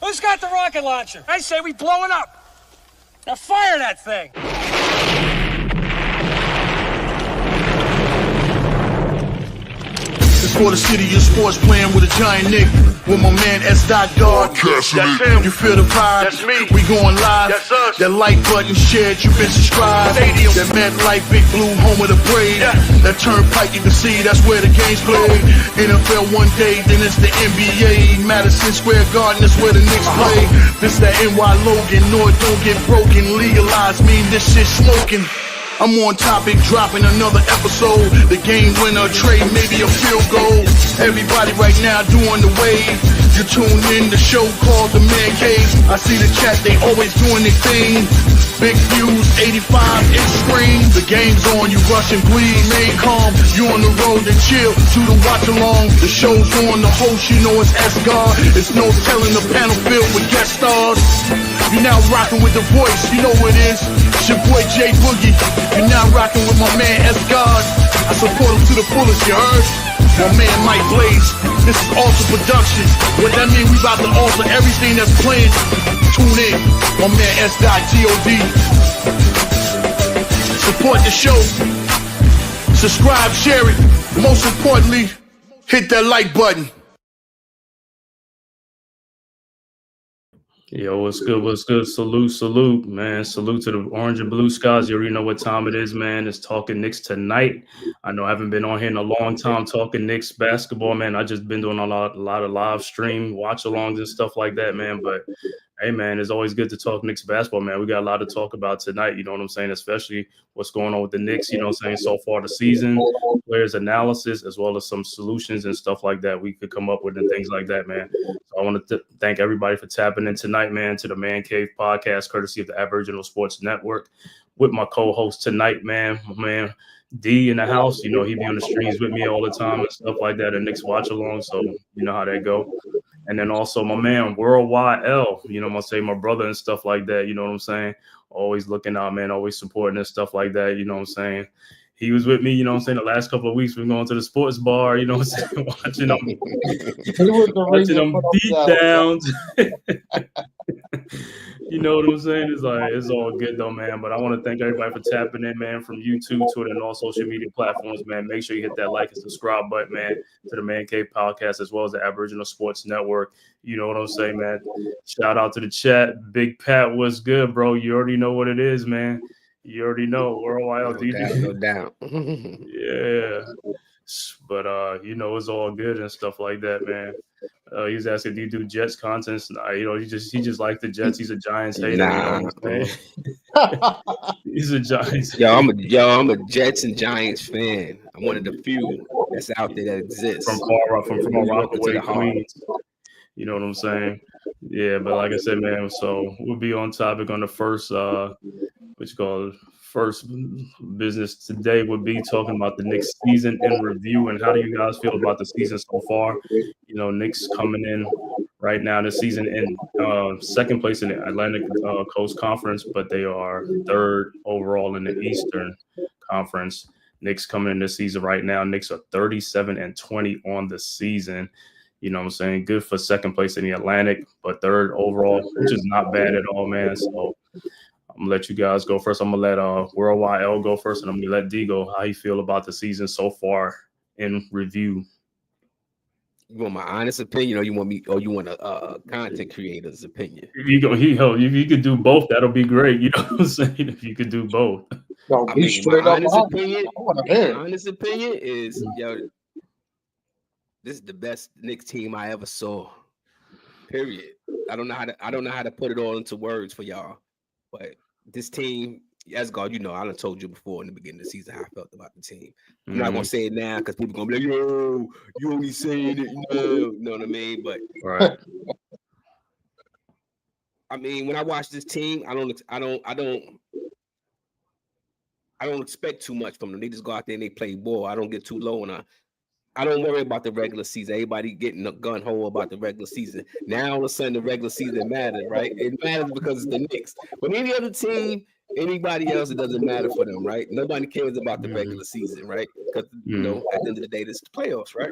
Who's got the rocket launcher? I say we blow it up. Now fire that thing. For the city of sports, playing with a giant Nick. With my man S. Guard. That's him. You feel the vibe? That's me. We going live. That's us. That like button shared, you been subscribed. Stadium. That MetLife, Big Blue, home of the Braves. Yeah. That turnpike, you can see that's where the game's played. NFL one day, then it's the NBA. Madison Square Garden, that's where the Knicks play. This that NY Logan, no it don't get broken. Legalize, mean this shit smoking. I'm on topic, dropping another episode. The game winner, trade, maybe a field goal. Everybody right now doing the wave. You tune in, the show called TheMan-Cave. I see the chat, they always doing their thing. Big views, 85-inch screen. The game's on, you rushing, please, remain calm. You on the road and chill, to the watch along. The show's on, the host, you know it's S-God. It's no telling the panel filled with guest stars. You're now rocking with the voice, you know what it is. It's your boy J Boogie. You're now rocking with my man S-God. I support him to the fullest, you heard? My man Mike Blaze. This is Alter Production. What that mean, we about to alter everything that's playing. Tune in. My man S.G.O.D. Support the show. Subscribe, share it. Most importantly, hit that like button. Yo, what's good? What's good? Salute, man. Salute to the orange and blue skies. You already know what time it is, man. It's Talking Knicks tonight. I know I haven't been on here in a long time talking Knicks basketball, man. I just been doing a lot of live stream watch-alongs and stuff like that, man. But hey, man, it's always good to talk Knicks basketball, man. We got a lot to talk about tonight, you know what I'm saying? Especially what's going on with the Knicks, you know what I'm saying, so far the season, players analysis, as well as some solutions and stuff like that we could come up with and things like that, man. So I want to thank everybody for tapping in tonight, man, to the Man-Cave podcast, courtesy of the Aboriginal Sports Network, with my co-host tonight, man, my man D in the house. You know, he be on the streams with me all the time and stuff like that, and Knicks watch along, so you know how that go. And then also my man, Worldwide L, you know, I'm going to say my brother and stuff like that, you know what I'm saying? Always looking out, man, always supporting and stuff like that, you know what I'm saying? He was with me, you know what I'm saying, the last couple of weeks we've been going to the sports bar, you know what I'm saying, watching them beat downs. You know what I'm saying? It's like, it's all good though, man. But I want to thank everybody for tapping in, man, from YouTube, Twitter, and all social media platforms, man. Make sure you hit that like and subscribe button, man, to the Man-Cave podcast, as well as the Aboriginal Sports Network. You know what I'm saying, man? Shout out to the chat. Big Pat, what's good, bro? You already know what it is, man. You already know. Worldwide, no doubt. Yeah. But you know, it's all good and stuff like that, man. He's asking, do you do Jets content? You know, he just like the Jets. He's a Giants hater. Nah. You know he's a Giants. I'm a Jets and Giants fan. I'm one of the few that's out there that exists. From Rockaway, Queens. You know what I'm saying? Yeah, but like I said, man, so we'll be on topic on the first first business today would be talking about the Knicks season in review and how do you guys feel about the season so far? You know, Knicks coming in right now this season in second place in the Atlantic Coast Conference, but they are third overall in the Eastern Conference. Knicks coming in this season right now. Knicks are 37-20 on the season. You know what I'm saying? Good for second place in the Atlantic, but third overall, which is not bad at all, man. So I'm gonna let you guys go first. I'm gonna let Worldwide L go first, and I'm gonna let D go. How you feel about the season so far in review? You want my honest opinion, or you want a content creator's opinion? If you could do both, that'll be great. You know what I'm saying? If you could do both. No, I mean, my honest opinion is, this is the best Knicks team I ever saw. Period. I don't know how to put it all into words for y'all, but this team, as God, you know, I done told you before in the beginning of the season how I felt about the team. I'm not gonna say it now because people gonna be like, "Yo, you only saying it," you know what I mean? But right. I mean, when I watch this team, I don't expect too much from them. They just go out there and they play ball. I don't get too low, and I don't worry about the regular season. Everybody getting a gun hole about the regular season. Now all of a sudden the regular season matters, right? It matters because it's the Knicks. But any other team, anybody else, it doesn't matter for them, right? Nobody cares about the regular season, right? Because you know, at the end of the day, this is the playoffs, right?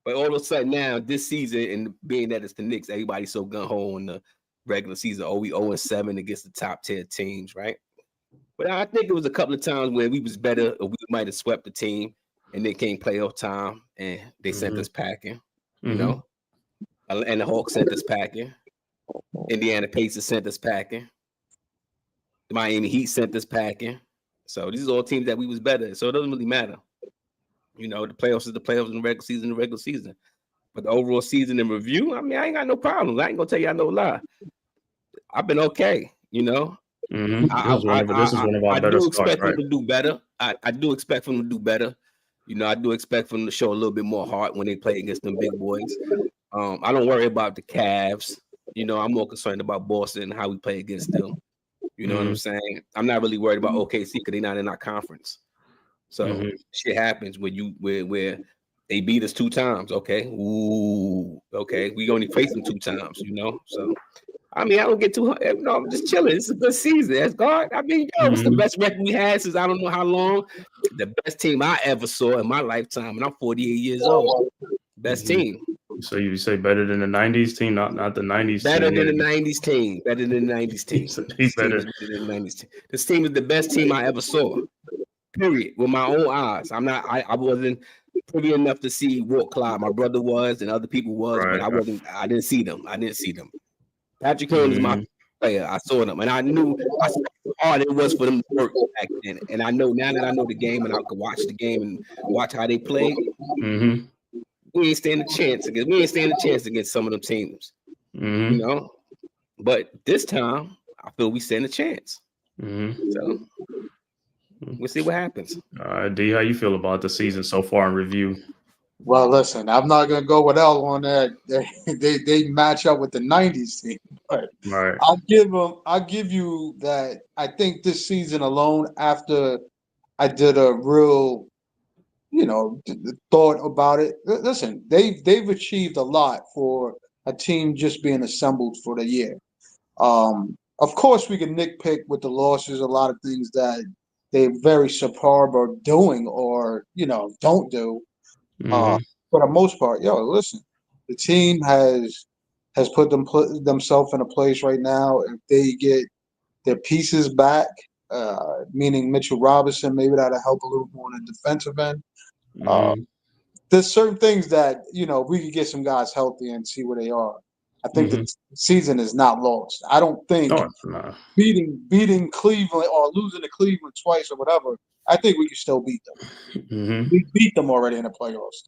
But all of a sudden now, this season, and being that it's the Knicks, everybody's so gung-ho in the regular season. Oh, we 0-7 against the top tier teams, right? But I think it was a couple of times where we was better, or we might have swept the team, and then came playoff time, and they sent us packing, you know. And the Hawks sent us packing. Indiana Pacers sent us packing. The Miami Heat sent us packing. So these are all teams that we was better. So it doesn't really matter. You know, the playoffs is the playoffs, and the regular season. But the overall season in review, I mean, I ain't got no problems. I ain't gonna tell you I no lie. I've been okay, you know. This is one of our better starts, right? I do expect them to do better. I do expect them to do better. You know, I do expect them to show a little bit more heart when they play against them big boys. I don't worry about the Cavs. You know, I'm more concerned about Boston and how we play against them. You know what I'm saying? I'm not really worried about OKC because they're not in our conference. So shit happens when where they beat us 2 times. Okay. Ooh, okay. We only faced them 2 times, you know. So I mean, I don't get too, you know, I'm just chilling. It's a good season. That's God. I mean, it's the best record we had since I don't know how long. The best team I ever saw in my lifetime, and I'm 48 years old. Best team. So you say better than the 90s team, not the 90s better team. Than the 90s team. Better than the 90s team. He's better. Than the 90s team. This team is the best team I ever saw. Period. With my own eyes. I wasn't privy enough to see Walt Clyde. My brother was and other people was, but I didn't see them. Patrick Ewing is my player. I saw them, and I knew how hard it was for them to work back then. And I know now that I know the game, and I could watch the game and watch how they play. We ain't stand a chance against some of them teams. You know, but this time I feel we stand a chance. So we'll see what happens. All right, D, how you feel about the season so far in review? Well, listen, I'm not gonna go with L on that. They match up with the '90s team, but I'll give you that. I think this season alone, after I did a real, thought about it. Listen, they've achieved a lot for a team just being assembled for the year. Of course, we can nitpick with the losses, a lot of things that they're very superb or doing, or don't do. For the most part, listen, the team has put themselves in a place right now. If they get their pieces back, meaning Mitchell Robinson, maybe that'll help a little more on the defensive end. There's certain things that we could get some guys healthy and see where they are. I think the season is not lost. I don't think beating Cleveland or losing to Cleveland twice or whatever. I think we can still beat them. We beat them already in the playoffs.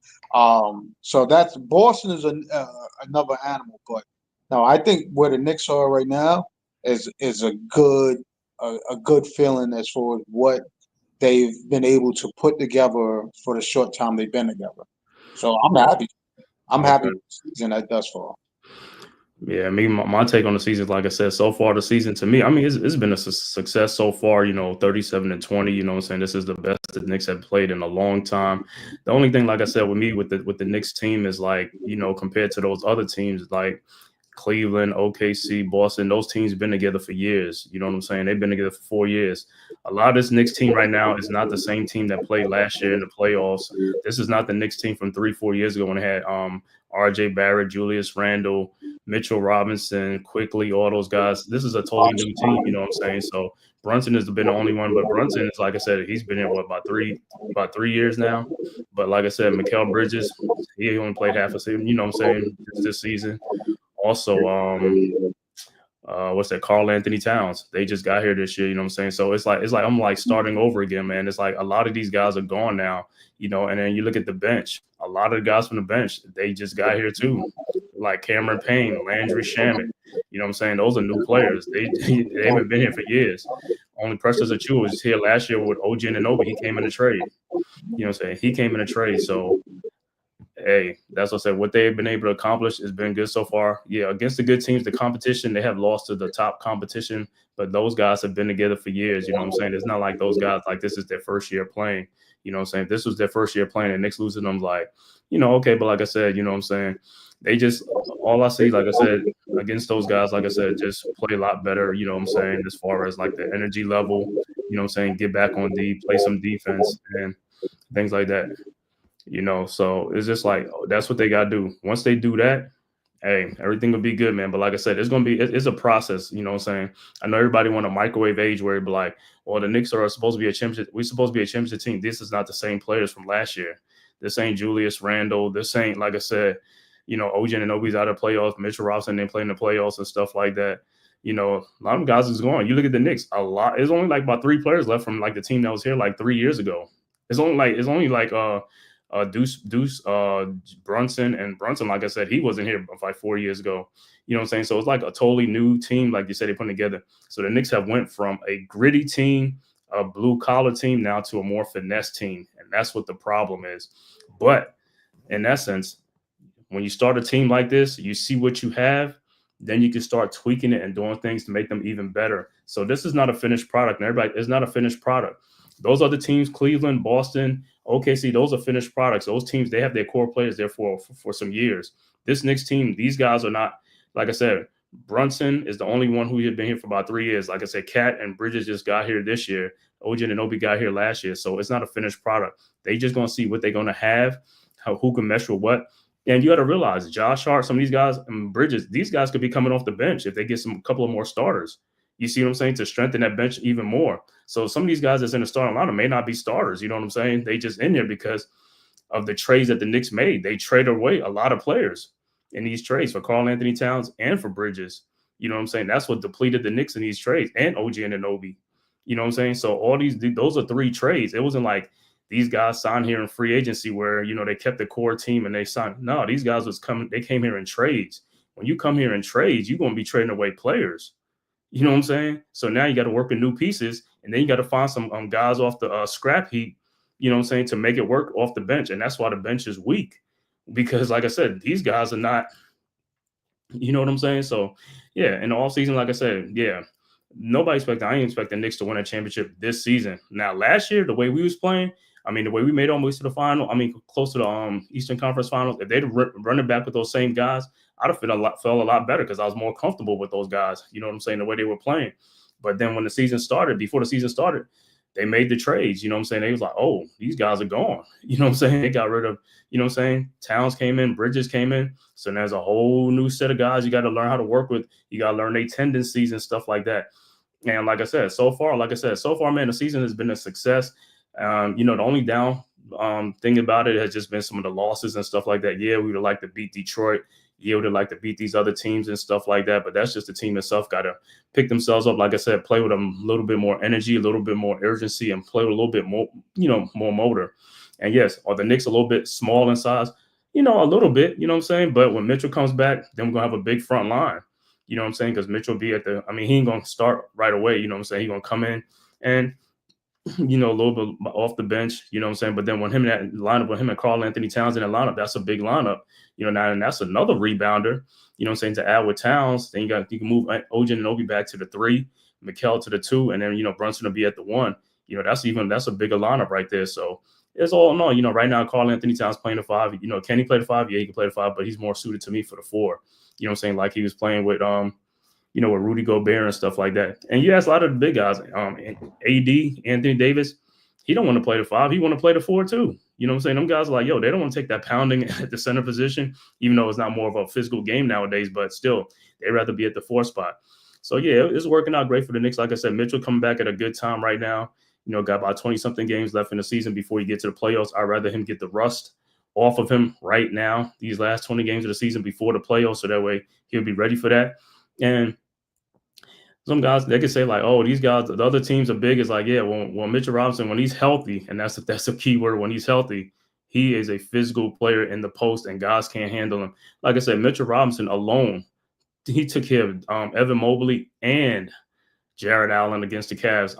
So that's Boston is another animal. But no, I think where the Knicks are right now is a good feeling as far as what they've been able to put together for the short time they've been together. So I'm happy. I'm happy with the season thus far. Yeah, my take on the season, like I said, so far the season to me, I mean, it's been a success so far, 37-20, you know what I'm saying? This is the best the Knicks have played in a long time. The only thing, like I said, with me, with the Knicks team is like, compared to those other teams, like Cleveland, OKC, Boston, those teams been together for years. You know what I'm saying? They've been together for 4 years. A lot of this Knicks team right now is not the same team that played last year in the playoffs. This is not the Knicks team from 3-4 years ago when they had RJ Barrett, Julius Randle, Mitchell Robinson, Quickly, all those guys. This is a totally new team, you know what I'm saying? So Brunson has been the only one, but Brunson is, like I said, he's been in about three years now. But like I said, Mikal Bridges, he only played half a season, you know what I'm saying, this season. Also, what's that? Karl Anthony Towns. They just got here this year, you know what I'm saying? So it's like I'm like starting over again, man. It's like a lot of these guys are gone now, and then you look at the bench. A lot of the guys from the bench, they just got here too. Like Cameron Payne, Landry Shamet. You know what I'm saying? Those are new players. They haven't been here for years. Only Precious Achiuwa was here last year with OG Anunoby. He came in a trade. You know what I'm saying? He came in a trade. So hey, that's what I said. What they've been able to accomplish has been good so far. Yeah, against the good teams, the competition, they have lost to the top competition, but those guys have been together for years. You know what I'm saying? It's not like those guys, like this is their first year playing. You know what I'm saying? If this was their first year playing and Knicks losing them, like, okay. But like I said, you know what I'm saying? They just, all I see, like I said, against those guys, like I said, just play a lot better, you know what I'm saying, as far as like the energy level, you know what I'm saying, get back on D, play some defense and things like that. So it's just like that's what they got to do. Once they do that, hey, everything will be good, man. But like I said, it's a process. You know what I'm saying? I know everybody want a microwave age where it'd be like, well, the Knicks are supposed to be a championship. We're supposed to be a championship team. This is not the same players from last year. This ain't Julius Randle. This ain't, like I said, OG Anunoby's out of playoffs. Mitchell Robinson didn't play in the playoffs and stuff like that. A lot of guys is going. You look at the Knicks, a lot. There's only like about 3 players left from like the team that was here like 3 years ago. It's only like Deuce Brunson, and Brunson, like I said, he wasn't here like 4 years ago. You know what I'm saying? So it's like a totally new team, like you said, they put together. So the Knicks have went from a gritty team, a blue collar team, now to a more finesse team, and that's what the problem is. But in essence, when you start a team like this, you see what you have, then you can start tweaking it and doing things to make them even better. So this is not a finished product, and everybody, it's not a finished product. Those other teams, Cleveland, Boston, OKC, those are finished products. Those teams, they have their core players there for some years. This Knicks team, these guys are not, like I said, Brunson is the only one who had been here for about 3 years. Like I said, Cat and Bridges just got here this year. OG Anunoby got here last year. So it's not a finished product. They just going to see what they're going to have, who can mesh with what. And you got to realize Josh Hart, some of these guys, and Bridges, these guys could be coming off the bench if they get a couple of more starters. You see what I'm saying? To strengthen that bench even more. So some of these guys that's in the starting lineup may not be starters. You know what I'm saying? They just in there because of the trades that the Knicks made. They traded away a lot of players in these trades for Karl-Anthony Towns and for Bridges. You know what I'm saying? That's what depleted the Knicks in these trades, and OG Anunoby. You know what I'm saying? So all those are 3 trades. It wasn't like these guys signed here in free agency where, they kept the core team and they signed. No, these guys they came here in trades. When you come here in trades, you're going to be trading away players. You know what I'm saying? So now you got to work with new pieces, and then you got to find some guys off the scrap heap, you know what I'm saying, to make it work off the bench. And that's why the bench is weak, because like I said, these guys are not, you know what I'm saying? So yeah, in the offseason, like I said, yeah, I ain't expecting Knicks to win a championship this season. Now, last year, the way we was playing, the way we made almost to the final, close to the Eastern Conference Finals, if they'd run it back with those same guys, I'd have felt a lot better because I was more comfortable with those guys. You know what I'm saying? The way they were playing. But then when the season started, before the season started, they made the trades. You know what I'm saying? They was like, oh, these guys are gone. You know what I'm saying? They got rid of, you know what I'm saying? Towns came in, Bridges came in. So there's a whole new set of guys you got to learn how to work with. You got to learn their tendencies and stuff like that. And like I said, so far, man, the season has been a success. The only down thing about it has just been some of the losses and stuff like that. Yeah, we would like to beat Detroit. Yeah, we would like to beat these other teams and stuff like that. But that's just the team itself got to pick themselves up. Like I said, play with a little bit more energy, a little bit more urgency, and play with a little bit more, more motor. And yes, are the Knicks a little bit small in size? A little bit, you know what I'm saying? But when Mitchell comes back, then we're going to have a big front line. You know what I'm saying? Because Mitchell will be he ain't going to start right away. You know what I'm saying? He's going to come in and, a little bit off the bench, you know what I'm saying? But then when him and Karl-Anthony Towns in that lineup, that's a big lineup, now, and that's another rebounder, you know what I'm saying, to add with Towns. Then you can move OG Anunoby back to the 3, Mikal to the 2, and then, Brunson will be at the 1. That's a bigger lineup right there. So it's all in all, right now, Karl-Anthony Towns playing the 5. Can he play the 5? Yeah, he can play the 5, but he's more suited to me for the 4. You know what I'm saying? Like he was playing with, with Rudy Gobert and stuff like that. And yes, a lot of the big guys, AD, Anthony Davis, he don't want to play the 5. He want to play the 4 too. You know what I'm saying? Them guys are like, they don't want to take that pounding at the center position, even though it's not more of a physical game nowadays, but still, they'd rather be at the 4 spot. So yeah, it's working out great for the Knicks. Like I said, Mitchell coming back at a good time right now. Got about 20-something games left in the season before you get to the playoffs. I'd rather him get the rust off of him right now, these last 20 games of the season before the playoffs, so that way he'll be ready for that. And some guys, they could say like, oh, these guys, the other teams are big. It's like, yeah, well, Mitchell Robinson, when he's healthy, and that's a key word, when he's healthy, he is a physical player in the post, and guys can't handle him. Like I said, Mitchell Robinson alone, he took care of Evan Mobley and Jared Allen against the Cavs.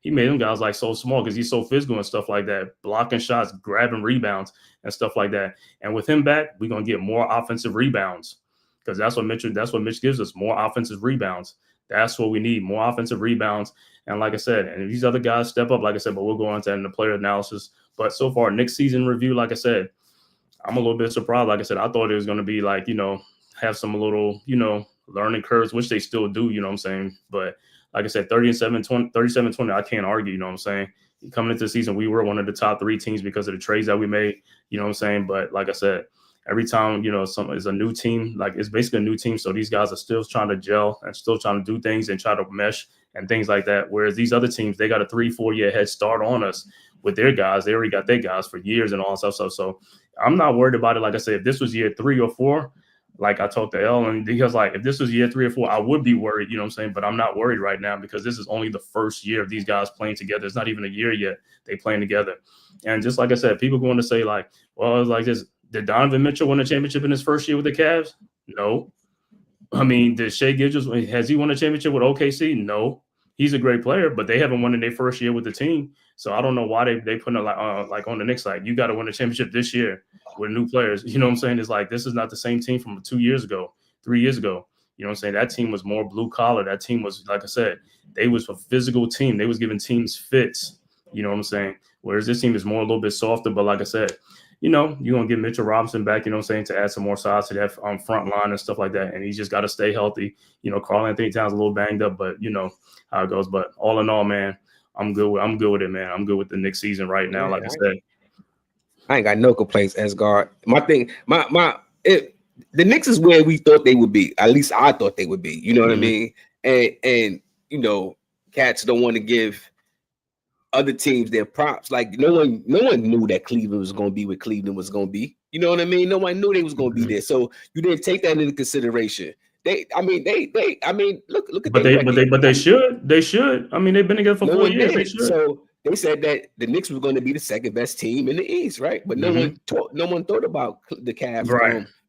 He made them guys like so small because he's so physical and stuff like that, blocking shots, grabbing rebounds and stuff like that. And with him back, we're gonna get more offensive rebounds because that's what Mitch gives us, more offensive rebounds. That's what we need, more offensive rebounds. And like I said, and if these other guys step up, like I said, but we'll go on to that in the player analysis. But so far, next season review, like I said, I'm a little bit surprised. Like I said, I thought it was going to be like, have some little, learning curves, which they still do, you know what I'm saying? But like I said, 37-20, I can't argue, you know what I'm saying? coming into the season, we were one of the top 3 teams because of the trades that we made. You know what I'm saying? But like I said, every time, you know, it's a new team, like it's basically a new team. So these guys are still trying to gel and still trying to do things and try to mesh and things like that. Whereas these other teams, they got a 3-4 year head start on us with their guys. They already got their guys for years and all that stuff. So I'm not worried about it. Like I said, if this was year 3 or 4, like I talked to L, and he was like, if this was year 3 or 4, I would be worried, you know what I'm saying? But I'm not worried right now because this is only the first year of these guys playing together. It's not even a year yet. They playing together. And just like I said, people going to say like, well, it's like this. Did Donovan Mitchell win a championship in his first year with the Cavs? No. I mean, did Shai Gilgeous, has he won a championship with OKC? No. He's a great player, but they haven't won in their first year with the team. So I don't know why they put it like on the Knicks, like, you got to win a championship this year with new players. You know what I'm saying? It's like, this is not the same team from 2 years ago, 3 years ago. You know what I'm saying? That team was more blue collar. That team was, like I said, they was a physical team. They was giving teams fits. You know what I'm saying? Whereas this team is more a little bit softer. But like I said, you know, you're going to get Mitchell Robinson back, you know what I'm saying, to add some more size to that front line and stuff like that. And he's just got to stay healthy. You know, Karl Anthony Towns a little banged up, but you know how it goes. But all in all, man, I'm good with it, man. I'm good with the Knicks season right now, like I said. I ain't got no complaints, Asgard. My thing, the Knicks is where we thought they would be. At least I thought they would be. You know what I mean? And you know, cats don't want to give other teams their props. Like no one knew that Cleveland was going to be what Cleveland was going to be. You know what I mean? No one knew they was going to be there. So you didn't take that into consideration. Look at but they should. I mean, they've been together for 4 years. They should. So they said that the Knicks were going to be the second best team in the East, right? But no one thought about the Cavs,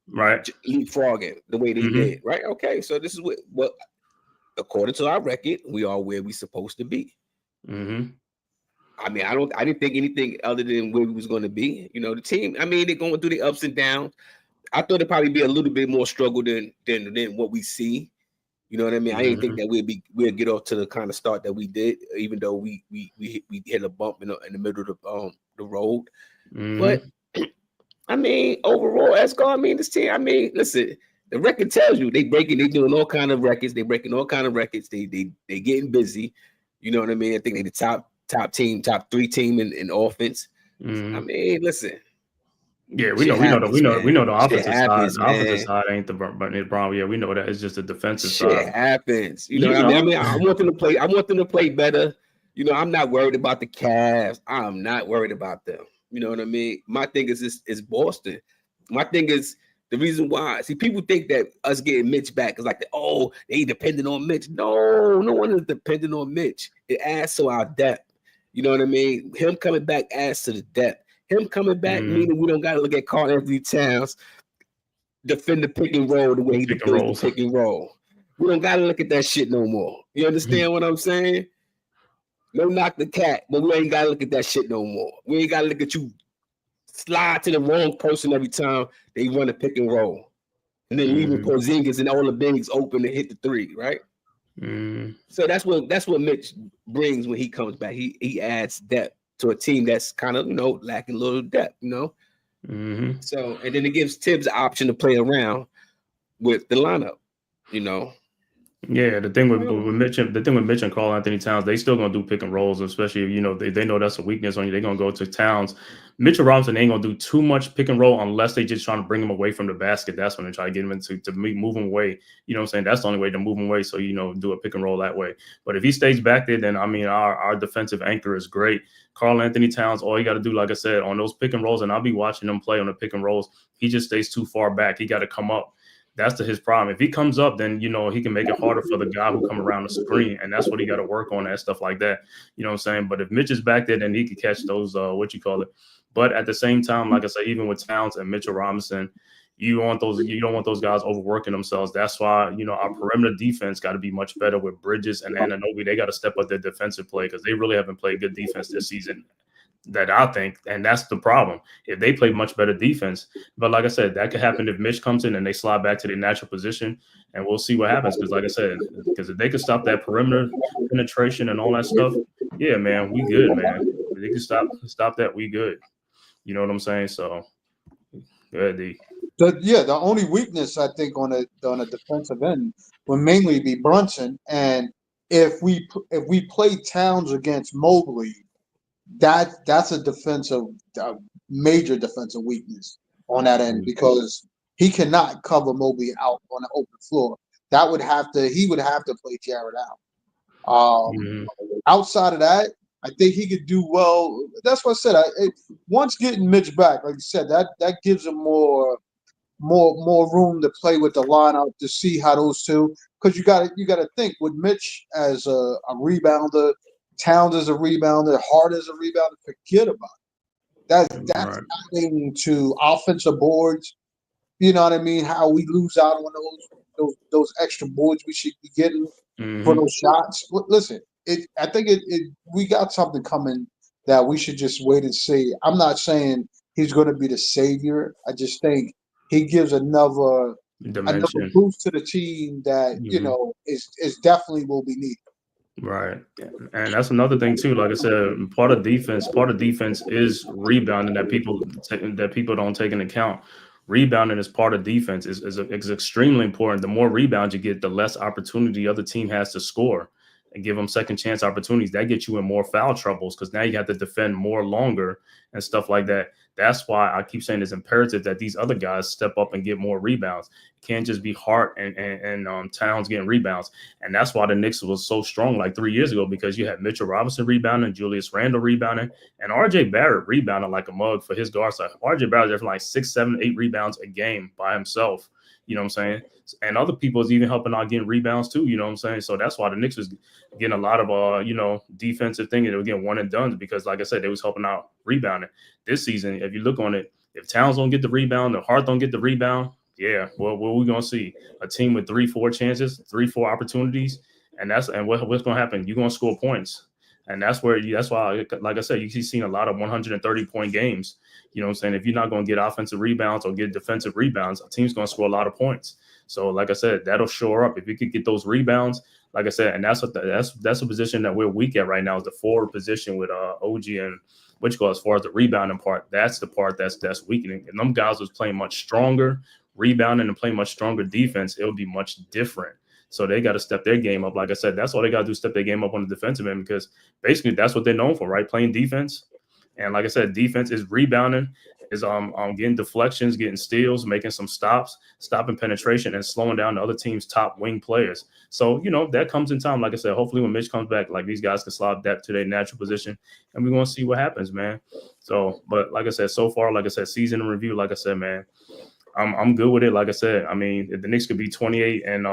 right, leapfrogging the way they did, right? Okay, so this is what according to our record, we are where we supposed to be. I mean, I didn't think anything other than where we was going to be. You know, the team, I mean, they're going through the ups and downs. I thought it'd probably be a little bit more struggle than what we see. You know what I mean? I didn't think that we'd get off to the kind of start that we did, even though we hit a bump in the middle of the road. But I mean, overall, I mean, this team, I mean, listen, the record tells you they doing all kind of records. They breaking all kind of records. They getting busy. You know what I mean? I think they the top 3 team in offense. I mean, listen. Yeah, we know the offensive side. The offensive side ain't the problem. Yeah, we know that. It's just the defensive side. Shit happens. You know what I mean? I want them to play. I want them to play better. You know, I'm not worried about the Cavs. I'm not worried about them. You know what I mean? My thing is Boston. My thing is the reason why. See, people think that us getting Mitch back is like, they dependent on Mitch. No one is dependent on Mitch. It adds to our depth. You know what I mean? Him coming back adds to the depth. Him coming back, meaning we don't got to look at Karl Anthony Towns defend the pick and roll the way he defends the pick and roll. We don't got to look at that shit no more. You understand what I'm saying? No knock the cat, but we ain't got to look at that shit no more. We ain't got to look at you slide to the wrong person every time they run a pick and roll. And then leaving Porzingis and all the bigs open to hit the 3, right? So that's what Mitch brings when he comes back. He adds depth to a team that's kind of, you know, lacking a little depth, you know. So, and then it gives Tibbs the option to play around with the lineup, you know. Yeah, the thing with Mitch and Karl Anthony Towns, they still gonna do pick and rolls, especially if, you know, they know that's a weakness on you. They're gonna go to Towns. Mitchell Robinson ain't gonna do too much pick and roll unless they just trying to bring him away from the basket. That's when they try to get him to move him away. You know what I'm saying? That's the only way to move him away. So, you know, do a pick and roll that way. But if he stays back there, then I mean, our defensive anchor is great. Karl Anthony Towns, all you got to do, like I said, on those pick and rolls, and I'll be watching him play on the pick and rolls, he just stays too far back. He got to come up. That's his problem. If he comes up, then, you know, he can make it harder for the guy who come around the screen, and that's what he got to work on, and stuff like that. You know what I'm saying? But if Mitch is back there, then he could catch those, But at the same time, like I said, even with Towns and Mitchell Robinson, you don't want those guys overworking themselves. That's why, you know, our perimeter defense got to be much better with Bridges and Anunoby. They got to step up their defensive play because they really haven't played good defense this season. That I think, and that's the problem. If they play much better defense, but like I said, that could happen if Mitch comes in and they slide back to their natural position, and we'll see what happens. Because like I said, because if they could stop that perimeter penetration and all that stuff, yeah, man, we good, man. If they can stop that, we good. You know what I'm saying? So, go ahead, D. The only weakness I think on a defensive end would mainly be Brunson, and if we play Towns against Mobley, that's a major defensive weakness on that end because he cannot cover Mobley out on the open floor. He would have to play Jared out. Outside of that, I think he could do well. That's what I said. Once getting Mitch back, like you said, that gives him more room to play with the lineup to see how those two. Because you got to think with Mitch as a rebounder, Towns as a rebounder, Hart as a rebounder. Forget about it. That's adding to offensive boards. You know what I mean? How we lose out on those extra boards we should be getting for those shots. Listen, I think we got something coming that we should just wait and see. I'm not saying he's going to be the savior. I just think he gives another boost to the team that is definitely will be needed. Right. And that's another thing too. Like I said, part of defense is rebounding that people don't take into account. Rebounding is part of defense is extremely important. The more rebounds you get, the less opportunity the other team has to score and give them second chance opportunities. That gets you in more foul troubles because now you have to defend more longer and stuff like that. That's why I keep saying it's imperative that these other guys step up and get more rebounds. It can't just be Hart and Towns getting rebounds. And that's why the Knicks was so strong like 3 years ago, because you had Mitchell Robinson rebounding, Julius Randle rebounding, and RJ Barrett rebounding like a mug for his guard side. RJ Barrett there for like 6, 7, 8 rebounds a game by himself. You know what I'm saying? And other people is even helping out getting rebounds too. You know what I'm saying? So that's why the Knicks was getting a lot of, defensive thing. They were getting one and done because, like I said, they was helping out rebounding. This season, if you look on it, if Towns don't get the rebound, or Hart don't get the rebound, yeah, well, what we're going to see? A team with 3-4 chances, 3-4 opportunities. And what's going to happen? You're going to score points. And that's why, like I said, you seen a lot of 130-point games. You know what I'm saying? If you're not going to get offensive rebounds or get defensive rebounds, a team's going to score a lot of points. So, like I said, that'll shore up. If you could get those rebounds, like I said, and that's a position that we're weak at right now is the forward position with OG and as far as the rebounding part. That's the part that's weakening. And them guys was playing much stronger, rebounding and playing much stronger defense. It'll be much different. So they got to step their game up. Like I said, that's all they got to do, step their game up on the defensive end, because basically that's what they're known for, right? Playing defense. And like I said, defense is rebounding, is getting deflections, getting steals, making some stops, stopping penetration, and slowing down the other team's top wing players. So, that comes in time. Like I said, hopefully when Mitch comes back, like these guys can slide that to their natural position, and we're going to see what happens, man. So, but like I said, so far, like I said, season in review, like I said, man, I'm good with it. Like I said, I mean, if the Knicks could be 28 and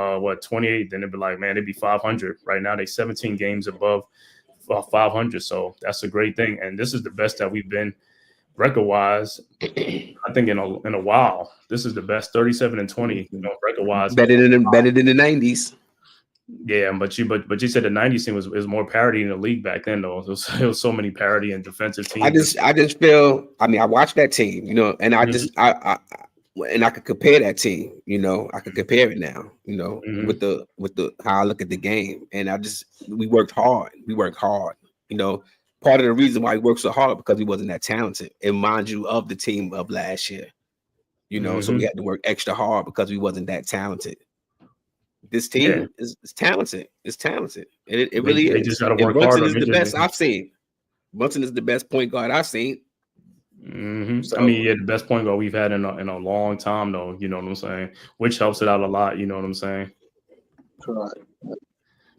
28, then it'd be like, man, it'd be 500. Right now, they 17 games above 500. So that's a great thing. And this is the best that we've been record-wise, I think in a while. This is the best 37-20, record-wise. Better than the 90s. Yeah, but you said the 90s team was more parity in the league back then, though. It was so many parity and defensive teams. I just feel, I mean, I watched that team, and I could compare that team, I could compare it now, with the how I look at the game. And we worked hard. Part of the reason why we worked so hard because we wasn't that talented. And mind you, of the team of last year, so we had to work extra hard because we wasn't that talented. This team is talented. It's talented. And it really is. They just got to work Brunson harder. is the best I've seen. Brunson is the best point guard I've seen. So, I mean, the best point guard we've had in a long time, though. You know what I'm saying? Which helps it out a lot. You know what I'm saying? Correct.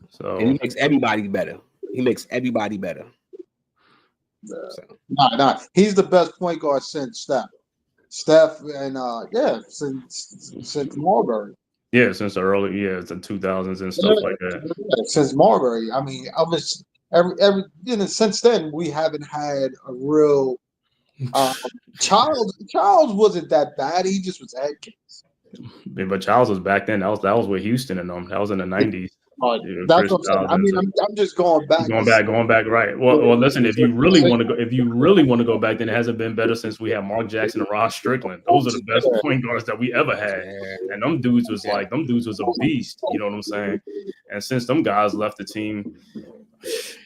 So, and he makes everybody better. Nah. He's the best point guard since Steph, and since Marbury. Yeah, since the early the 2000s and stuff like that. Yeah, since Marbury, I mean, since then we haven't had a real. Charles wasn't that bad. He just was head case. Yeah, but Charles was back then. That was with Houston and them. That was in the 90s. That's what I'm saying. I mean, I'm just going back. Going back, right? Well, listen. If you really want to go back, then it hasn't been better since we had Mark Jackson and Ross Strickland. Those are the best point guards that we ever had, and them dudes was a beast. You know what I'm saying? And since them guys left the team,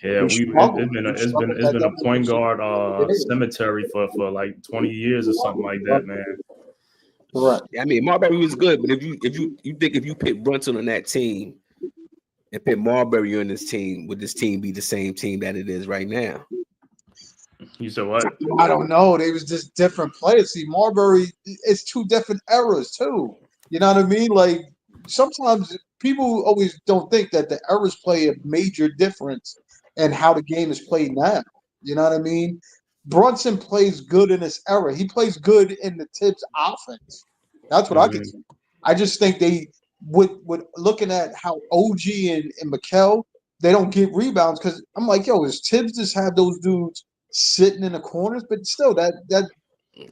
it's been a point guard cemetery for like 20 years or something like that, man. Right. I mean, Marbury was good, but if you pick Brunson on that team and put Marbury on this team, would this team be the same team that it is right now? You said what? I don't know. They was just different players. See, Marbury, it's two different eras too. You know what I mean? Like sometimes people always don't think that the eras play a major difference in how the game is played now. You know what I mean? Brunson plays good in this era. He plays good in the Tibbs offense. That's what I could Mhm. see. I just think they with looking at how OG and Mikel, they don't get rebounds because I'm like, yo, is Tibbs just have those dudes sitting in the corners? But still, that it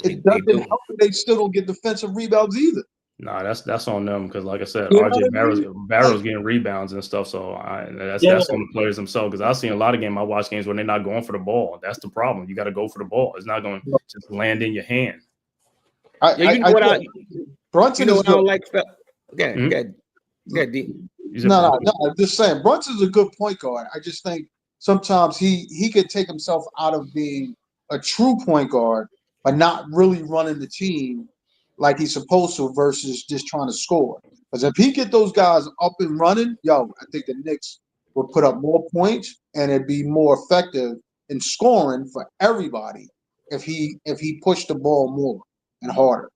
They doesn't do. help. They still don't get defensive rebounds either. Nah, that's on them because, like I said, You know what RJ I Barrow's mean? Like, Barrow's getting rebounds and stuff. So yeah, that's on the players themselves. Because I've seen a lot of I watch games when they're not going for the ball. That's the problem. You got to go for the ball. It's not going to just land in your hand. Yeah, you know I what yeah, Brunson is I good. don't like. Okay, Mhm. good. D. You said No. I'm just saying Brunson's a good point guard. I just think sometimes he could take himself out of being a true point guard by not really running the team like he's supposed to versus just trying to score. Because if he get those guys up and running, yo, I think the Knicks would put up more points and it'd be more effective in scoring for everybody if he pushed the ball more and harder.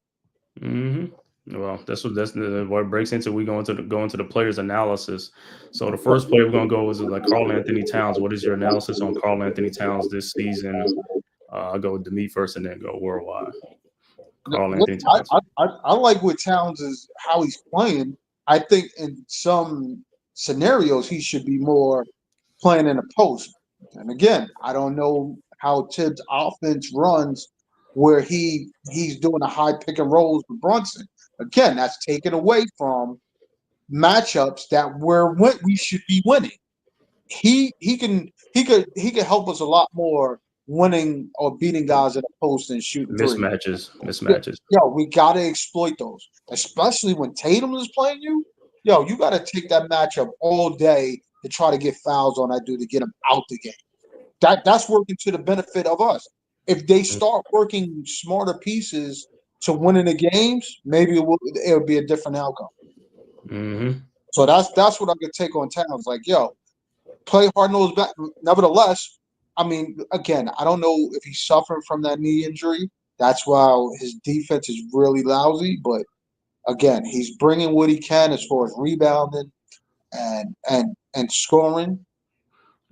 hmm Well, that's what it breaks into. We go into the players analysis. So the first player we're gonna go is like Karl Anthony Towns. What is your analysis on Karl Anthony Towns this season? I'll go with Demi first and then go worldwide. Karl Look, Anthony Towns. I like what Towns is how he's playing. I think in some scenarios he should be more playing in a post. And again, I don't know how Tibbs' offense runs where he's doing a high pick and rolls with Brunson. Again, that's taken away from matchups that we should be winning. He could help us a lot more winning or beating guys in the post and shooting three. Mismatches. Yo, we gotta exploit those, especially when Tatum is playing you. Yo, you gotta take that matchup all day to try to get fouls on that dude to get him out the game. That's working to the benefit of us. If they start working smarter pieces to winning the games, maybe it'll be a different outcome. Mm-hmm. So that's what I could take on Towns. Like, yo, play hard nosed back. Nevertheless, I mean, again, I don't know if he's suffering from that knee injury. That's why his defense is really lousy. But again, he's bringing what he can as far as rebounding and scoring.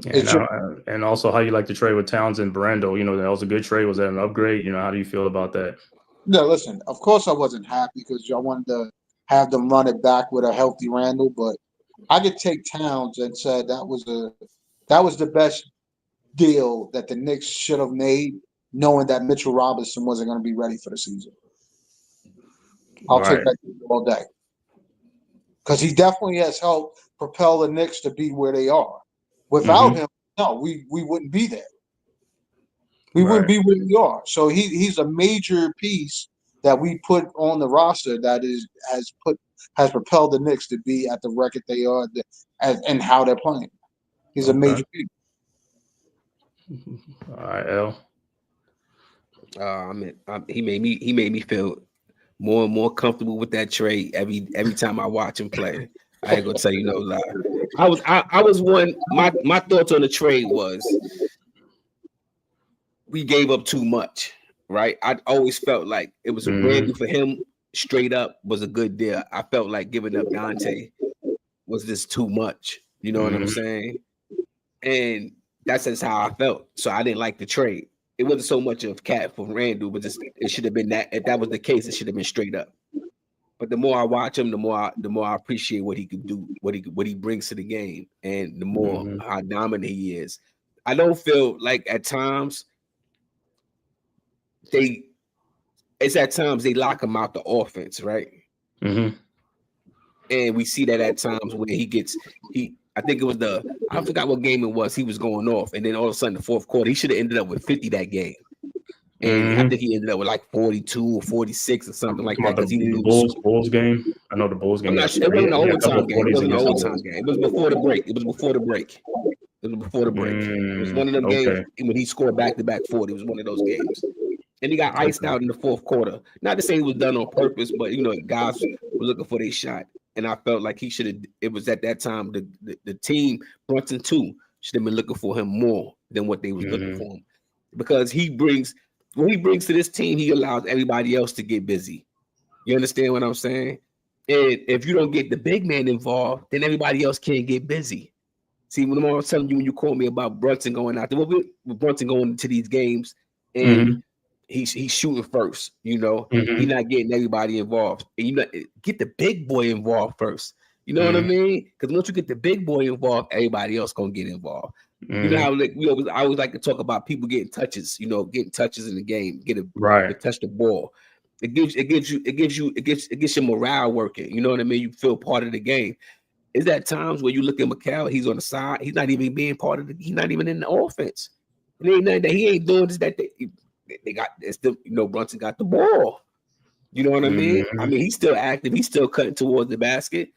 And It's just and also how you like to trade with Towns and Brando. That was a good trade. Was that an upgrade? How do you feel about that? no. Listen, of course, I wasn't happy because I wanted to have them run it back with a healthy Randall. But I could take Towns and said that was the best deal that the Knicks should have made, knowing that Mitchell Robinson wasn't going to be ready for the season. I'll take Right. that all day because he definitely has helped propel the Knicks to be where they are. Without Mm-hmm. him, no, we wouldn't be there. We wouldn't Right. be where we are. So he's a major piece that we put on the roster that has propelled the Knicks to be at the record they are and how they're playing. He's a Okay. major piece. All right, L. He made me feel more and more comfortable with that trade every time I watch him play. I ain't gonna tell you no lie. I was one. My thoughts on the trade was we gave up too much, right? I always felt like it was a Randall for him straight up was a good deal. I felt like giving up Dante was just too much. You know what I'm saying? And that's just how I felt. So I didn't like the trade. It wasn't so much of Cat for Randall, but just it should have been that. If that was the case, it should have been straight up. But the more I watch him, the more I appreciate what he could do, what he brings to the game, and the more how dominant he is. I don't feel like at times they lock him out the offense, right? Mm-hmm. And we see that at times when I think it was I forgot what game it was. He was going off, and then all of a sudden, the fourth quarter, he should have ended up with 50 that game. And I think he ended up with like 42 or 46 or something like that because he knew the Bulls game. I know the Bulls game. I'm not sure. It wasn't an overtime game. It wasn't an overtime game. It was before the break. It was before the break. It was one of them games when he scored back-to-back 40. It was one of those games. And he got iced out in the fourth quarter. Not to say it was done on purpose, but guys were looking for their shot. And I felt like he should have. It was at that time the team Brunson too should have been looking for him more than what they was looking for him. because what he brings to this team, he allows everybody else to get busy. You understand what I'm saying? And if you don't get the big man involved, then everybody else can't get busy. See, when I was telling you when you called me about Brunson going out there, with Brunson going into these games and he's shooting first, he's not getting everybody involved. And get the big boy involved first. You know what I mean? Because once you get the big boy involved, everybody else gonna get involved. You know how I always like to talk about people getting touches, getting touches in the game, to touch the ball. It gets your morale working. You know what I mean? You feel part of the game. Is that times where you look at McCall, he's on the side, he's not even being part of he's not even in the offense. It ain't nothing that he ain't doing. Is that they got Brunson got the ball. You know what I mean? I mean, he's still active, he's still cutting towards the basket,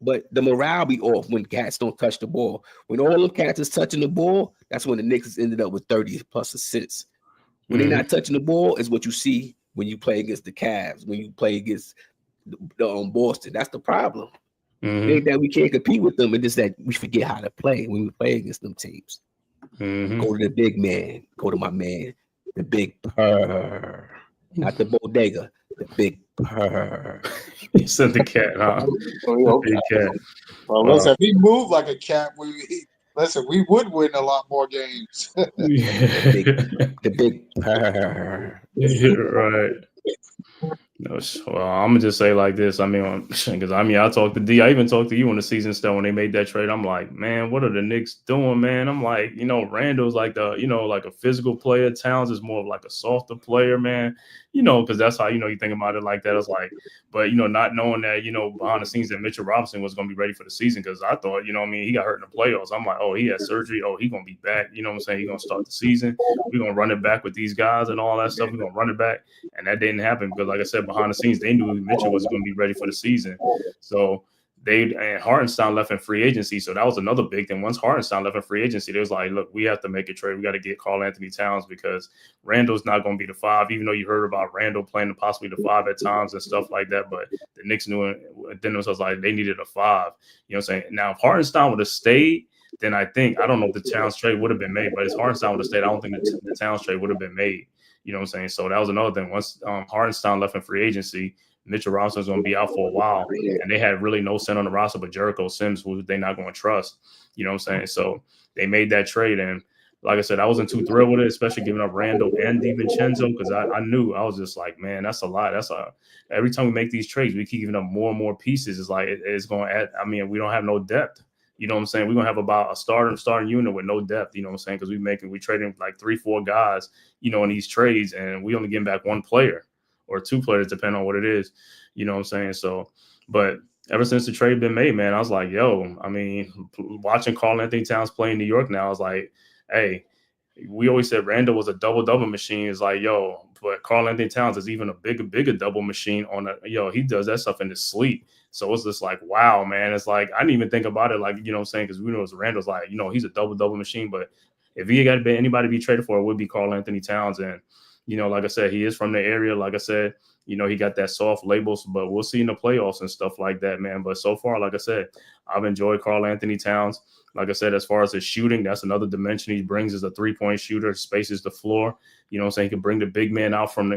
but the morale be off when cats don't touch the ball. When all them cats is touching the ball, that's when the Knicks has ended up with 30 plus assists. When they're not touching the ball is what you see when you play against the Cavs, when you play against the Boston. That's the problem. Ain't that we can't compete with them, and just that we forget how to play when we play against them teams. Go to the big man, go to my man, the big purr, not the bodega, the big purr. You said the cat, huh? The big cat. Well, listen, if he moved like a cat, we would win a lot more games. the big purr. Right. No, well, I'm gonna just say like this. I mean, because I talked to D. I even talked to you on the season stuff when they made that trade. I'm like, man, what are the Knicks doing, man? I'm like, Randall's like like a physical player. Towns is more of like a softer player, man. Because that's how you think about it like that. It's like, but not knowing that behind the scenes that Mitchell Robinson was gonna be ready for the season, because I thought he got hurt in the playoffs. I'm like, oh, he had surgery. Oh, he gonna be back. You know what I'm saying? He gonna start the season. We're gonna run it back with these guys and all that stuff. We're gonna run it back, and that didn't happen because, like I said, behind the scenes they knew Mitchell was going to be ready for the season. So and Hartenstein left in free agency. So that was another big thing. Once Hartenstein left in free agency, they was like, look, we have to make a trade. We got to get Karl-Anthony Towns because Randall's not going to be the 5, even though you heard about Randall playing possibly the 5 at times and stuff like that. But the Knicks knew it. Then it was like they needed a 5. You know what I'm saying? Now, if Hartenstein would have stayed, then I don't know if the Towns trade would have been made. But if Hartenstein would have stayed, I don't think the Towns trade would have been made. You know what I'm saying? So that was another thing. Once Hartenstein left in free agency, Mitchell Robinson was going to be out for a while, and they had really no center on the roster but Jericho Sims, who they're not going to trust. You know what I'm saying? So they made that trade, and like I said, I wasn't too thrilled with it, especially giving up Randall and DiVincenzo, because I knew, I was just like, man, that's a lot. Every time we make these trades, we keep giving up more and more pieces. It's like it's going to add. I mean, we don't have no depth. You know what I'm saying? We're going to have about a starting unit with no depth, you know what I'm saying? Because we trading like 3-4 guys, in these trades, and we only getting back 1 player or 2 players, depending on what it is, you know what I'm saying? So, but ever since the trade been made, man, I was like, yo, I mean, watching Karl-Anthony Towns play in New York now, I was like, hey, we always said Randall was a double machine. It's like, yo, but Karl-Anthony Towns is even a bigger double machine he does that stuff in his sleep. So it's just like, wow, man. It's like, I didn't even think about it like, you know what I'm saying? Because we know Randall's like, he's a double machine. But if he got to be anybody to be traded for, it would be Karl-Anthony Towns. And, like I said, he is from the area. Like I said, he got that soft labels, but we'll see in the playoffs and stuff like that, man. But so far, like I said, I've enjoyed Karl-Anthony Towns. Like I said, as far as his shooting, that's another dimension he brings as a 3-point shooter, spaces the floor. You know what I'm saying? He can bring the big man out from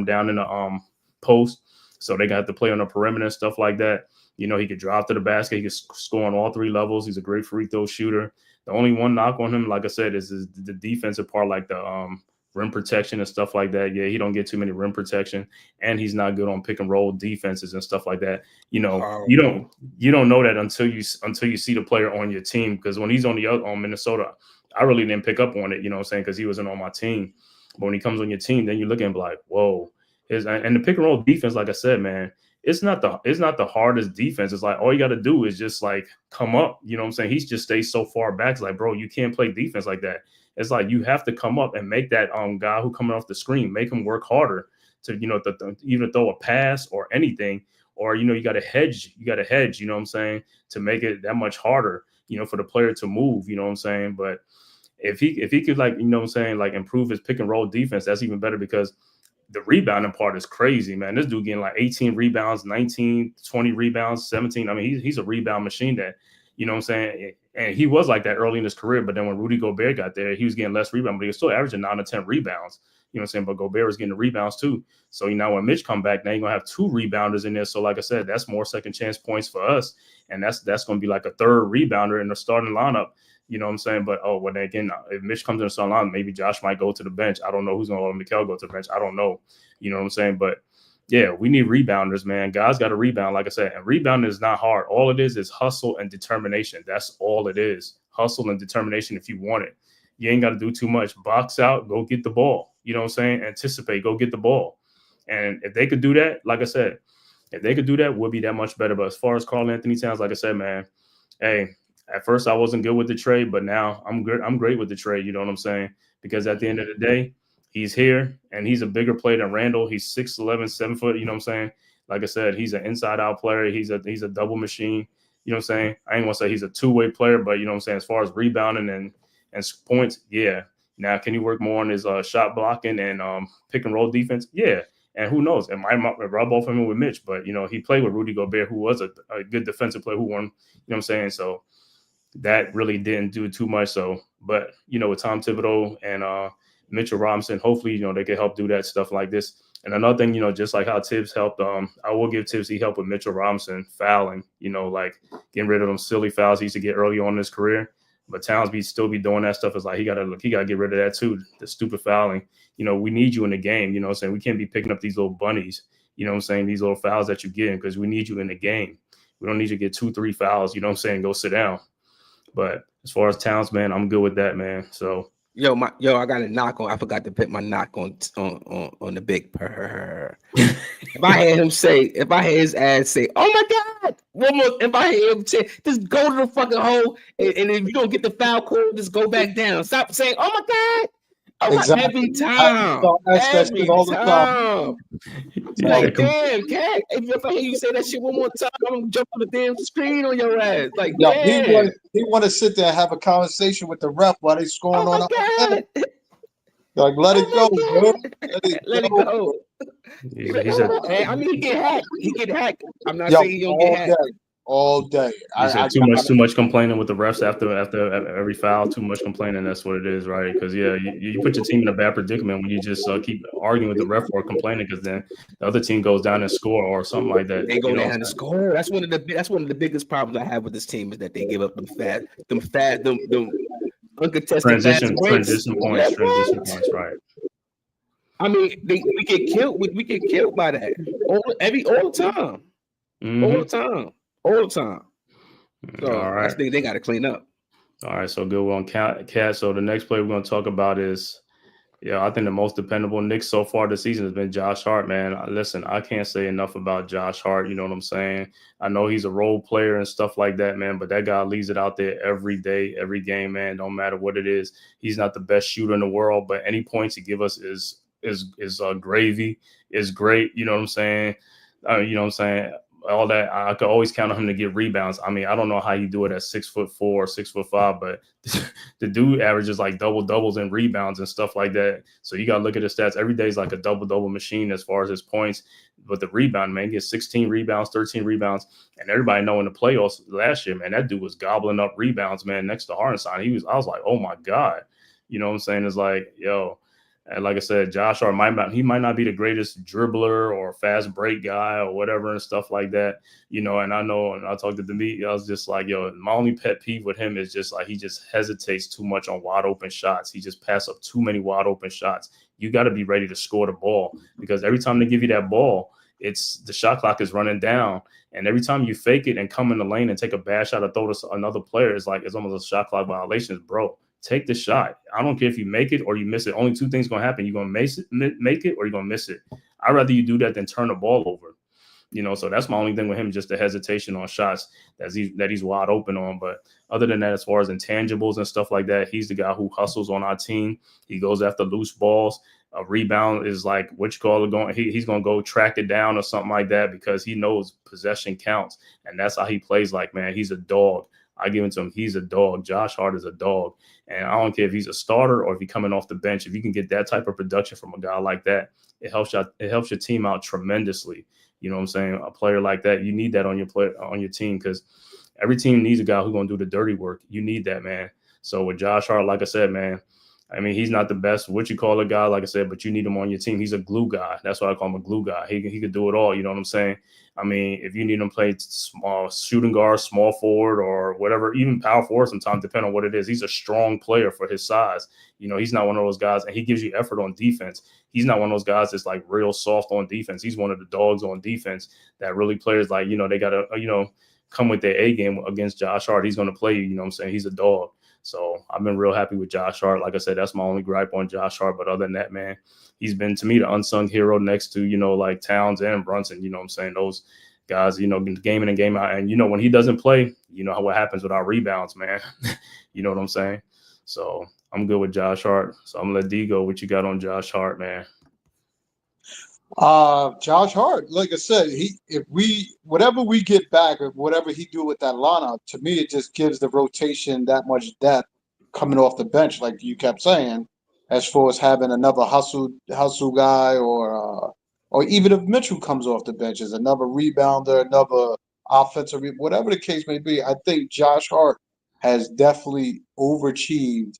down in the post. So they got to play on the perimeter and stuff like that. He could drive to the basket. He could score on all 3 levels. He's a great free throw shooter. The only one knock on him, like I said, is the defensive part, like the rim protection and stuff like that. Yeah, he don't get too many rim protection, and he's not good on pick and roll defenses and stuff like that. You don't know that until you see the player on your team, because when he's on Minnesota, I really didn't pick up on it, you know what I'm saying, because he wasn't on my team. But when he comes on your team, then you look and be like, whoa. And the pick and roll defense, like I said, man, it's not the hardest defense. It's like all you got to do is just like come up. You know what I'm saying? He just stays so far back. It's like, bro, you can't play defense like that. It's like you have to come up and make that guy who coming off the screen, make him work harder to even throw a pass or anything. Or you got to hedge. You know what I'm saying, to make it that much harder, for the player to move. You know what I'm saying? But if he could, like, you know what I'm saying, like improve his pick and roll defense, that's even better, because the rebounding part is crazy, man. This dude getting like 18 rebounds, 19, 20 rebounds, 17. I mean, he's a rebound machine that You know what I'm saying? And he was like that early in his career, but then when Rudy Gobert got there, he was getting less rebounds, but he was still averaging 9 to 10 rebounds. You know what I'm saying? But Gobert was getting the rebounds too. So, when Mitch come back, now you're going to have 2 rebounders in there. So, like I said, that's more second chance points for us. And that's going to be like a third rebounder in the starting lineup. You know what I'm saying? But, again, if Mitch comes in the starting lineup, maybe Josh might go to the bench. I don't know who's going to let Mikal go to the bench. I don't know. You know what I'm saying? But, yeah, we need rebounders, man. Guys got to rebound, like I said. And rebounding is not hard. All it is hustle and determination. That's all it is. Hustle and determination if you want it. You ain't got to do too much. Box out, go get the ball. You know what I'm saying? Anticipate, go get the ball. And if they could do that, like I said, if they could do that, we'll be that much better. But as far as Karl-Anthony Towns, like I said, man, hey, at first I wasn't good with the trade, but now I'm good. I'm great with the trade. You know what I'm saying? Because at the end of the day, he's here and he's a bigger player than Randall. He's 6'11", 7 foot. You know what I'm saying? Like I said, he's an inside out player. He's a double machine. You know what I'm saying? I ain't gonna say he's a two-way player, but you know what I'm saying? As far as rebounding and points, yeah. Now, can he work more on his shot blocking and pick and roll defense? Yeah. And who knows? It might rub off him with Mitch, but, he played with Rudy Gobert, who was a good defensive player who won, you know what I'm saying? So that really didn't do too much. So, but, with Tom Thibodeau and Mitchell Robinson, hopefully, they can help do that stuff like this. And another thing, just like how Tibbs helped, I will give Tibbs, he helped with Mitchell Robinson fouling, like getting rid of them silly fouls he used to get early on in his career. But Towns still be doing that stuff. It's like he gotta get rid of that too. The stupid fouling. We need you in the game. You know what I'm saying? We can't be picking up these little bunnies. You know what I'm saying? These little fouls that you get because we need you in the game. We don't need you to get 2-3 fouls. You know what I'm saying? Go sit down. But as far as Towns, man, I'm good with that, man. So I got a knock on. I forgot to put my knock on the big purr. If I hear his ass say, "Oh my God," one more. If I hear him say, "Just go to the fucking hole," and if you don't get the foul call, just go back down. Stop saying, "Oh my God." Exactly. Every time. Every time. Like, damn, cat. If I hear you say that shit one more time, I'm gonna jump on the damn screen on your ass. Like, yeah, he want to sit there and have a conversation with the ref while they scoring on the like, let it go, bro. Let it go. I mean, he get hacked. I'm not saying he don't get hacked. All day. Too much complaining with the refs after every foul. Too much complaining. That's what it is, right? Because you put your team in a bad predicament when you just keep arguing with the ref or complaining, because then the other team goes down and score or something like that. They go down and score. That's one of the biggest problems I have with this team is that they give up them uncontested transition points, right? I mean, we get killed. We get killed by that all the time. Mm-hmm. All the time. So all right. I think they got to clean up. All right, so good on Cat. So the next player we're going to talk about is, I think the most dependable Knicks so far this season has been Josh Hart, man. Listen, I can't say enough about Josh Hart. You know what I'm saying? I know he's a role player and stuff like that, man, but that guy leaves it out there every day, every game, man. Don't matter what it is. He's not the best shooter in the world, but any points he give us is gravy, is great. You know what I'm saying? All that, I could always count on him to get rebounds. I mean, I don't know how you do it at 6'4", 6'5", but the dude averages like doubles and rebounds and stuff like that. So you got to look at his stats. Every day is like a double machine as far as his points. But the rebound, man, he gets 16 rebounds, 13 rebounds. And everybody know in the playoffs last year, man, that dude was gobbling up rebounds, man, next to Hartenstein. I was like, oh my God. You know what I'm saying? It's like, and like I said, Josh Hart might not be the greatest dribbler or fast break guy or whatever and stuff like that, and I know, and I talked to Demi, I was just like, my only pet peeve with him is just like he just hesitates too much on wide open shots. He just passes up too many wide open shots. You got to be ready to score the ball, because every time they give you that ball, it's the shot clock is running down, and every time you fake it and come in the lane and take a bad shot or throw to another player, it's almost a shot clock violation, bro. Take the shot. I don't care if you make it or you miss it. Only two things going to happen. You're going to make it or you're going to miss it. I'd rather you do that than turn the ball over. So that's my only thing with him, just the hesitation on shots that he's wide open on. But other than that, as far as intangibles and stuff like that, he's the guy who hustles on our team. He goes after loose balls. A rebound is like, he's going to go track it down or something like that, because he knows possession counts. And that's how he plays. Like, man, he's a dog. I give it to him. He's a dog. Josh Hart is a dog. And I don't care if he's a starter or if he's coming off the bench. If you can get that type of production from a guy like that, it helps your team out tremendously. You know what I'm saying? A player like that, you need that on your team, because every team needs a guy who's going to do the dirty work. You need that, man. So with Josh Hart, like I said, man, I mean, he's not the best, what you call a guy, like I said, but you need him on your team. He's a glue guy. That's why I call him a glue guy. He could do it all. You know what I'm saying? I mean, if you need him to play small shooting guard, small forward, or whatever, even power forward sometimes, depending on what it is, he's a strong player for his size. You know, he's not one of those guys, and he gives you effort on defense. He's not one of those guys that's like real soft on defense. He's one of the dogs on defense that really players like, you know, they got to, you know, come with their A game against Josh Hart. He's going to play you, you know what I'm saying? He's a dog. So I've been real happy with Josh Hart. Like I said, that's my only gripe on Josh Hart. But other than that, man, he's been, to me, the unsung hero next to, you know, like Towns and Brunson. You know what I'm saying? Those guys, you know, game in and game out. And, you know, when he doesn't play, you know what happens with our rebounds, man. You know what I'm saying? So I'm good with Josh Hart. So I'm going to let D go. What you got on Josh Hart, man? Josh Hart, like I said, whatever we get back or whatever he do with that lineup, to me it just gives the rotation that much depth coming off the bench, like you kept saying, as far as having another hustle guy, or even if Mitchell comes off the bench as another rebounder, another offensive, whatever the case may be. I think Josh Hart has definitely overachieved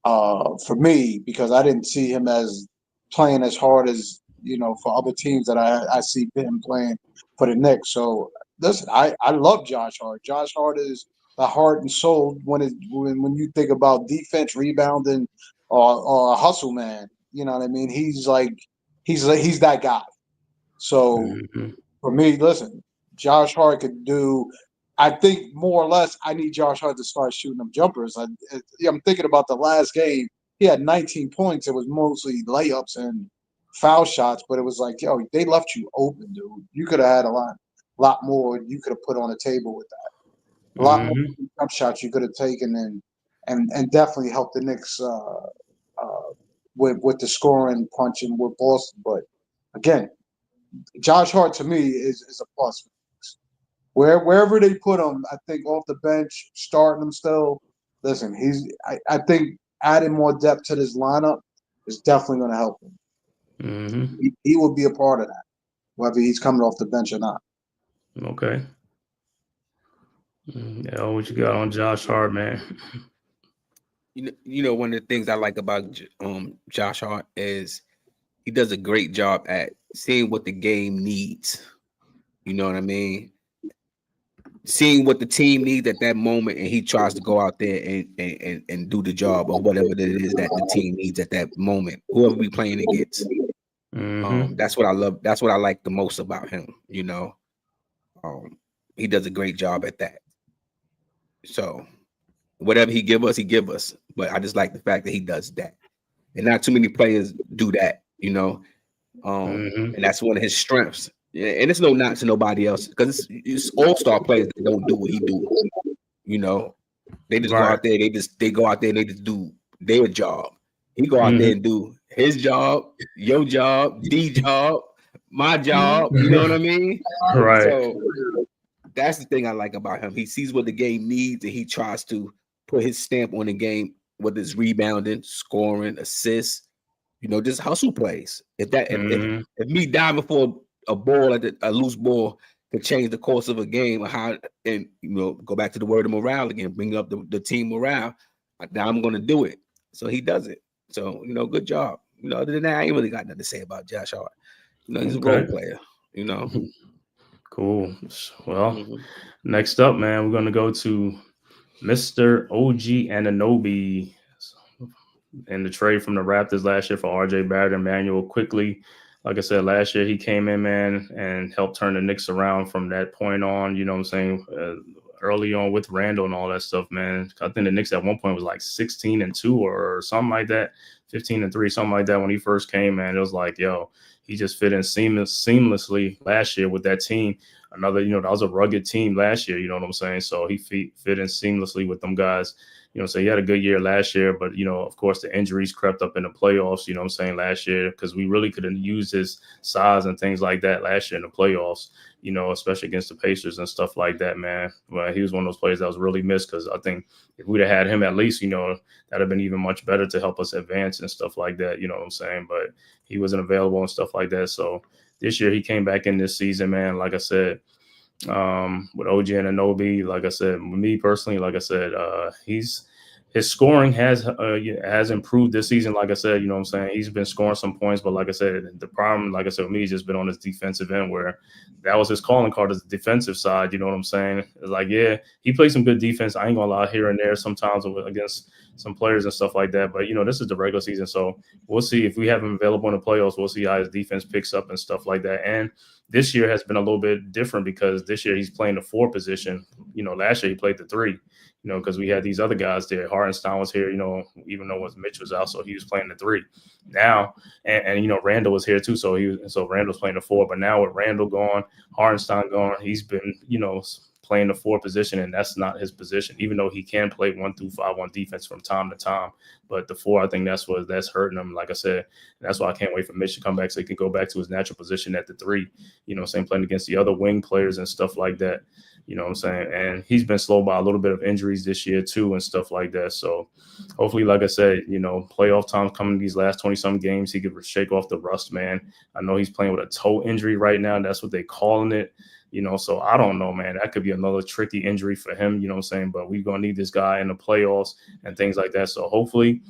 for me, because I didn't see him as playing as hard as, you know, for other teams that I see him playing for the Knicks. So listen, I love Josh Hart. Josh Hart is the heart and soul when you think about defense, rebounding, or a hustle man. You know what I mean? He's that guy. So for me, listen, Josh Hart could do. I think more or less, I need Josh Hart to start shooting them jumpers. I'm thinking about the last game. He had 19 points. It was mostly layups and foul shots, but it was like, yo, they left you open, dude. You could have had a lot more you could have put on the table with that. A lot more jump shots you could have taken and definitely helped the Knicks with the scoring punching with Boston. But again, Josh Hart to me is a plus. Wherever they put him, I think off the bench, starting him still. Listen, I think adding more depth to this lineup is definitely going to help him. He will be a part of that, whether he's coming off the bench or not. Okay. Yeah, what you got on Josh Hart, man? You know, one of the things I like about Josh Hart is he does a great job at seeing what the game needs. You know what I mean? Seeing what the team needs at that moment, and he tries to go out there and do the job or whatever it is that the team needs at that moment, whoever we playing against. That's what I love. That's what I like the most about him. You know, he does a great job at that. So whatever he give us. But I just like the fact that he does that, and not too many players do that. You know, and that's one of his strengths. Yeah, and it's no knock to nobody else, because it's all-star players that don't do what he do. You know, they just go out there. They go out there and they just do their job. He go out there and do his job, your job, D job, my job. You know what I mean? Right. So that's the thing I like about him. He sees what the game needs and he tries to put his stamp on the game, whether it's rebounding, scoring, assists. You know, just hustle plays. If me diving for a ball a loose ball could change the course of a game, and you know, go back to the word of morale again, bring up the team morale. Now I'm going to do it. So he does it. So, you know, good job. You know, other than that, I ain't really got nothing to say about Josh Hart. You know, he's a role player. You know. Cool. Well, next up, man, we're going to go to Mr. OG Anunoby in the trade from the Raptors last year for RJ Barrett and Emmanuel quickly. Like I said, last year he came in, man, and helped turn the Knicks around from that point on. You know what I'm saying? Early on with Randall and all that stuff, man. I think the Knicks at one point was like 16-2 or something like that, 15-3, something like that when he first came, man. It was like, yo, he just fit in seamlessly last year with that team. Another, you know, that was a rugged team last year, you know what I'm saying? So he fit in seamlessly with them guys. You know, so he had a good year last year, but, you know, of course, the injuries crept up in the playoffs, you know what I'm saying, last year, because we really could have used his size and things like that last year in the playoffs, you know, especially against the Pacers and stuff like that, man. Well, he was one of those players that was really missed, because I think if we'd have had him at least, you know, that'd have been even much better to help us advance and stuff like that, you know what I'm saying? But he wasn't available and stuff like that. So this year he came back in this season, man. Like I said, with OG and Anobi. Like I said, me personally, like I said, his scoring has improved this season. Like I said, you know what I'm saying? He's been scoring some points, but like I said, the problem, like I said, with me, has just been on his defensive end where that was his calling card, is the defensive side. You know what I'm saying? It's like, yeah, he plays some good defense. I ain't gonna lie, here and there sometimes against some players and stuff like that. But you know, this is the regular season, so we'll see if we have him available in the playoffs. We'll see how his defense picks up and stuff like that. And this year has been a little bit different because this year he's playing the 4 position. You know, last year he played the 3. You know, because we had these other guys there. Hartenstein was here, you know, even though Mitch was out, so he was playing the 3. Now, and you know, Randall was here too, so Randall's playing the 4. But now with Randall gone, Hartenstein gone, he's been, you know, playing the 4 position, and that's not his position. Even though he can play 1 through 5 on defense from time to time, but the 4, I think that's hurting him. Like I said, that's why I can't wait for Mitch to come back so he can go back to his natural position at the 3. You know, same playing against the other wing players and stuff like that. You know what I'm saying? And he's been slowed by a little bit of injuries this year too and stuff like that. So hopefully, like I said, you know, playoff time coming these last 20-some games, he could shake off the rust, man. I know he's playing with a toe injury right now. That's what they're calling it. You know, so I don't know, man. That could be another tricky injury for him, you know what I'm saying? But we're going to need this guy in the playoffs and things like that. So hopefully,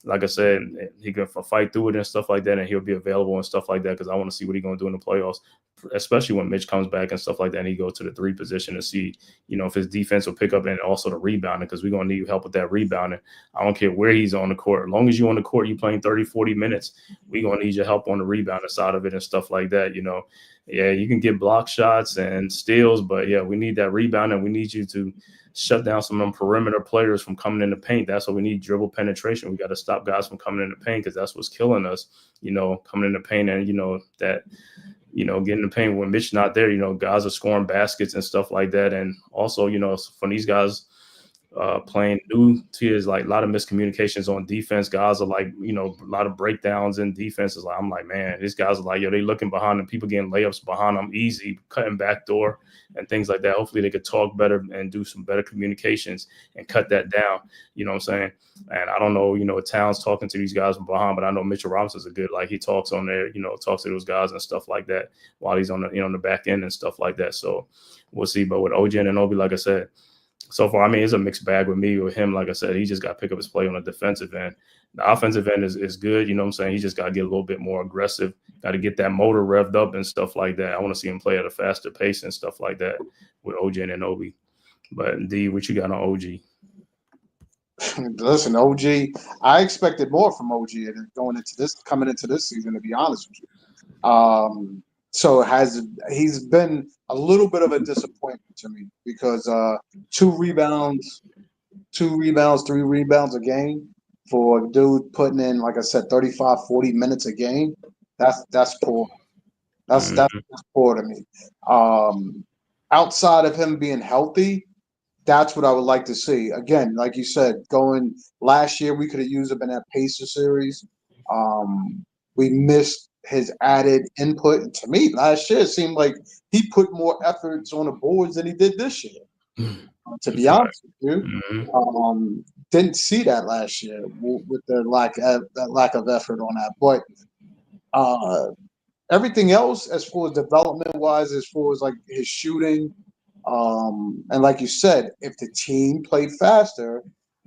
like I said, he can fight through it and stuff like that, and he'll be available and stuff like that because I want to see what he's going to do in the playoffs, especially when Mitch comes back and stuff like that, and he goes to the 3 position to see, you know, if his defense will pick up and also the rebounding because we're going to need help with that rebounding. I don't care where he's on the court. As long as you're on the court, you're playing 30, 40 minutes, we're going to need your help on the rebounding side of it and stuff like that, you know. Yeah, you can get block shots and steals, but, yeah, we need that rebound, and we need you to shut down some of them perimeter players from coming in the paint. That's what we need, dribble penetration. We got to stop guys from coming in the paint because that's what's killing us, you know, coming in the paint and, you know, that, you know, getting in the paint when Mitch not there, you know, guys are scoring baskets and stuff like that. And also, you know, from these guys playing new tiers, like a lot of miscommunications on defense. Guys are like, you know, a lot of breakdowns in defenses. Like, I'm like, man, these guys are like, yo, they looking behind them, people getting layups behind them easy, cutting back door and things like that. Hopefully they could talk better and do some better communications and cut that down. You know what I'm saying? And I don't know, you know, Towns talking to these guys from behind, but I know Mitchell Robinson's a good, like he talks on there, you know, talks to those guys and stuff like that while he's on the, you know, on the back end and stuff like that. So we'll see. But with OG and Anunoby, like I said, so far, I mean, it's a mixed bag with me. With him, like I said, he just got to pick up his play on the defensive end. The offensive end is good, you know what I'm saying? He just got to get a little bit more aggressive, got to get that motor revved up and stuff like that. I want to see him play at a faster pace and stuff like that with OG and Anunoby. But, D, what you got on OG? Listen, OG, I expected more from OG coming into this season, to be honest with you. So he's been a little bit of a disappointment to me because 2 rebounds, 3 rebounds a game for a dude putting in, like I said, 35, 40 minutes a game. That's poor. That's poor to me. Outside of him being healthy, that's what I would like to see. Again, like you said, going last year, we could have used him in that Pacer series. We missed his added input. To me, last year it seemed like he put more efforts on the boards than he did this year. To be honest with you, didn't see that last year with the lack of effort on that. But everything else, as far as development wise, as far as like his shooting, and like you said, if the team played faster,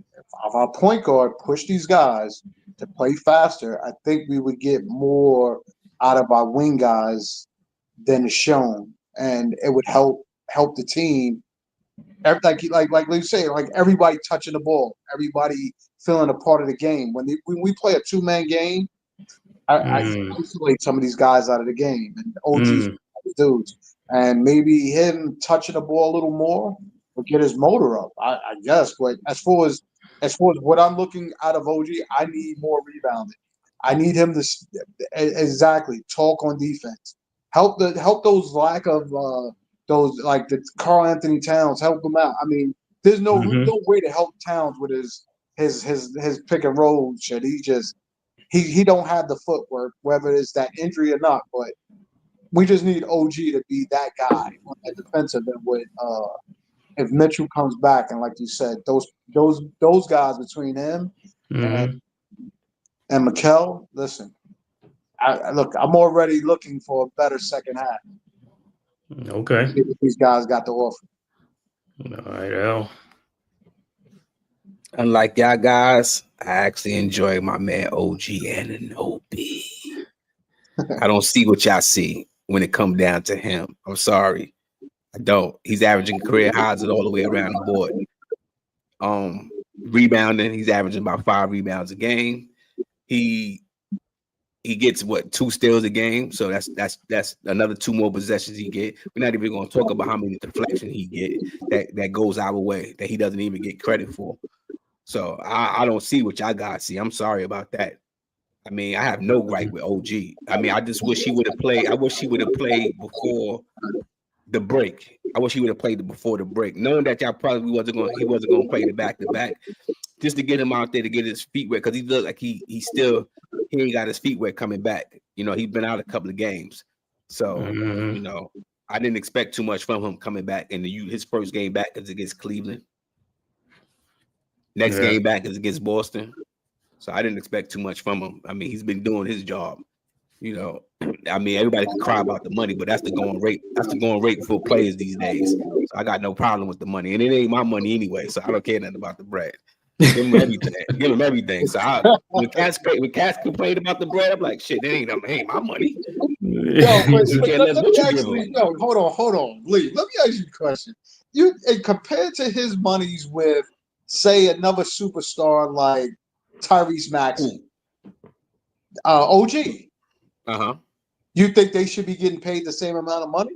if our point guard pushed these guys to play faster, I think we would get more out of our wing guys than is shown, and it would help the team. Like you say, like everybody touching the ball, everybody feeling a part of the game. When we play a 2-man game, I isolate some of these guys out of the game, and OG's dudes, and maybe him touching the ball a little more will get his motor up. I guess, but as far as what I'm looking out of OG, I need more rebounding. I need him to exactly talk on defense, help those lack of those like the Karl Anthony Towns, help them out. I mean, there's no way to help Towns with his pick and roll shit. He don't have the footwork, whether it's that injury or not. But we just need OG to be that guy on that defensive end. With if Mitchell comes back, and like you said, those guys between him and Mikel, listen. I'm already looking for a better second half. Okay. See what these guys got to offer. All right, L. Unlike y'all guys, I actually enjoy my man OG Anunoby. I don't see what y'all see when it comes down to him. I'm sorry. I don't. He's averaging career highs all the way around the board. Rebounding, he's averaging about 5 rebounds a game. He gets 2 steals a game, so that's another 2 more possessions he get. We're not even going to talk about how many deflections he get that goes our way that he doesn't even get credit for. So I don't see what y'all guys see. I'm sorry about that. I mean, I have no gripe with OG. I mean, I just wish he would have played. I wish he would have played before the break. I wish he would have played before the break, knowing that y'all probably he wasn't going to play the back-to-back, just to get him out there to get his feet wet, because he looks like he ain't got his feet wet coming back. You know, he's been out a couple of games, so you know, I didn't expect too much from him coming back. And his first game back is against Cleveland. Next game back is against Boston. So I didn't expect too much from him. I mean, he's been doing his job. You know, I mean, everybody can cry about the money, but that's the going rate. That's the going rate for players these days. So I got no problem with the money, and it ain't my money anyway. So I don't care nothing about the bread. Give him everything. Give him everything. So when Cats complained about the bread, I'm like, shit, that ain't my money. Hold on, Lee. Let me ask you a question. Compared to his monies with, say, another superstar like Tyrese Maxey, OG. You think they should be getting paid the same amount of money?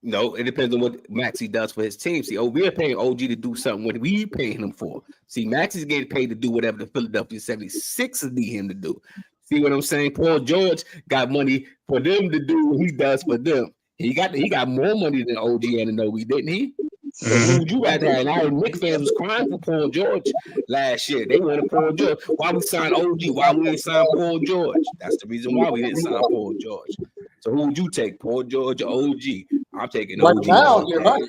No, it depends on what Maxey does for his team. See, we're paying OG to do something what we paying him for. See, Maxey's getting paid to do whatever the Philadelphia 76ers need him to do. See what I'm saying? Paul George got money for them to do what he does for them. He got more money than OG Anunoby, didn't he? So who would you rather have? And our Knicks fans was crying for Paul George last year. They wanted Paul George. Why we signed OG? Why we didn't sign Paul George? That's the reason why we didn't sign Paul George. So who would you take, Paul George or OG? I'm taking OG. Right now, you're right.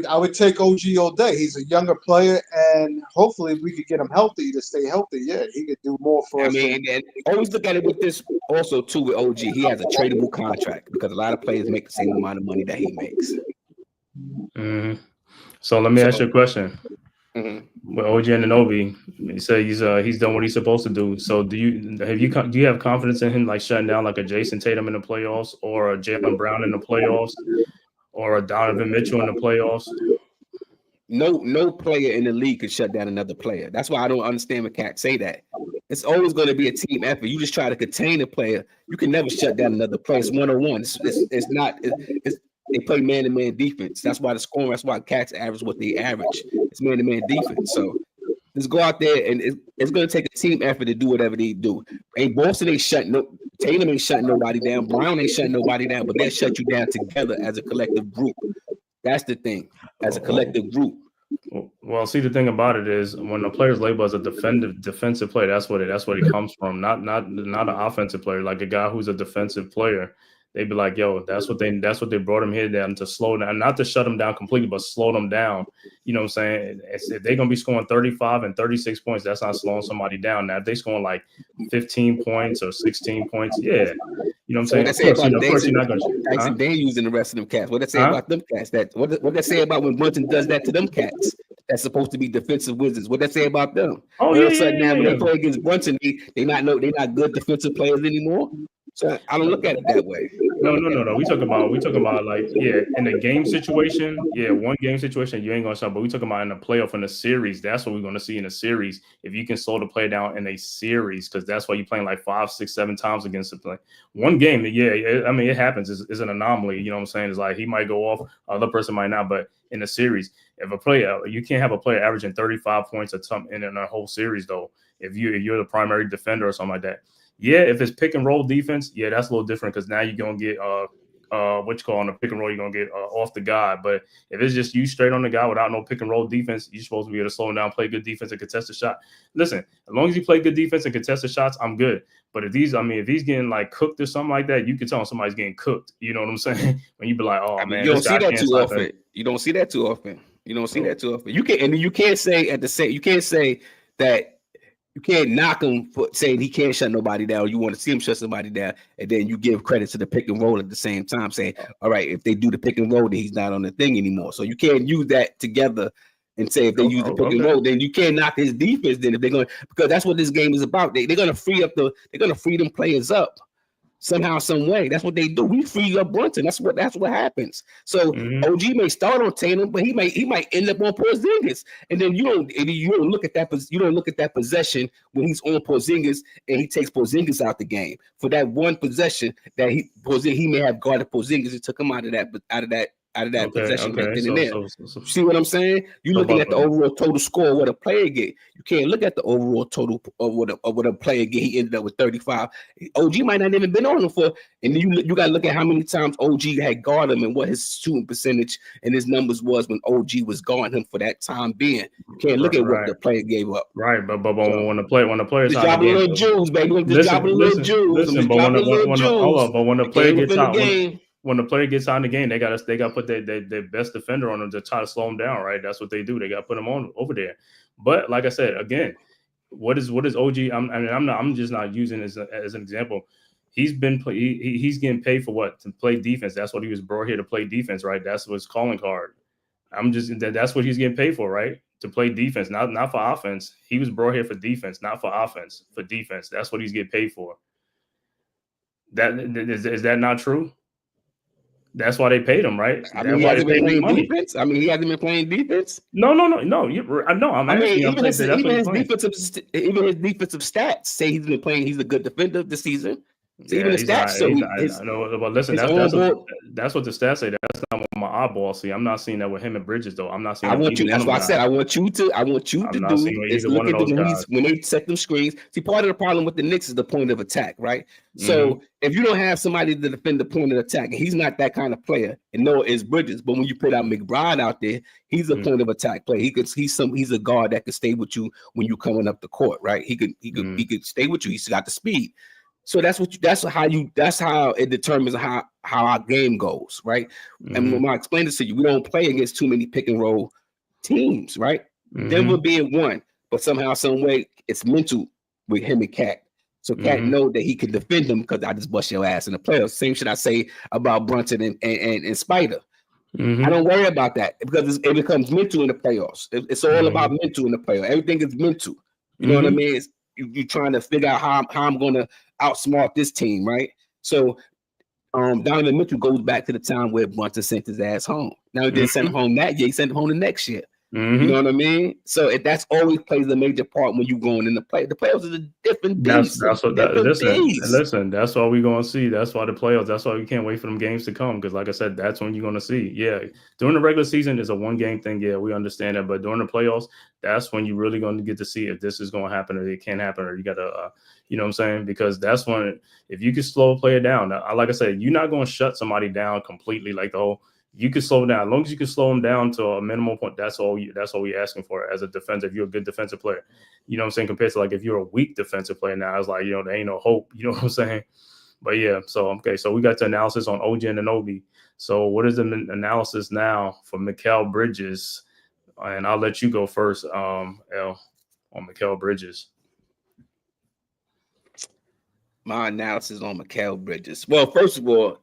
I would take OG all day. He's a younger player, and hopefully we could get him healthy to stay healthy. Yeah, he could do more for us. I mean, and always look at it with this also too with OG. He has a tradable contract because a lot of players make the same amount of money that he makes. So let me ask you a question. With OG Anunoby, he said he's done what he's supposed to do. So do you have confidence in him like shutting down like a Jason Tatum in the playoffs, or a Jaylen Brown in the playoffs, or a Donovan Mitchell in the playoffs? No player in the league could shut down another player. That's why I don't understand when cats say that. It's always going to be a team effort. You just try to contain a player. You can never shut down another player. It's 1-on-1. It's not. They play man-to-man defense. That's why the scoring. That's why cats average what they average. It's man-to-man defense. So let's go out there, and it's going to take a team effort to do whatever they do. And Boston ain't Tatum ain't shutting nobody down. Brown ain't shutting nobody down, but they'll shut you down together as a collective group. That's the thing, as a collective group. Well, see, the thing about it is when the player's labeled as a defensive player, that's what it comes from. Not an offensive player, like a guy who's a defensive player. They'd be like, yo, that's what they brought him here down to slow down, not to shut them down completely, but slow them down. You know what I'm saying? If they're gonna be scoring 35 and 36 points, that's not slowing somebody down. Now, if they scoring like 15 points or 16 points, yeah. You know what I'm saying? Of course, you're not gonna. They're using the rest of them cats. What they say about them cats? What they say about when Brunson does that to them cats? That's supposed to be defensive wizards. What they say about them? Oh, all of a sudden now when they play against Brunson, they not good defensive players anymore. So I don't look at it that way. No. We talking about like, yeah, in a game situation, yeah, one game situation, you ain't gonna stop. But we talking about in a playoff, in a series. That's what we're gonna see in a series. If you can slow the play down in a series, because that's why you're playing like 5, 6, 7 times against the play. One game, yeah, I mean, it happens. It's an anomaly. You know what I'm saying? It's like he might go off, other person might not. But in a series, if a player, you can't have a player averaging 35 points or something in a whole series though. If you're the primary defender or something like that. Yeah, if it's pick and roll defense, yeah, that's a little different because now you're gonna get what you call on the pick and roll, you're gonna get off the guy. But if it's just you straight on the guy without no pick and roll defense, you're supposed to be able to slow him down, play good defense, and contest the shot. Listen, as long as you play good defense and contest the shots, I'm good. But if he's getting like cooked or something like that, you can tell somebody's getting cooked. You know what I'm saying? When you be like, oh man, you don't see that too often. You don't see that too often. You can't say that You can't knock him for saying he can't shut nobody down. You want to see him shut somebody down, and then you give credit to the pick and roll at the same time, saying, all right, if they do the pick and roll, then he's not on the thing anymore. So you can't use that together and say if they use the pick and roll, then you can't knock his defense. Then if they're going, because that's what this game is about. They're going to free them players up somehow, some way. That's what they do. We free up Brunson. That's what happens. So OG may start on Tatum, but he might end up on Porzingis. And then you don't look at that possession when he's on Porzingis and he takes Porzingis out the game for that one possession that he may have guarded Porzingis and took him out of that possession right then and there. So, see what I'm saying? You're looking at the overall total score of what a player get. You can't look at the overall total of what a player get. He ended up with 35. OG might not even been on him for, and then you got to look at how many times OG had guarded him and what his shooting percentage and his numbers was when OG was guarding him for that time being. You can't look at what the player gave up. Right, but when the player's out of the game, little Jews, baby. Listen, but when the player gets out, when the player gets out in the game, they got to put their best defender on them to try to slow him down, right? That's what they do. They got to put him on over there. But like I said, again, what is OG? I'm just not using as an example. He's getting paid for what? To play defense. That's what he was brought here to play defense, right? That's his calling card. That's what he's getting paid for, right? To play defense, not for offense. He was brought here for defense, not for offense. For defense, that's what he's getting paid for. Is that not true? That's why they paid him, right? I mean, he hasn't been playing defense. He hasn't been playing defense. No. Even his defensive stats say he's been playing. He's a good defender this season. So yeah, even the stats. But listen, that's what the stats say. That's not what my eyeball see. I'm not seeing that with him and Bridges, though. I'm not seeing. That's why I said I want you to do is look at when they set them screens. See, part of the problem with the Knicks is the point of attack, right? So if you don't have somebody to defend the point of attack, and he's not that kind of player, and no, it's Bridges. But when you put out McBride out there, he's a point of attack player. He's a guard that can stay with you when you're coming up the court, right? He could stay with you. He's got the speed. So that's how it determines how our game goes, right? And when I explain this to you, we don't play against too many pick and roll teams, right? Denver being one, but somehow, some way, it's mental with him and Cat. So Cat know that he can defend them because I just bust your ass in the playoffs. Same shit I say about Brunson and Spider. I don't worry about that because it becomes mental in the playoffs. It's all about mental in the playoffs. Everything is mental. You know what I mean? You're trying to figure out how I'm going to outsmart this team, right? So Donovan Mitchell goes back to the time where Brunson sent his ass home. Now he didn't send him home that year. He sent him home the next year. You know what I mean? So that's always plays a major part when you're going in the play. The playoffs is a different beast. Listen, that's what we're going to see. That's why the playoffs, that's why we can't wait for them games to come. Because like I said, that's when you're going to see. Yeah, during the regular season, it's a one-game thing. Yeah, we understand that. But during the playoffs, that's when you're really going to get to see if this is going to happen or it can't happen or you got to, you know what I'm saying? Because that's when, if you can slow a player down, like I said, you're not going to shut somebody down completely like the whole. You can slow down. As long as you can slow them down to a minimum point, that's all we're asking for as a defensive. If you're a good defensive player, you know what I'm saying? Compared to like if you're a weak defensive player now, it's like, there ain't no hope. You know what I'm saying? But yeah, so we got the analysis on OG and Anunoby. So what is the analysis now for Mikal Bridges? And I'll let you go first, L, on Mikal Bridges. My analysis on Mikal Bridges. Well, first of all,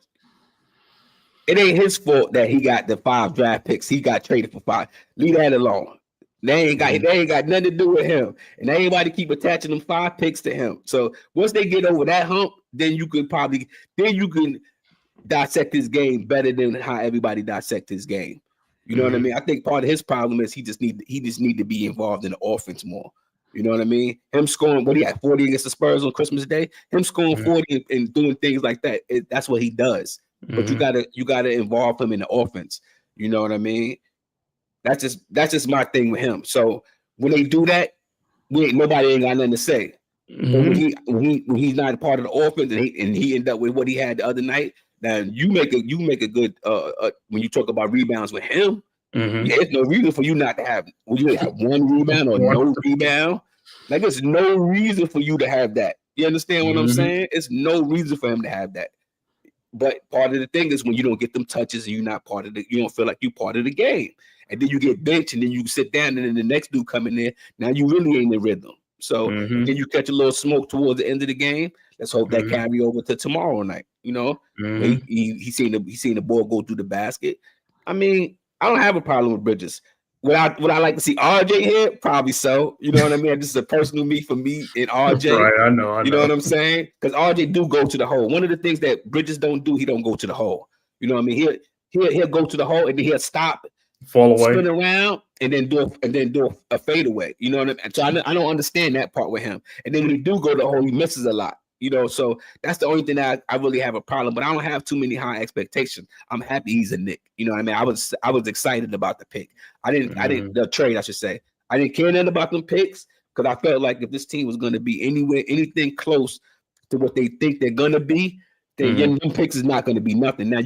it ain't his fault that he got the 5 draft picks. He got traded for 5. Leave that alone. They ain't got nothing to do with him. And anybody keep attaching them 5 picks to him. So once they get over that hump, then you can dissect this game better than how everybody dissect his game. You know what I mean? I think part of his problem is he just need to be involved in the offense more. You know what I mean? Him scoring, what he had 40 against the Spurs on Christmas Day. Him scoring 40 and doing things like that. That's what he does. But you gotta involve him in the offense. You know what I mean? That's just my thing with him. So when they do that, nobody ain't got nothing to say. But when he's not a part of the offense and he ended up with what he had the other night, now you make a good when you talk about rebounds with him. There's no reason for you not to have. Well, you have one rebound or no rebound. Like there's no reason for you to have that. You understand what I'm saying? It's no reason for him to have that. But part of the thing is when you don't get them touches and you're not part of you don't feel like you're part of the game. And then you get benched and then you sit down and then the next dude come in there. Now you really ain't in rhythm. So then you catch a little smoke towards the end of the game. Let's hope that carry over to tomorrow night. You know, he seen the ball go through the basket. I mean, I don't have a problem with Bridges. Would I like to see RJ here? Probably so. You know what I mean? This is a personal me for me and RJ. Right, I know. You know what I'm saying? Because RJ do go to the hole. One of the things that Bridges don't do, he don't go to the hole. You know what I mean? He'll go to the hole and then he'll stop, fall away, spin around, and then do a fadeaway. You know what I mean? So I don't understand that part with him. And then when he do go to the hole, he misses a lot. You know, so that's the only thing that I really have a problem. But I don't have too many high expectations. I'm happy he's a Knick. You know what I mean? I was excited about the pick. I didn't the trade, I should say. I didn't care nothing about them picks because I felt like if this team was going to be anything close to what they think they're going to be, then them picks is not going to be nothing. Now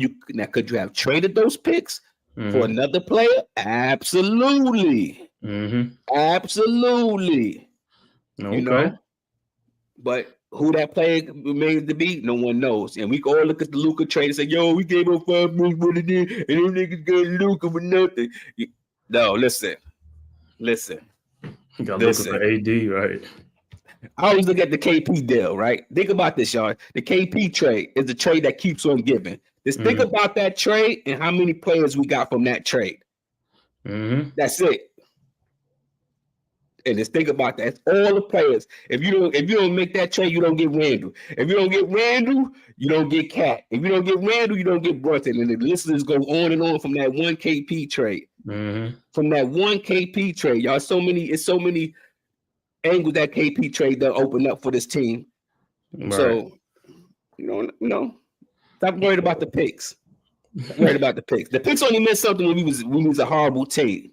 could you have traded those picks for another player? Absolutely. Absolutely. Okay. You know, but who that player remains to be, no one knows. And we can all look at the Luka trade and say, yo, we gave up $5 million for the day, and them niggas got Luka for nothing. No, listen. You got Luka for AD, right? I always look at the KP deal, right? Think about this, y'all. The KP trade is the trade that keeps on giving. Just think about that trade and how many players we got from that trade. That's it. And just think about that. It's all the players. If you don't make that trade, you don't get Randall. If you don't get Randall, you don't get Cat. If you don't get Randall, you don't get Brunson. And the listeners go on and on from that one KP trade. From that one KP trade, y'all. It's so many angles that KP trade that open up for this team. Right. So, you know, stop worried about the picks. The picks only meant something when we was a horrible team.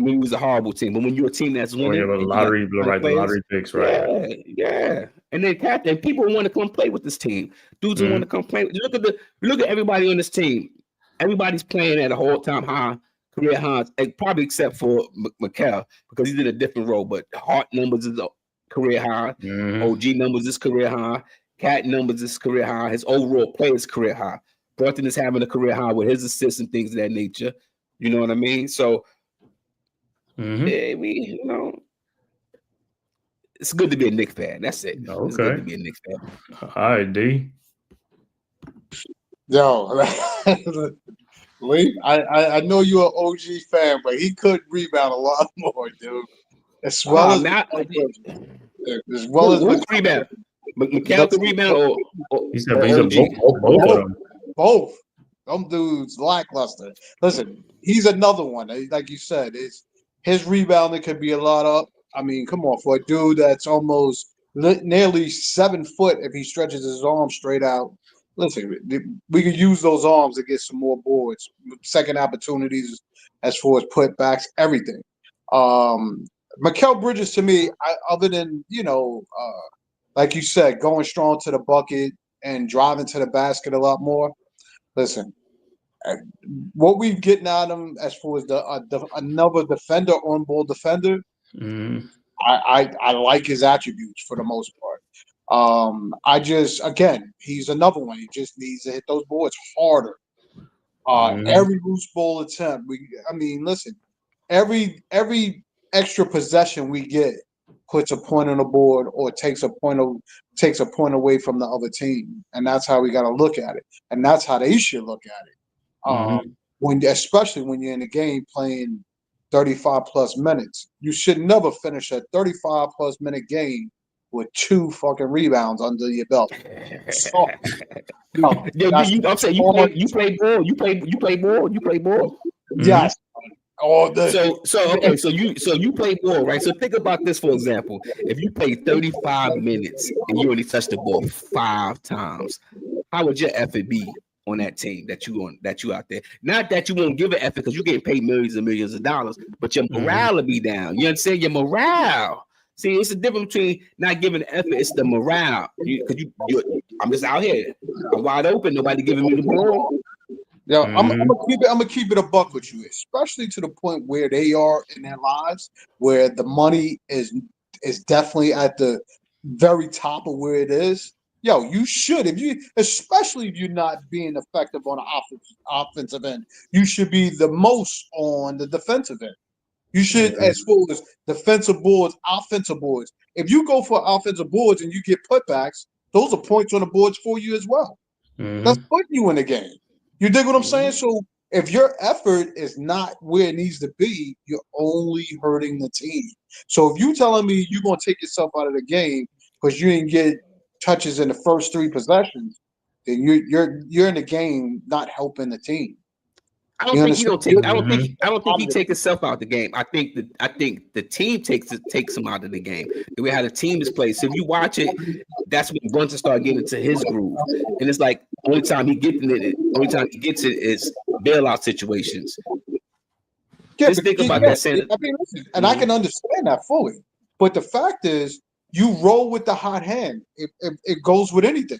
When we was a horrible team, but when you're a team that's winning, the lottery picks, right? Yeah. And then captain, people want to come play with this team. Dudes want to come play. Look at everybody on this team. Everybody's playing at a all-time high, career highs, probably except for Mikal because he's in a different role. But Hart numbers is a career high. OG numbers is career high. Cat numbers is career high. His overall play is career high. Brunson is having a career high with his assists and things of that nature. You know what I mean? So. Yeah, it's good to be a Knicks fan. That's it. Okay. It's good to be a Knicks fan. All right, D. Yo, Lee, I know you're an OG fan, but he could rebound a lot more, dude. As well as rebound. Mikal can rebound or he's both of them. Both. Them dudes lackluster. Listen, he's another one. Like you said, his rebounding could be a lot up. I mean, come on, for a dude that's almost nearly 7 foot if he stretches his arms straight out. Listen, we could use those arms to get some more boards, second opportunities as far as putbacks, everything. Mikal Bridges, to me, other than, like you said, going strong to the bucket and driving to the basket a lot more, listen, what we're getting out of him as far as another defender, on-ball defender, I like his attributes for the most part. He's another one. He just needs to hit those boards harder. Every loose ball attempt, listen, every extra possession we get puts a point on the board or takes a point away from the other team, and that's how we got to look at it, and that's how they should look at it. Especially when you're in the game playing 35 plus minutes, you should never finish a 35 plus minute game with 2 fucking rebounds under your belt. So, I'm saying you play ball. Yes. All day. So you play ball, right? So think about this, for example. If you play 35 minutes and you only touch the ball 5 times, how would your effort be on that team that you out there? Not that you won't give an effort because you're getting paid millions and millions of dollars, but your morale will be down. You understand? Your morale. See, it's the difference between not giving an effort. It's the morale. I'm just out here. I'm wide open. Nobody giving me the ball. Yeah, I'm gonna keep it a buck with you, especially to the point where they are in their lives, where the money is definitely at the very top of where it is. Yo, you should, especially if you're not being effective on the offensive end, you should be the most on the defensive end. You should, as far as defensive boards, offensive boards. If you go for offensive boards and you get putbacks, those are points on the boards for you as well. That's putting you in the game. You dig what I'm saying? So if your effort is not where it needs to be, you're only hurting the team. So if you telling me you're gonna take yourself out of the game because you didn't get touches in the first 3 possessions, then you're in the game not helping the team. I don't think he don't take. I don't think he take himself out of the game. I think the team takes him out of the game. The way how the team is played. So if you watch it, that's when Brunson start getting into his groove, and it's like only time he gets it is bailout situations. Yeah, just think about that. I mean, listen, and I can understand that fully, but the fact is, you roll with the hot hand. It goes with anything.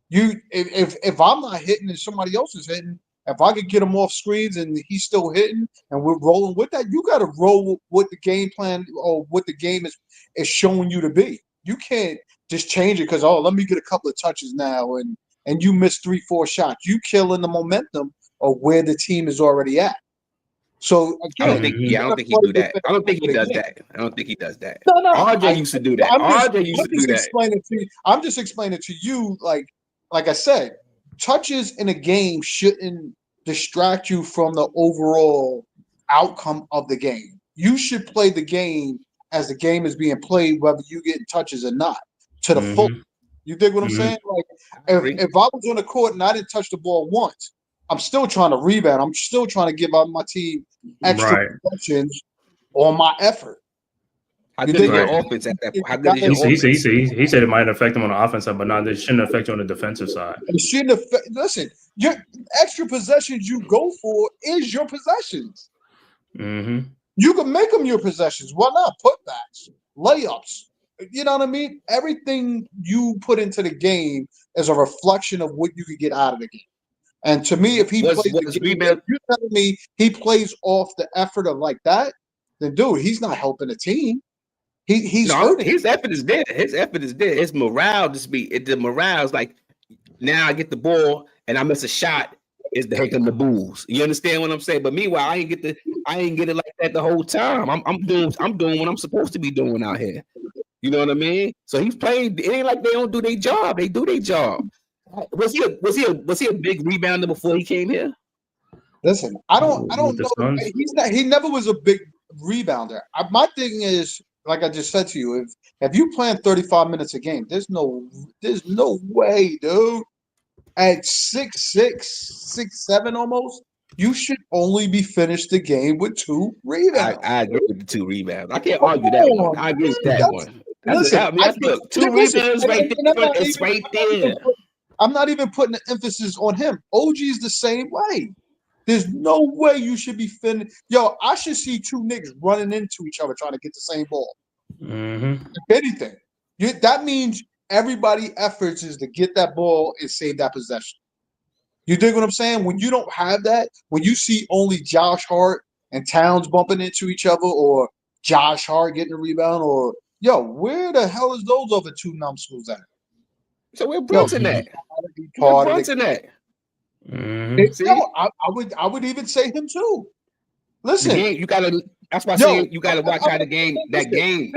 If I'm not hitting and somebody else is hitting. If I could get him off screens and he's still hitting and we're rolling with that, you got to roll with the game plan or what the game is showing you to be. You can't just change it because, let me get a couple of touches now and you miss 3-4 shots. You killing the momentum of where the team is already at. So again, I don't think he do that. I don't think he does that. I don't think he does that. No, RJ used to do that. I'm just explaining to you, like I said, touches in a game shouldn't distract you from the overall outcome of the game. You should play the game as the game is being played, whether you get touches or not, to the full. You dig what I'm saying? Like if I was on the court and I didn't touch the ball once, I'm still trying to rebound. I'm still trying to give out my team extra possessions on my effort. How good is your offense at that point? How good is your offense? He said it might affect him on the offense side, but it shouldn't affect you on the defensive side. It shouldn't affect. Listen, your extra possessions you go for is your possessions. You can make them your possessions. Why not? Putbacks, layups. You know what I mean? Everything you put into the game is a reflection of what you can get out of the game. And to me, if he plays the game, if you're telling me he plays off the effort of like that, then dude, he's not helping the team. He's hurting. His effort is there. His effort is there. His morale the morale is like, now I get the ball and I miss a shot. Is the heck of the Bulls. You understand what I'm saying? But meanwhile, I ain't get it like that the whole time. I'm doing what I'm supposed to be doing out here. You know what I mean? So he's playing. It ain't like they don't do their job. They do their job. Was he a big rebounder before he came here? Listen, I don't know. He never was a big rebounder. My thing is, like I just said to you, if you plan 35 minutes a game, there's no way, dude. At 6'6", 6'7" almost, you should only be finished the game with 2 rebounds. I agree with the 2 rebounds. I can't argue that one. I agree with that one. Look, 2 rebounds right there. It's right there. I'm not even putting the emphasis on him. OG is the same way. There's no way you should be finished. Yo, I should see 2 Knicks running into each other trying to get the same ball. If anything, that means everybody efforts is to get that ball and save that possession. You dig what I'm saying? When you don't have that, when you see only Josh Hart and Towns bumping into each other, or Josh Hart getting a rebound, or where the hell is those other 2 numbskulls at? So where Brunson at? Where Brunson at? I would even say him too. Listen, you gotta. That's why I'm saying you gotta watch how the game.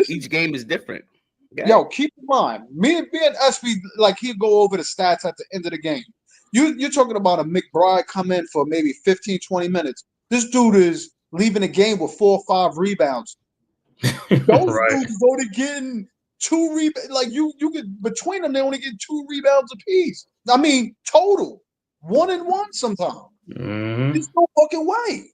Each game is different. Okay? Yo, keep in mind, me and SB, like he'll go over the stats at the end of the game. You're talking about a McBride come in for maybe 15, 20 minutes. This dude is leaving the game with 4 or 5 rebounds. Those dudes only getting 2 rebounds. Like you get between them, they only get 2 rebounds apiece. I mean, total 1 and 1 sometimes. There's no fucking way.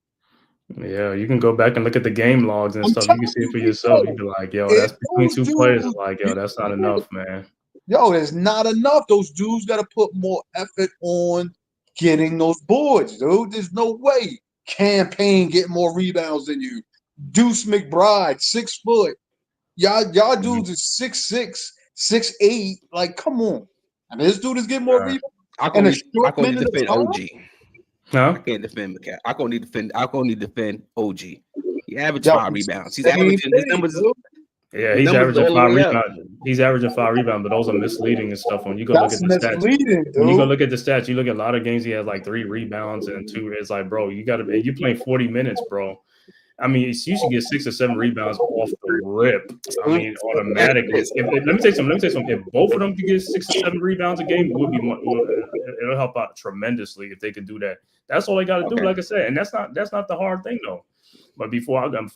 Yeah, you can go back and look at the game logs and stuff. You can see it for yourself. You'd be like, yo, that's between 2 players. Like, yo, that's not enough, man. Yo, there's not enough. Those dudes got to put more effort on getting those boards, dude. There's no way Campaign getting more rebounds than you. Deuce McBride, 6 foot. Y'all dudes is 6'6", 6'8". Like, come on. I mean, this dude is getting more rebounds. I can defend OG. No, I can't defend McCall. I can only defend OG. He averaged 5 rebounds. He's averaging his numbers. Yeah, he's averaging 5 rebounds. He's averaging 5 rebounds, but those are misleading and stuff. When you go look at the stats, when you go look at the stats, you look at a lot of games. He has like 3 rebounds and 2. It's like, bro, you're playing 40 minutes, bro. I mean, you should get 6 or 7 rebounds off the rip. I mean, automatically. Let me tell you something. If both of them could get 6 or 7 rebounds a game, it would be it'll help out tremendously if they could do that. That's all they got to do, like I said, and that's not the hard thing though. But before I go on,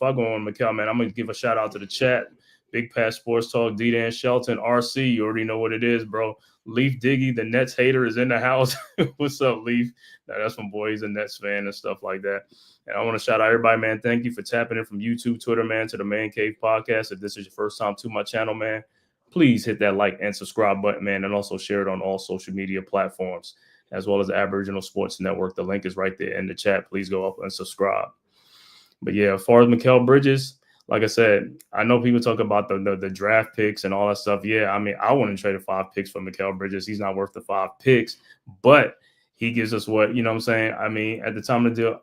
Mikal, man, I'm gonna give a shout out to the chat. Big Pass Sports Talk, D-Dan Shelton, RC. You already know what it is, bro. Leaf Diggy, the Nets hater, is in the house. What's up, Leaf? Now, that's my boy. He's a Nets fan and stuff like that. And I want to shout out everybody, man. Thank you for tapping in from YouTube, Twitter, man, to the Man Cave podcast. If this is your first time to my channel, man, please hit that like and subscribe button, man, and also share it on all social media platforms, as well as the Aboriginal Sports Network. The link is right there in the chat. Please go up and subscribe. But yeah, as far as Mikal Bridges, like I said, I know people talk about the draft picks and all that stuff. Yeah, I mean, I wouldn't trade 5 picks for Mikal Bridges. He's not worth the 5 picks, but he gives us what, you know what I'm saying? I mean, at the time of the deal,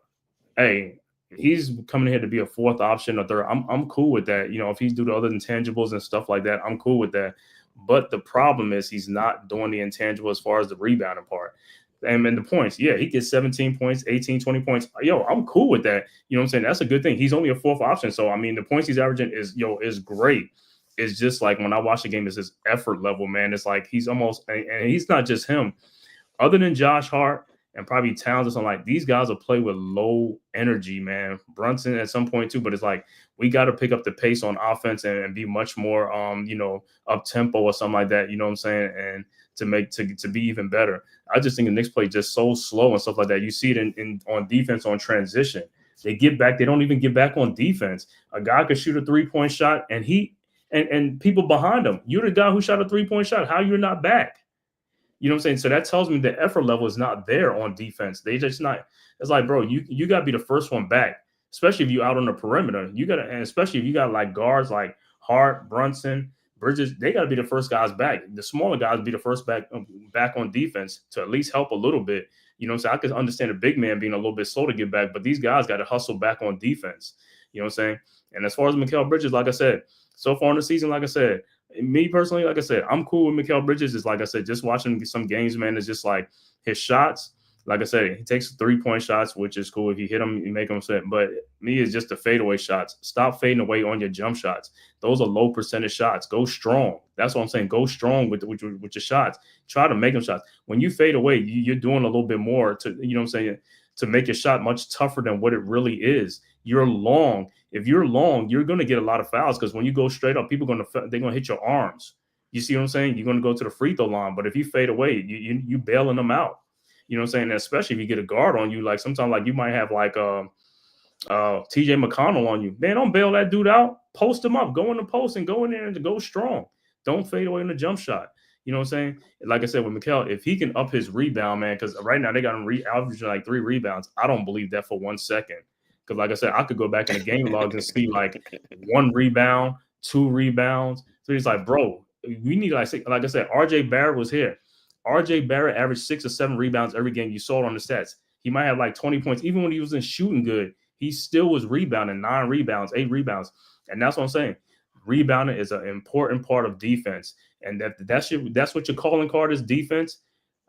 hey, he's coming here to be a 4th option or 3rd. I'm cool with that. You know, if he's due to other intangibles and stuff like that, I'm cool with that. But the problem is he's not doing the intangible as far as the rebounding part. And the points, yeah, he gets 17 points, 18, 20 points. Yo, I'm cool with that. You know what I'm saying? That's a good thing. He's only a 4th option. So, I mean, the points he's averaging is great. It's just like when I watch the game, it's his effort level, man. It's like he's almost, and he's not just him. Other than Josh Hart and probably Towns or something, like these guys will play with low energy, man. Brunson at some point too, but it's like we got to pick up the pace on offense and be much more, up tempo or something like that. You know what I'm saying? And to be even better. I just think the Knicks play just so slow and stuff like that. You see it in on defense on transition. They get back. They don't even get back on defense. A guy could shoot a 3-point shot and and people behind him. You're the guy who shot a 3-point shot. How you're not back? You know what I'm saying? So that tells me the effort level is not there on defense. They just not. It's like, bro, you got to be the first one back, especially if you out on the perimeter. You got to, and especially if you got like guards like Hart, Brunson, Bridges, they got to be the first guys back. The smaller guys be the first back on defense to at least help a little bit. You know what I'm saying? I could understand a big man being a little bit slow to get back, but these guys got to hustle back on defense. You know what I'm saying? And as far as Mikal Bridges, like I said, so far in the season, like I said, me personally, like I said, I'm cool with Mikal Bridges. It's like I said, just watching some games, man, it's just like his shots. Like I said, he takes 3-point shots, which is cool. If you hit them, you make them set. But me, it's just the fadeaway shots. Stop fading away on your jump shots. Those are low percentage shots. Go strong. That's what I'm saying. Go strong with your shots. Try to make them shots. When you fade away, you're doing a little bit more to, you know what I'm saying, to make your shot much tougher than what it really is. You're long. If you're long, you're going to get a lot of fouls because when you go straight up, they're going to hit your arms. You see what I'm saying? You're going to go to the free throw line. But if you fade away, you bailing them out. You know what I'm saying? And especially if you get a guard on you, like sometimes like you might have like TJ McConnell on you. Man, don't bail that dude out. Post him up. Go in the post and go in there and go strong. Don't fade away in the jump shot. You know what I'm saying? Like I said with Mikal, if he can up his rebound, man, because right now they got him averaging like 3 rebounds. I don't believe that for 1 second. Because like I said, I could go back in the game logs and see like 1 rebound, 2 rebounds. So he's like, bro, we need like I said, RJ Barrett was here. RJ Barrett averaged 6 or 7 rebounds every game. You saw it on the stats. He might have like 20 points. Even when he wasn't shooting good, he still was rebounding, 9 rebounds, 8 rebounds. And that's what I'm saying. Rebounding is an important part of defense. And that's what your calling card is, defense.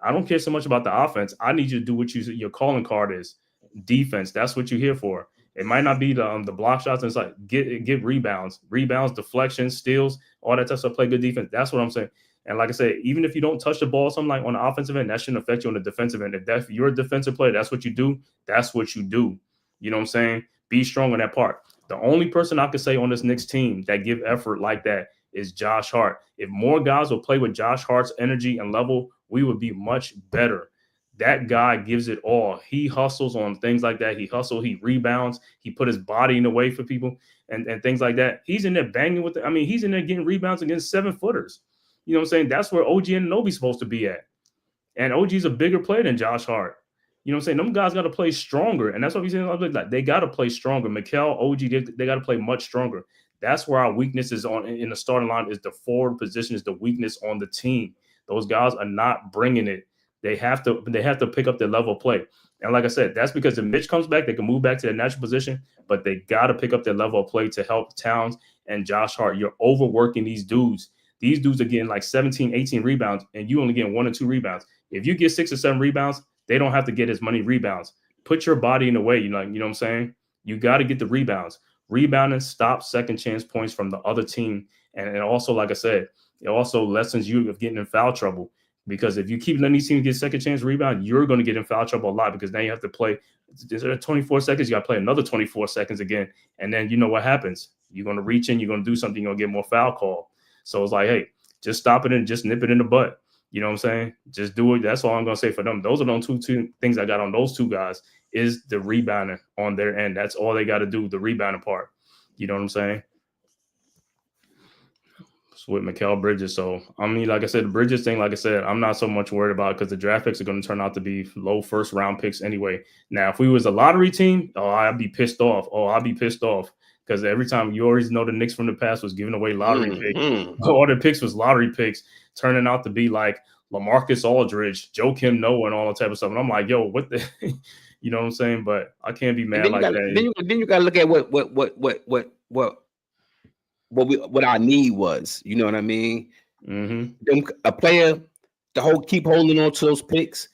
I don't care so much about the offense. I need you to do what your calling card is, defense. That's what you're here for. It might not be the block shots. And it's like get rebounds, deflections, steals, all that stuff. Play good defense. That's what I'm saying. And like I said, even if you don't touch the ball, something like on the offensive end, that shouldn't affect you on the defensive end. If you're a defensive player, that's what you do. That's what you do. You know what I'm saying? Be strong on that part. The only person I could say on this Knicks team that give effort like that is Josh Hart. If more guys will play with Josh Hart's energy and level, we would be much better. That guy gives it all. He hustles on things like that. He rebounds. He put his body in the way for people and things like that. He's in there banging with he's in there getting rebounds against 7-footers. You know what I'm saying? That's where OG Anunoby's supposed to be at. And OG's a bigger player than Josh Hart. You know what I'm saying? Them guys got to play stronger. And that's what he's saying. Like, they got to play stronger. Mikal, OG, they got to play much stronger. That's where our weakness is in the starting line is the forward position is the weakness on the team. Those guys are not bringing it. They have to pick up their level of play. And like I said, that's because if Mitch comes back, they can move back to their natural position, but they got to pick up their level of play to help Towns and Josh Hart. You're overworking these dudes. These dudes are getting like 17, 18 rebounds, and you only getting 1 or 2 rebounds. If you get 6 or 7 rebounds, they don't have to get as many rebounds. Put your body in the way, you know what I'm saying? You got to get the rebounds. Rebounding stops second chance points from the other team. And also, like I said, it also lessens you of getting in foul trouble. Because if you keep letting these teams get second chance rebound, you're going to get in foul trouble a lot because now you have to play 24 seconds. You got to play another 24 seconds again. And then you know what happens. You're going to reach in. You're going to do something. You're going to get more foul call. So it's like, hey, just stop it and just nip it in the butt. You know what I'm saying? Just do it. That's all I'm going to say for them. Those are the two things I got on those two guys is the rebounding on their end. That's all they got to do, the rebounding part. You know what I'm saying? With Mikal Bridges. So, I mean, like I said, the Bridges thing, like I said, I'm not so much worried about because the draft picks are going to turn out to be low first round picks anyway. Now, if we was a lottery team, I'd be pissed off. Because every time you always know the Knicks from the past was giving away lottery picks. All the picks was lottery picks, turning out to be like LaMarcus Aldridge, Joakim Noah, and all that type of stuff. And I'm like, yo, what the, you know what I'm saying? But I can't be mad like that. Then you got to look at what our need was. You know what I mean? Mm-hmm. A player to keep holding on to those picks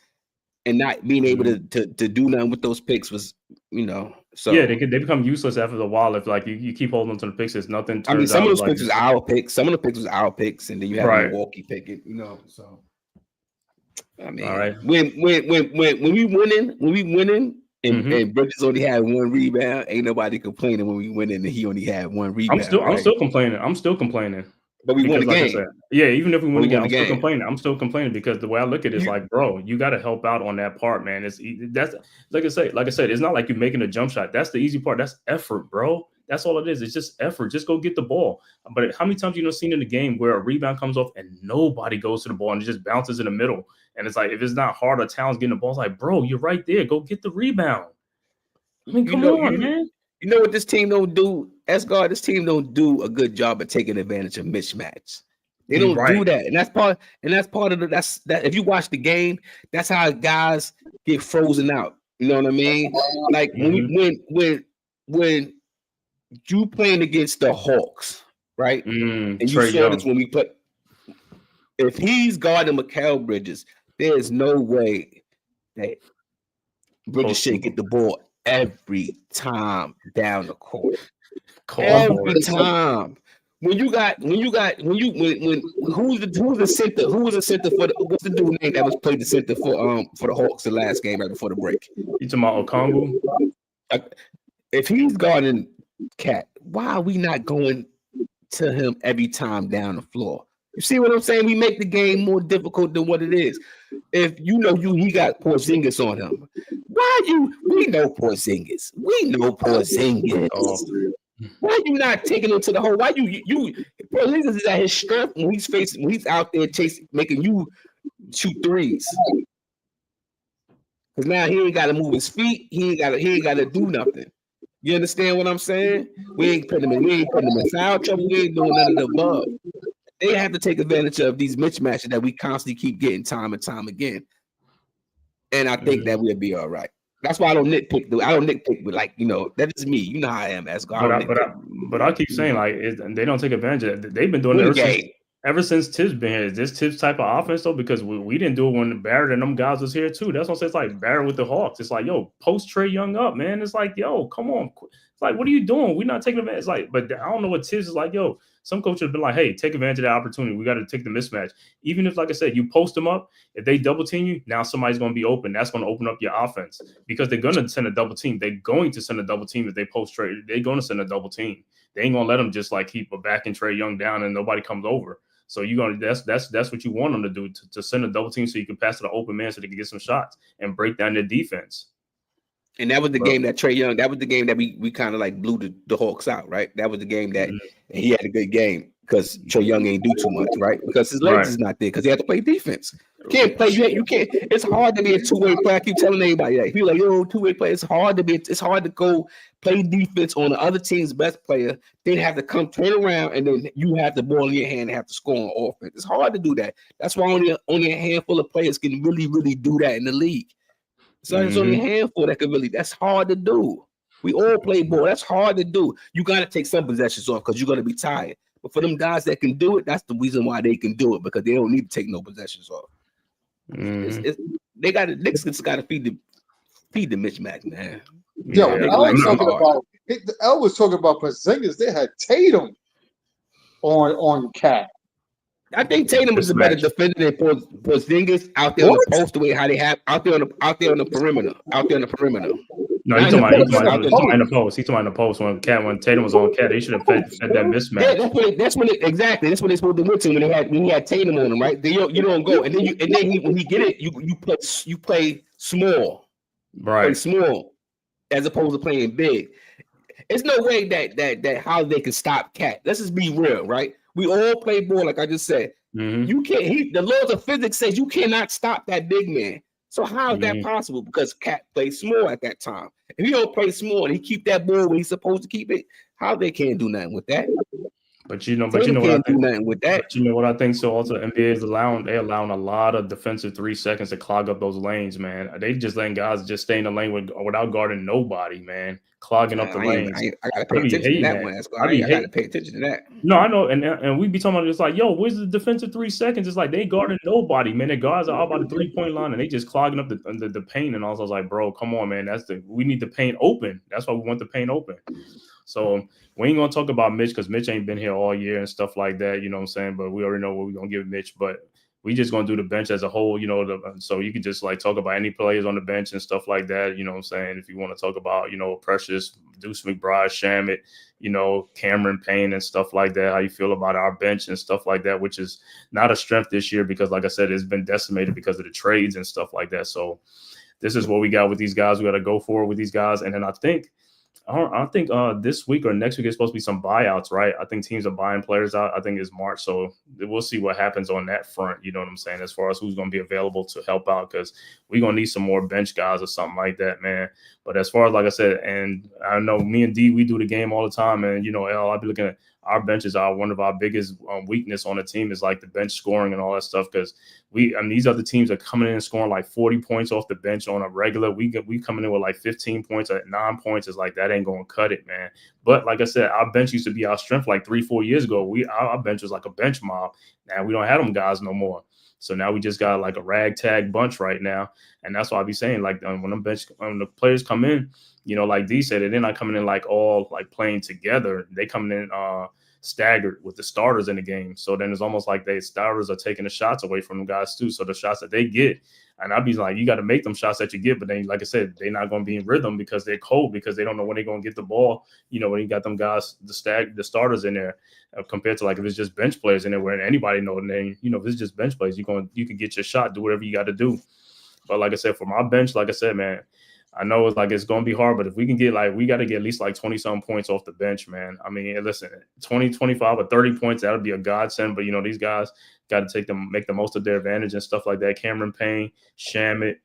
and not being able to do nothing with those picks was, you know. So yeah, they become useless after a while if like you keep holding on to the picks. It's nothing. I mean, some of those picks was our picks. Some of the picks was our picks, and then you have Milwaukee pick it. You know, so I mean, all right. When we winning. And Bridges only had one rebound. Ain't nobody complaining when we win and he only had one rebound. I'm still complaining. But we won the game. Said, yeah, even if we win the game, I'm still complaining because the way I look at it is like, bro, you got to help out on that part, man. That's like I said, it's not like you're making a jump shot. That's the easy part. That's effort, bro. That's all it is. It's just effort. Just go get the ball. But how many times you seen in the game where a rebound comes off and nobody goes to the ball and it just bounces in the middle? And it's like, if it's not hard or Towns getting the ball, it's like, bro, you're right there. Go get the rebound. I mean, come on, man. You know what this team don't do? Asgard, this team don't do a good job of taking advantage of mismatch. They don't do that. And that's part of that. If you watch the game, that's how guys get frozen out. You know what I mean? Like when you playing against the Hawks, right? And you saw this when we put. If he's guarding Mikal Bridges, there is no way that Bridges should get the ball every time down the court. Every time. When who's the center? Who was the center for what's the dude name that was played the center for the Hawks the last game right before the break? You talking about Okongwu? If he's guarding Cat, why are we not going to him every time down the floor? You see what I'm saying? We make the game more difficult than what it is. If he got Porzingis on him. We know Porzingis. Why you not taking him to the hole? Why Porzingis is at his strength when he's out there making you shoot threes. Because now he ain't got to move his feet. He ain't got to do nothing. You understand what I'm saying? We ain't putting him in foul trouble. We ain't doing none of the above. They have to take advantage of these mismatches that we constantly keep getting time and time again. And I think that we'll be all right. That's why I don't nitpick. That is me. You know how I am as God. But I keep saying they don't take advantage of it. They've been doing it ever since Tibbs been here. Is this Tibbs type of offense though? Because we didn't do it when Barrett and them guys was here too. That's what I'm saying. It's like Barrett with the Hawks. It's like, yo, post Trae Young up, man. It's like, yo, come on. It's like, what are you doing? We're not taking advantage. It's like, but I don't know what Tibbs is like, yo. Some coaches have been like, hey, take advantage of that opportunity. We got to take the mismatch. Even if, like I said, you post them up, if they double team you, now somebody's going to be open. That's going to open up your offense because they're going to send a double team. They're going to send a double team if they post Trae. They're going to send a double team. They ain't going to let them just like keep a back and Trae Young down and nobody comes over. So that's what you want them to do, to send a double team so you can pass to the open man so they can get some shots and break down their defense. And that was the game that Trae Young, that was the game that we kind of like blew the Hawks out, right? That was the game that he had a good game because Trae Young ain't do too much, right? Because his legs is not there because he had to play defense. You can't play, you can't, it's hard to be a two-way player. I keep telling everybody that. People like, yo, two-way player, it's hard to go play defense on the other team's best player, then have to come turn around and then you have the ball in your hand and have to score on offense. It's hard to do that. That's why only a handful of players can really, really do that in the league. So there's only a handful that can really, that's hard to do. We all play ball. That's hard to do. You got to take some possessions off because you're going to be tired. But for them guys that can do it, that's the reason why they can do it because they don't need to take no possessions off. They got to, Knicks got to feed the mismatch, man. Yo, Yeah, L like was so talking hard. about L was talking about Porzingis. They had Tatum on Cat. I think Tatum is a better mismatch. defender than Porzingis out there on the What? post the way how they have out there on the perimeter. Out there on the perimeter. No, Not he's in the talking post, about out there. in the post. He's talking about in the post when Tatum was on Cat. They should have fed that Yeah, mismatch. that's when exactly. That's when they supposed to win to when he had Tatum on him, right? Then you don't go, and then when he get it, you play small, Right. as opposed to playing big. There's no way that how they can stop Cat. Let's just be real, right? We all play ball, like I just said. Mm-hmm. You can't. The laws of physics says you cannot stop that big man. So how is that possible? Because Cat played small at that time. If he don't play small and he keep that ball where he's supposed to keep it, how they can't do nothing with that? But you know Tatum what I can't do think. nothing with that. But you know what I think. So also the NBA is allowing a lot of defensive 3 seconds to clog up those lanes, man. They just letting guys just stay in the lane without guarding nobody, man. Clogging up the lanes. I gotta I pay be attention to hating that that. one. I be I gotta hating. pay attention to that. No, I know, and we be talking about it's like, yo, where's the defensive 3 seconds? It's like they guarding nobody, man. The guards are all about the 3-point line, and they just clogging up the paint. And I was like, bro, come on, man. We need the paint open. That's why we want the paint open. So we ain't gonna talk about Mitch because Mitch ain't been here all year and stuff like that. You know what I'm saying? But we already know what we're gonna give Mitch. But we just gonna do the bench as a whole. You know, so you can just like talk about any players on the bench and stuff like that. You know what I'm saying? If you want to talk about, you know, Precious, Deuce McBride, Shamit, you know, Cameron Payne and stuff like that. How you feel about our bench and stuff like that, which is not a strength this year because, like I said, it's been decimated because of the trades and stuff like that. So this is what we got with these guys. We got to go forward with these guys, and then I think this week or next week is supposed to be some buyouts, right? I think teams are buying players out. I think it's March, so we'll see what happens on that front. You know what I'm saying? As far as who's going to be available to help out, because we're going to need some more bench guys or something like that, man. But as far as, like I said, and I know me and D, we do the game all the time, and you know, I'll be looking at our benches are one of our biggest weakness on the team is like the bench scoring and all that stuff, because these other teams are coming in and scoring like 40 points off the bench on a regular. We coming in with like 15 points at 9 points. Is like that ain't gonna cut it, man. But like I said, our bench used to be our strength like 3-4 years ago. Our bench was like a bench mob. Now we don't have them guys no more. So now we just got like a ragtag bunch right now, and that's why I be saying like when the players come in, you know, like D said, they're not coming in like all like playing together. They coming in staggered with the starters in the game. So then it's almost like the starters are taking the shots away from the guys too. So the shots that they get, and I'd be like, you got to make them shots that you get, but then like I said, they're not going to be in rhythm because they're cold, because they don't know when they're going to get the ball. You know, when you got them guys, the starters in there, compared to like if it's just bench players in there where anybody know the name. You know, if it's just bench players, you can get your shot, do whatever you got to do. But like I said, for my bench, like I said, man, I know it's going to be hard, but if we can get we got to get at least like 20-some points off the bench, man. I mean, listen, 20, 25 or 30 points, that would be a godsend. But, you know, these guys got to make the most of their advantage and stuff like that. Cameron Payne, Shamit,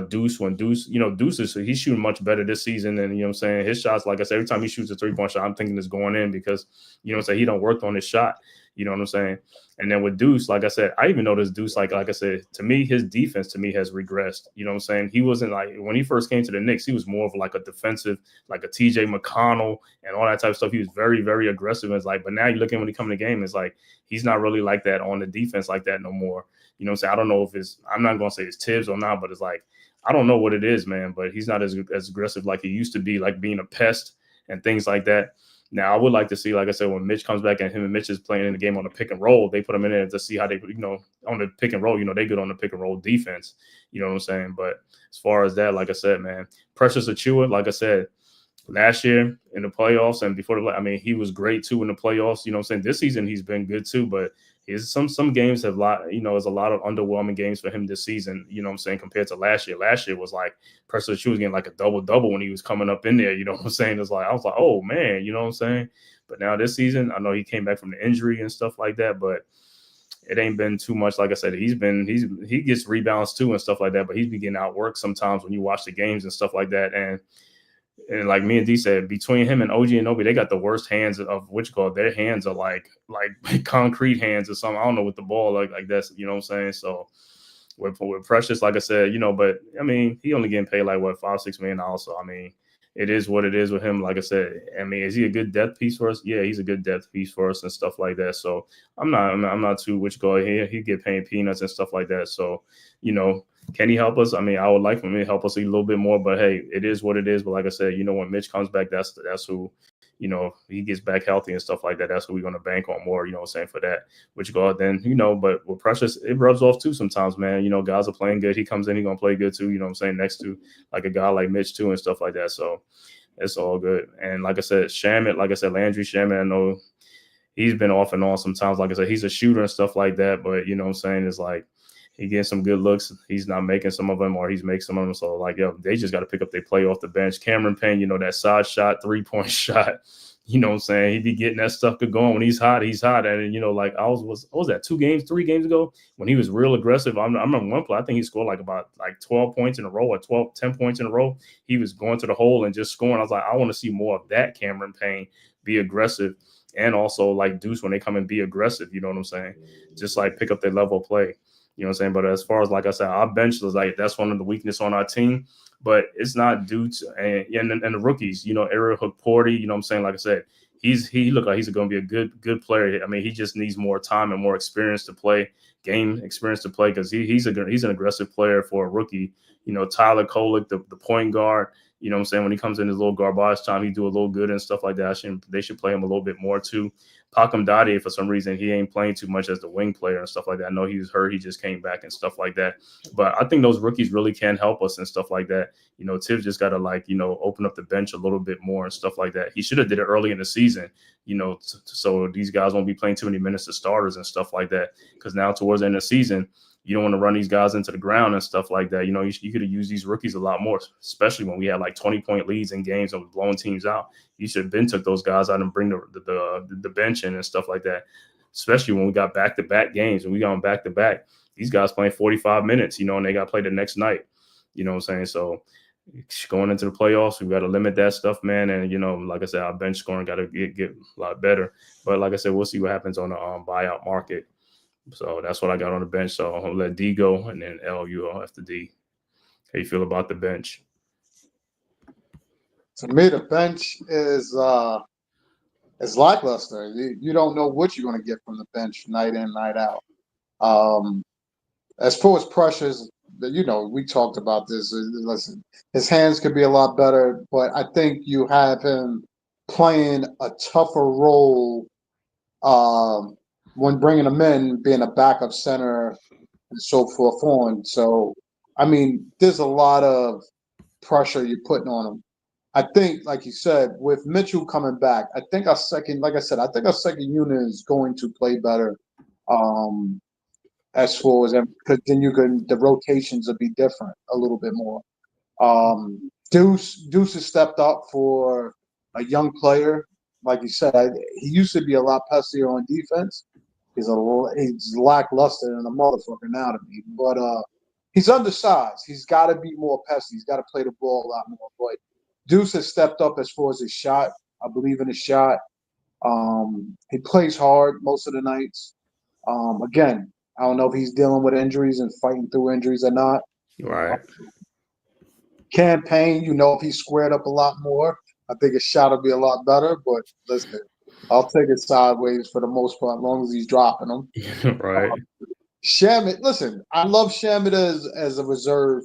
Deuce, he's shooting much better this season. And, you know what I'm saying? His shots, like I said, every time he shoots a 3-point shot, I'm thinking it's going in because, you know what I'm saying, he don't work on his shot. You know what I'm saying? And then with Deuce, like I said, I even noticed Deuce, like I said, to me, his defense to me has regressed. You know what I'm saying? He wasn't like, when he first came to the Knicks, he was more of like a defensive, like a TJ McConnell and all that type of stuff. He was very, very aggressive. And it's like, but now you look at when he come in the game, it's like, he's not really like that on the defense like that no more. You know what I'm saying? I don't know if I'm not going to say it's Tibbs or not, but it's like, I don't know what it is, man, but he's not as aggressive like he used to be, like being a pest and things like that. Now, I would like to see, like I said, when Mitch comes back and him and Mitch is playing in the game on the pick and roll, they put him in there to see how they, you know, on the pick and roll, you know, they good on the pick and roll defense. You know what I'm saying? But as far as that, like I said, man, Precious Achiuwa, like I said, last year in the playoffs and before he was great too in the playoffs. You know what I'm saying? This season he's been good too, but some games have there's a lot of underwhelming games for him this season, you know what I'm saying, compared to last year. Last year was like Preston Achiuwa was getting like a double when he was coming up in there, you know what I'm saying? It's like I was like, oh man, you know what I'm saying? But now this season, I know he came back from the injury and stuff like that, but it ain't been too much. Like I said, he gets rebounds too and stuff like that, but he's been getting outworked sometimes when you watch the games and stuff like that. And like me and D said, between him and OG and Obi, they got the worst hands of their hands are like concrete hands or something. I don't know with the ball like that's, you know what I'm saying? So with Precious, like I said, you know, but I mean, he only getting paid like what $5-6 million. So I mean, it is what it is with him. Like I said, I mean, is he a good depth piece for us? Yeah, he's a good depth piece for us and stuff like that. So I'm not too which go ahead. He get paying peanuts and stuff like that. So, can he help us? I mean, I would like for him to help us a little bit more, but hey, it is what it is. But like I said, when Mitch comes back, that's who, he gets back healthy and stuff like that. That's who we're going to bank on more, for that, which go out then, but with Precious, it rubs off too sometimes, man. Guys are playing good. He comes in, he's going to play good too, next to like a guy like Mitch too and stuff like that. So it's all good. And like I said, Landry Shamet, I know he's been off and on sometimes. Like I said, he's a shooter and stuff like that. But it's like he gets some good looks. He's not making some of them, or he's making some of them. So like, they just got to pick up their play off the bench. Cameron Payne, that side shot, 3-point shot. He be getting that stuff going when he's hot. He's hot. And like what was that 3 games ago when he was real aggressive. I remember one play, I think he scored about 12 points in a row or 10 points in a row. He was going to the hole and just scoring. I was like, I want to see more of that Cameron Payne, be aggressive. And also like Deuce when they come and be aggressive, you know what I'm saying? Just like pick up their level of play. You know what I'm saying? But as far as, like I said, our bench was like, that's one of the weakness on our team, but it's not due to, and the rookies, Ariel Hook-Porty, you know what I'm saying? Like I said, he looked like he's going to be a good player. I mean, he just needs more time and more experience to play, game experience to play, because he's an aggressive player for a rookie. Tyler Kolek, the point guard, you know what I'm saying? When he comes in his little garbage time, he do a little good and stuff like that. They should play him a little bit more too. Pacom Dade, for some reason, he ain't playing too much as the wing player and stuff like that. I know he was hurt. He just came back and stuff like that. But I think those rookies really can help us and stuff like that. Tibbs just got to open up the bench a little bit more and stuff like that. He should have did it early in the season, so these guys won't be playing too many minutes to starters and stuff like that. Because now towards the end of the season, you don't want to run these guys into the ground and stuff like that. You could have used these rookies a lot more, especially when we had 20-point leads in games and blowing teams out. You should have been took those guys out and bring the bench in and stuff like that, especially when we got back-to-back games. And we got back-to-back. These guys playing 45 minutes, and they got to play the next night. You know what I'm saying? So going into the playoffs, we got to limit that stuff, man. And, like I said, our bench scoring got to get a lot better. But like I said, we'll see what happens on the buyout market. So that's what I got on the bench. So I'll let D go, and then L, you all after D. How you feel about the bench? To me, the bench is lackluster. You don't know what you're going to get from the bench night in, night out. As far as Precious, we talked about this. Listen, his hands could be a lot better, but I think you have him playing a tougher role when bringing him in, being a backup center and so forth on. So, I mean, there's a lot of pressure you're putting on him. I think, like you said, with Mitchell coming back, I think our second unit is going to play better. As far as, because then the rotations will be different a little bit more. Deuce has stepped up for a young player. Like you said, he used to be a lot pestier on defense. He's lackluster than a motherfucker now to me. But he's undersized. He's got to be more pesky. He's got to play the ball a lot more. But Deuce has stepped up as far as his shot. I believe in his shot. He plays hard most of the nights. Again, I don't know if he's dealing with injuries and fighting through injuries or not. Right. Campaign, if he's squared up a lot more, I think his shot will be a lot better. But listen, I'll take it sideways for the most part, as long as he's dropping them. Right. Shamet, listen, I love Shamet as a reserve.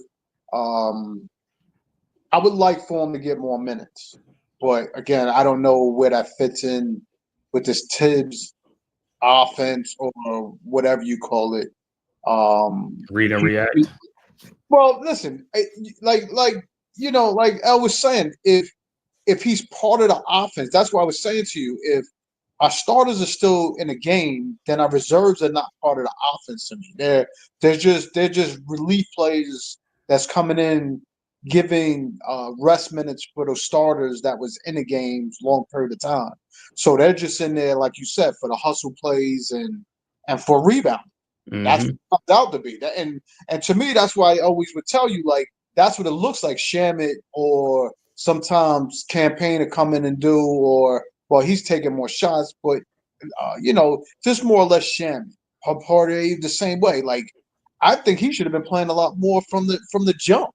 I would like for him to get more minutes. But again, I don't know where that fits in with this Tibbs offense or whatever you call it. Read and react. Well, listen, like I was saying, if he's part of the offense, that's what I was saying to you. If our starters are still in the game, then our reserves are not part of the offense to me. They're just relief plays that's coming in, giving rest minutes for those starters that was in the games long period of time. So they're just in there, like you said, for the hustle plays and for rebound. Mm-hmm. That's what it comes out to be. And to me, that's why I always would tell you, that's what it looks like. Shamet or sometimes Campaign to come in and do, or he's taking more shots, but just more or less Shamet. Hardy the same way. I think he should have been playing a lot more from the jump.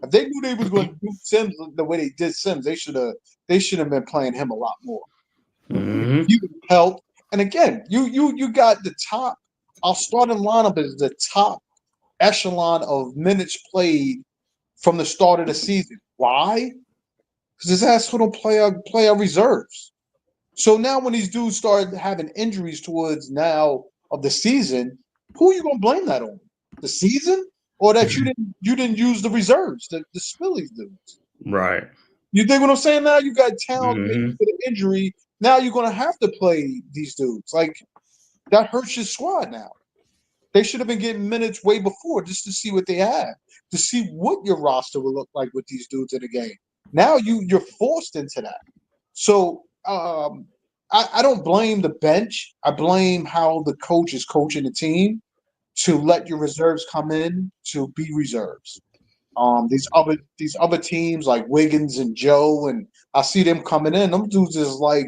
If they knew they was going to do Sims the way they did Sims, they should have been playing him a lot more. Mm-hmm. He would help. And again, you got the top. Our starting lineup is the top echelon of minutes played from the start of the season. Why? Because his ass don't play our reserves. So now when these dudes start having injuries towards now of the season, who are you gonna blame that on? The season? Or that you didn't use the reserves, the spill these dudes. Right. You think what I'm saying? Now you got talent Mm-hmm. for the injury. Now you're gonna have to play these dudes. Like that hurts your squad now. They should have been getting minutes way before just to see what they have, to see what your roster will look like with these dudes in the game. Now you're forced into that. So I don't blame the bench. I blame how the coach is coaching the team to let your reserves come in to be reserves. These other teams like Wiggins and Joe, and I see them coming in. Them dudes is like,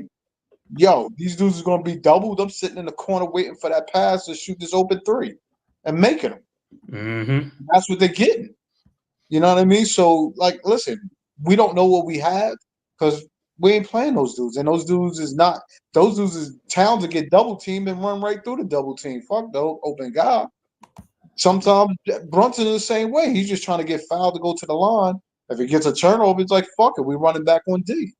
yo, these dudes are gonna be doubled. I'm sitting in the corner waiting for that pass to shoot this open three and making them. Mm-hmm. That's what they're getting. You know what I mean? So, like, listen, we don't know what we have because we ain't playing those dudes, and those dudes is Towns to get double teamed and run right through the double team. Fuck the open guy. Sometimes Brunson is the same way. He's just trying to get fouled to go to the line. If he gets a turnover, it's like fuck it, we running back on D.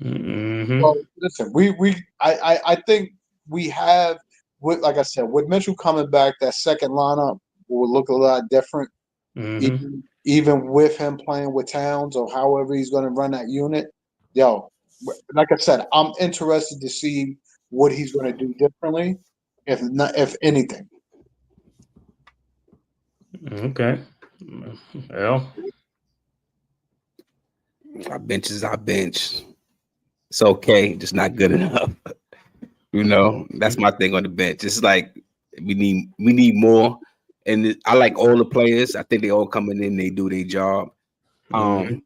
Mm-hmm. So listen, I think we have, like I said, with Mitchell coming back, that second lineup will look a lot different. Mm-hmm. Even with him playing with Towns or however he's going to run that unit. Yo, like I said, I'm interested to see what he's going to do differently, if anything. Okay. Well, Our bench is our bench. It's okay, just not good enough. You know, that's my thing on the bench. It's like we need more. And I like all the players. I think they all coming in, they do their job. I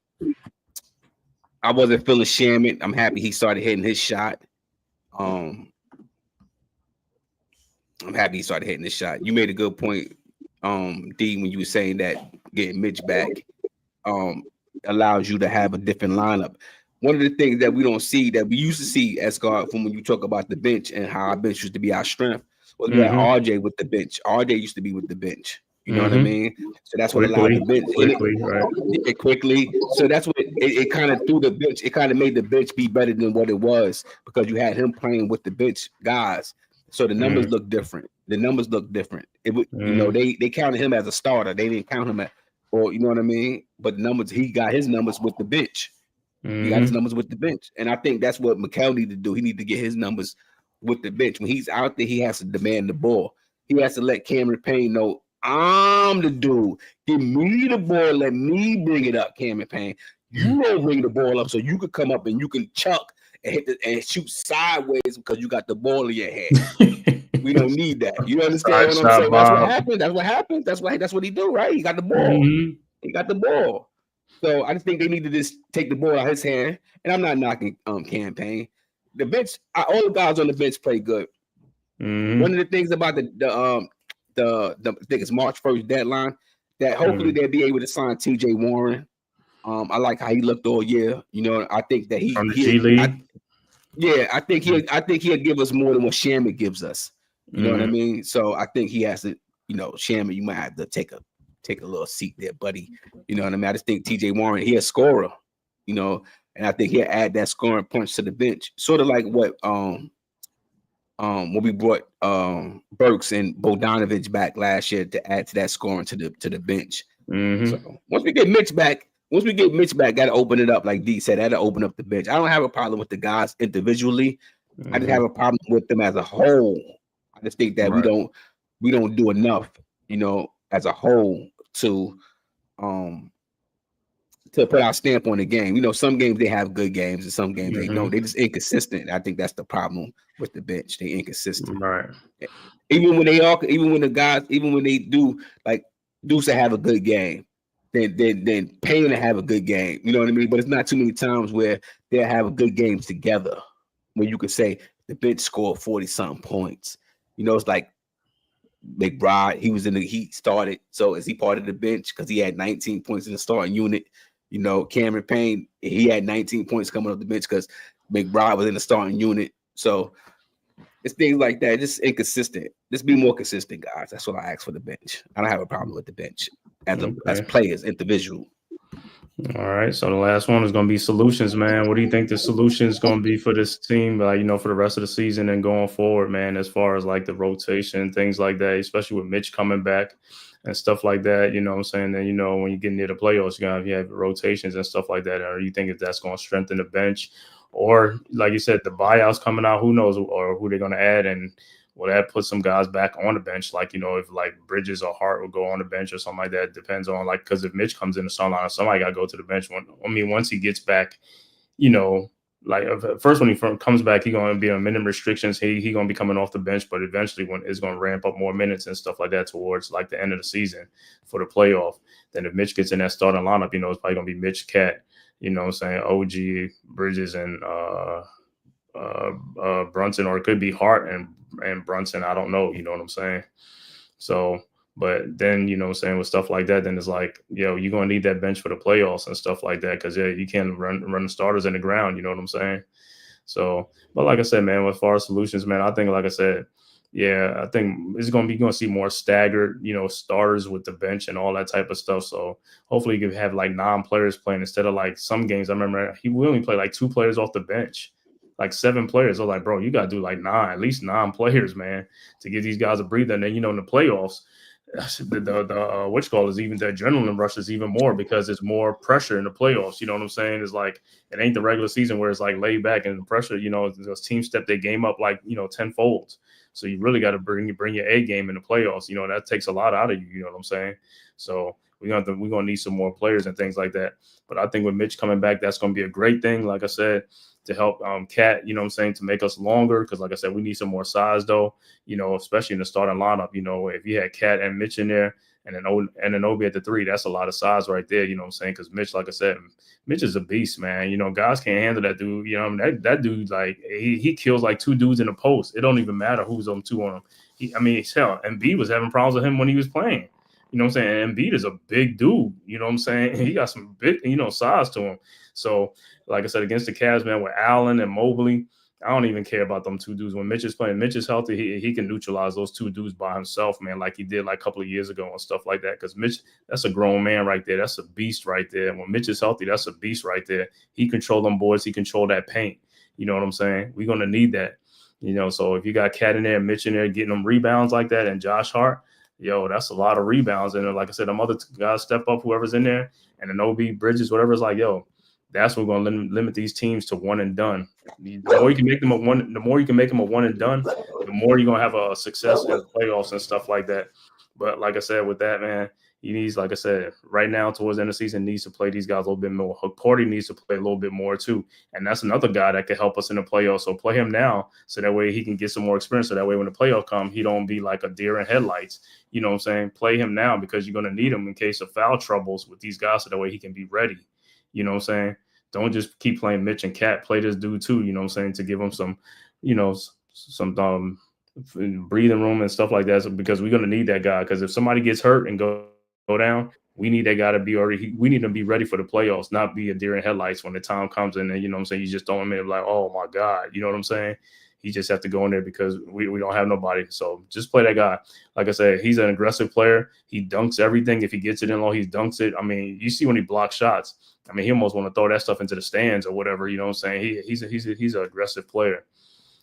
wasn't feeling Shamit. I'm happy he started hitting his shot. I'm happy he started hitting his shot. You made a good point, D, when you were saying that getting Mitch back allows you to have a different lineup. One of the things that we don't see that we used to see, Escott, from when you talk about the bench and how our bench used to be our strength, was we had RJ with the bench. RJ used to be with the bench. You know what I mean? So that's what allowed the bench quickly. So that's what it kind of threw the bench. It kind of made the bench be better than what it was because you had him playing with the bench guys. So the numbers look different. The numbers look different. It would, you know, they counted him as a starter. They didn't count him or you know what I mean? But numbers, he got his numbers with the bench. He got his numbers with the bench. And I think that's what Mikal need to do. He need to get his numbers with the bench. When he's out there, he has to demand the ball. He has to let Cameron Payne know, I'm the dude. Give me the ball. Let me bring it up, Cameron Payne. You don't bring the ball up so you can come up and you can chuck and hit and shoot sideways because you got the ball in your head. We don't need that. You understand what I'm saying? That's what happened. That's what happened. That's what he do, right? He got the ball. He got the ball. So I just think they need to just take the ball out of his hand. And I'm not knocking Campaign. The bench, all the guys on the bench play good. One of the things about the I think it's March 1st deadline that hopefully they'll be able to sign TJ Warren. I like how he looked all year. You know, I think that from the G League. I think he'll give us more than what Shamit gives us. You know what I mean? So I think he has to, you know, Shamit, you might have to take a little seat there, buddy. You know what I mean? I just think TJ Warren, he a scorer, you know, and I think he'll add that scoring punch to the bench. Sort of like what when we brought Burks and Bogdanovich back last year to add to that scoring to the bench. So once we get Mitch back, gotta open it up, like D said, that'll open up the bench. I don't have a problem with the guys individually. I just have a problem with them as a whole. I just think that we don't do enough, you know, as a whole to put our stamp on the game. You know, some games they have good games and some games they don't. They just inconsistent. I think that's the problem with the bench. They inconsistent. Right. Even when they do like Deuce have a good game, then Payne to have a good game. You know what I mean? But it's not too many times where they'll have good games together where you could say the bench scored 40-something points. You know, it's like McBride, he started. So is he part of the bench because he had 19 points in the starting unit? You know, Cameron Payne, he had 19 points coming off the bench because McBride was in the starting unit. So it's things like that. Just inconsistent. Just be more consistent, guys. That's what I ask for the bench. I don't have a problem with the bench as players, individual. All right. So the last one is going to be solutions, man. What do you think the solution is going to be for this team, for the rest of the season and going forward, man, as far as like the rotation, things like that, especially with Mitch coming back and stuff like that, you know what I'm saying? And, when you get near the playoffs, you have rotations and stuff like that. Or you think that's going to strengthen the bench? Or, like you said, the buyouts coming out, who knows, or who they're going to add, and will that put some guys back on the bench? Like, if like Bridges or Hart will go on the bench or something like that. Depends on because if Mitch comes in the start line, somebody got to go to the bench. Once he gets back, first when he comes back, he's going to be on minimum restrictions. He going to be coming off the bench, but eventually when it's going to ramp up more minutes and stuff like that towards like the end of the season for the playoff. Then if Mitch gets in that starting lineup, it's probably going to be Mitch, Cat, OG, Bridges, and Brunson, or it could be Hart and Brunson. I don't know. You know what I'm saying? So, but then, with stuff like that, then it's like, you're going to need that bench for the playoffs and stuff like that. Cause you can't run the starters in the ground. You know what I'm saying? So, but like I said, man, as far as solutions, man, I think, like I said, I think you're going to see more staggered, starters with the bench and all that type of stuff. So hopefully you can have like 9 players playing instead of like some games. I remember he only played like 2 players off the bench. Like 7 players. I was like, bro, you got to do like 9, at least 9 players, man, to give these guys a breather. And then, in the playoffs, the which call is even the adrenaline rush is even more because it's more pressure in the playoffs. You know what I'm saying? It's like, it ain't the regular season where it's like laid back and the pressure, those teams step their game up like, 10-fold. So you really got to bring your A game in the playoffs. That takes a lot out of you. You know what I'm saying? So we're gonna need some more players and things like that. But I think with Mitch coming back, that's gonna be a great thing. Like I said, to help Cat, to make us longer. Because like I said, we need some more size though, especially in the starting lineup. If you had Cat and Mitch in there and an Obi at the 3, that's a lot of size right there. You know what I'm saying? Because Mitch, like I said, Mitch is a beast, man. Guys can't handle that dude. That dude, like, he kills like 2 dudes in the post. It don't even matter who's on 2 on him. Hell, Embiid was having problems with him when he was playing. You know what I'm saying? Embiid is a big dude. You know what I'm saying? He got some big, size to him. So, like I said, against the Cavs, man, with Allen and Mobley, I don't even care about them 2 dudes. When Mitch is playing, Mitch is healthy. He can neutralize those 2 dudes by himself, man, like he did like a couple of years ago and stuff like that. Because Mitch, that's a grown man right there. That's a beast right there. When Mitch is healthy, that's a beast right there. He control them boys. He control that paint. You know what I'm saying? We're going to need that. So if you got Cat in there, Mitch in there, getting them rebounds like that, and Josh Hart, that's a lot of rebounds. And like I said, them other guys step up, whoever's in there, and then OB, Bridges, whatever. It's like, that's what we're going to limit these teams to 1 and done. The more you can make them a 1, the more you can make them a 1 and done, the more you're going to have a success in the playoffs and stuff like that. But like I said, with that, man, he needs, like I said, right now towards the end of the season, needs to play these guys a little bit more. Party needs to play a little bit more too. And that's another guy that could help us in the playoffs. So play him now so that way he can get some more experience. So that way when the playoff come, he don't be like a deer in headlights. You know what I'm saying? Play him now because you're going to need him in case of foul troubles with these guys so that way he can be ready. You know what I'm saying? Don't just keep playing Mitch and Cat. Play this dude too, you know what I'm saying, to give him some, some breathing room and stuff like that. So, because we're going to need that guy. Because if somebody gets hurt and go down, we need that guy to be already. We need to be ready for the playoffs, not be a deer in headlights when the time comes. And then, you know what I'm saying, you just don't like, oh my God, you know what I'm saying? He just have to go in there because we don't have nobody. So just play that guy. Like I said, he's an aggressive player. He dunks everything. If he gets it in low, he dunks it. I mean, you see when he blocks shots. I mean, he almost want to throw that stuff into the stands or whatever. You know what I'm saying? He's an aggressive player.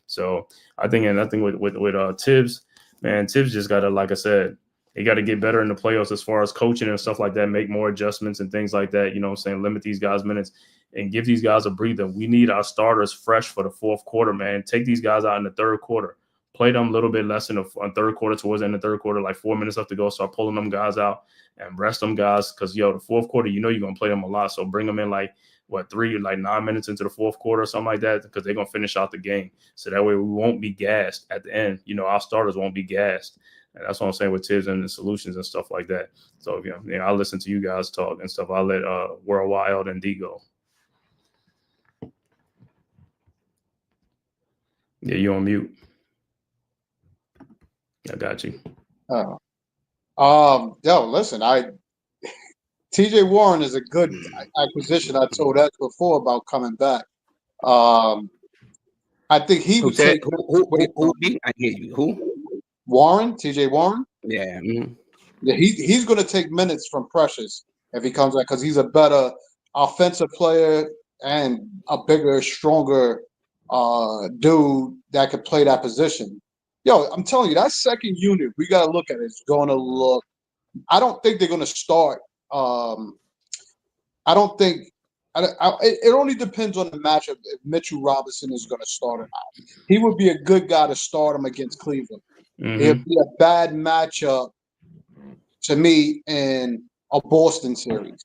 So I think, and I think with Tibbs, man, Tibbs just got to, like I said, he got to get better in the playoffs as far as coaching and stuff like that, make more adjustments and things like that. You know what I'm saying? Limit these guys' minutes and give these guys a breather. We need our starters fresh for the 4th quarter, man. Take these guys out in the 3rd quarter. Play them a little bit less in the 3rd quarter, towards the end of the 3rd quarter, like 4 minutes left to go. Start pulling them guys out and rest them guys because, the 4th quarter, you're going to play them a lot. So bring them in like 9 minutes into the 4th quarter or something like that because they're going to finish out the game. So that way we won't be gassed at the end. Our starters won't be gassed. And that's what I'm saying with Tibbs and the solutions and stuff like that. So, I'll listen to you guys talk and stuff. I'll let Worldwide and D go. Yeah, you on mute. I got you. Yo, listen, TJ Warren is a good acquisition. I told that before about coming back. I think he would take who beat? I hear you. Who? Warren, TJ Warren. Yeah. Yeah, he's going to take minutes from Precious if he comes back because he's a better offensive player and a bigger, stronger dude that could play that position. Yo, I'm telling you, that second unit, we got to look at it. It's going to look. I don't think they're going to start. I don't think. It only depends on the matchup if Mitchell Robinson is going to start or not. He would be a good guy to start him against Cleveland. It'd be a bad matchup to me in a Boston series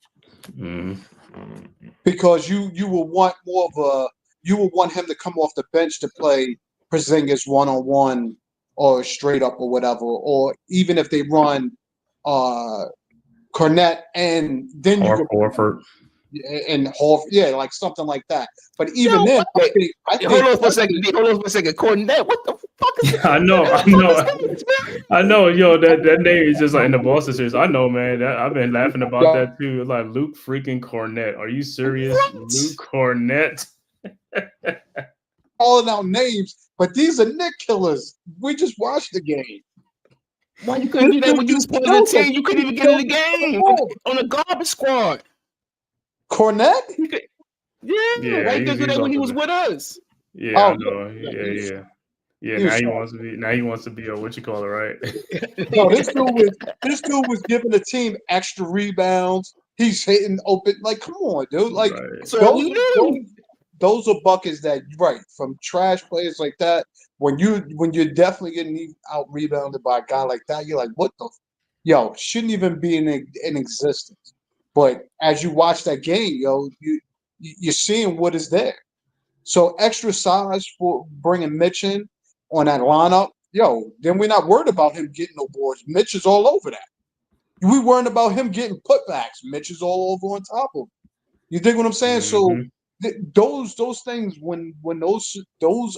because you will want more of a you will want him to come off the bench to play Porzingis 1-on-1 or straight up or whatever, or even if they run Cornette and then you could Horford. And like something like that. But even then, I think hold on for a second. Cornette, what the fuck is that? I know. Yo, that name is just like in the Boston series. I know, man. I've been laughing about that too. It's like Luke freaking Cornette. Are you serious? What? Luke Cornette. Calling out names, but these are Nick killers. We just watched the game. Why you couldn't do that when you was playing the team? You couldn't even get in the game on a garbage squad. Cornette? Why you couldn't do that when he was with us? Yeah, I know. Yeah. Now he wants to be a what you call it, right? No, this dude was giving the team extra rebounds. He's hitting open. Like, come on, dude. Like, those are buckets that from trash players like that. When you're definitely getting out rebounded by a guy like that, you're like, what the? Yo, shouldn't even be in existence. But as you watch that game, you're seeing what is there. So extra size for bringing Mitch in on that lineup, then we're not worried about him getting no boards. Mitch is all over that. We weren't about him getting putbacks. Mitch is all over on top of him. You dig what I'm saying? So those things, when those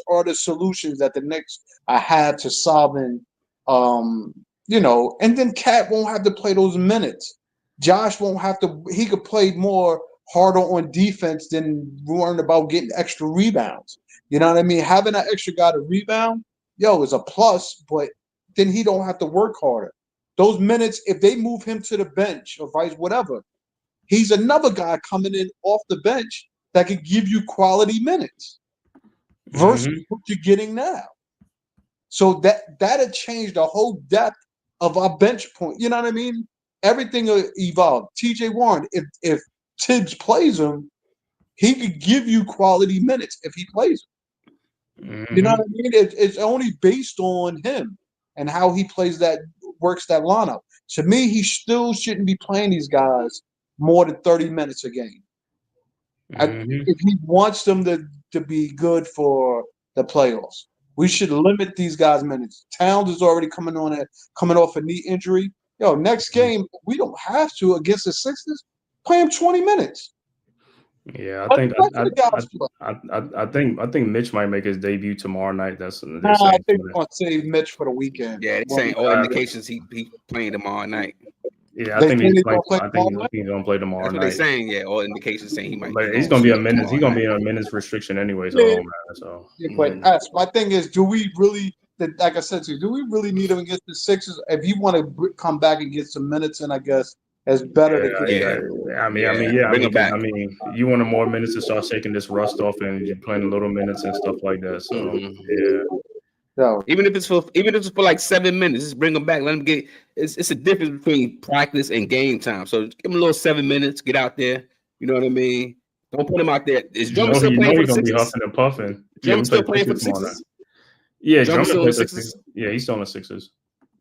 are the solutions that the Knicks have to solving, and then Cat won't have to play those minutes. Josh won't have to. He could play more harder on defense than worrying about getting extra rebounds. You know what I mean? Having an extra guy to rebound, is a plus, but then he don't have to work harder. Those minutes, if they move him to the bench or vice whatever, he's another guy coming in off the bench that could give you quality minutes versus what you're getting now. So that'd change the whole depth of our bench point. You know what I mean? Everything will evolve. TJ Warren, if Tibbs plays him, he could give you quality minutes if he plays him. You know what I mean? It's only based on him and how he works that lineup. To me, he still shouldn't be playing these guys more than 30 minutes a game. If he wants them to be good for the playoffs, we should limit these guys' minutes. Towns is already coming off a knee injury. Next game, we don't have to against the Sixers. Play him 20 minutes. Yeah, I think Mitch might make his debut tomorrow night. I think they're going to save Mitch for the weekend. Yeah, they're saying all indications he playing tomorrow night. Yeah, I think he's going to play tomorrow night. That's what they're saying. Yeah, all indications saying he might. But he's going to be a minutes. He's going to be in a minutes restriction anyway. So, but my thing is, do we really? Like I said to you, do we really need him against the Sixers? If you want to come back and get some minutes in, I guess it's better to bring him back. I mean, you want more minutes to start shaking this rust off, and you're playing little minutes and stuff like that. So So even if it's for like 7 minutes, just bring him back. Let him get. It's a difference between practice and game time. So give him a little 7 minutes. Get out there. You know what I mean? Don't put him out there. Is Drummond still playing for the Sixers? He's gonna be huffing and puffing. Drummond still playing for the Sixers? Yeah, Drummond still on the Sixers. Yeah, he's still on the Sixers.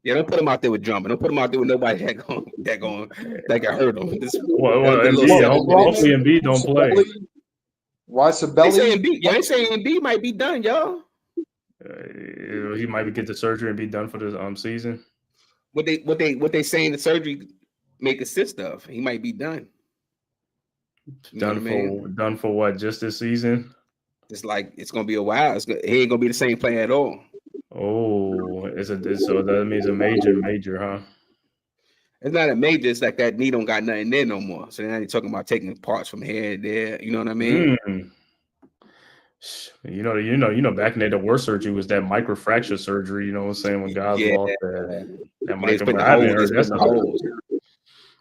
Yeah, don't put him out there with Drummond. Don't put him out there with nobody that can hurt him. Hopefully Embiid don't play. Why Sabelli? They say Embiid might be done, y'all. He might get the surgery and be done for the season. What they saying the surgery may consist of? He might be done. Done for what? Just this season? It's like it's gonna be a while. He ain't gonna be the same player at all. Oh, so that means a major, huh? It's not a major. It's like that knee don't got nothing there no more. So now they're talking about taking parts from here and there. You know what I mean? Mm. Back in the day, the worst surgery was that microfracture surgery. You know what I'm saying? When guys Yeah. lost that But they micro, spent but the I haven't whole. They heard spent that's the whole.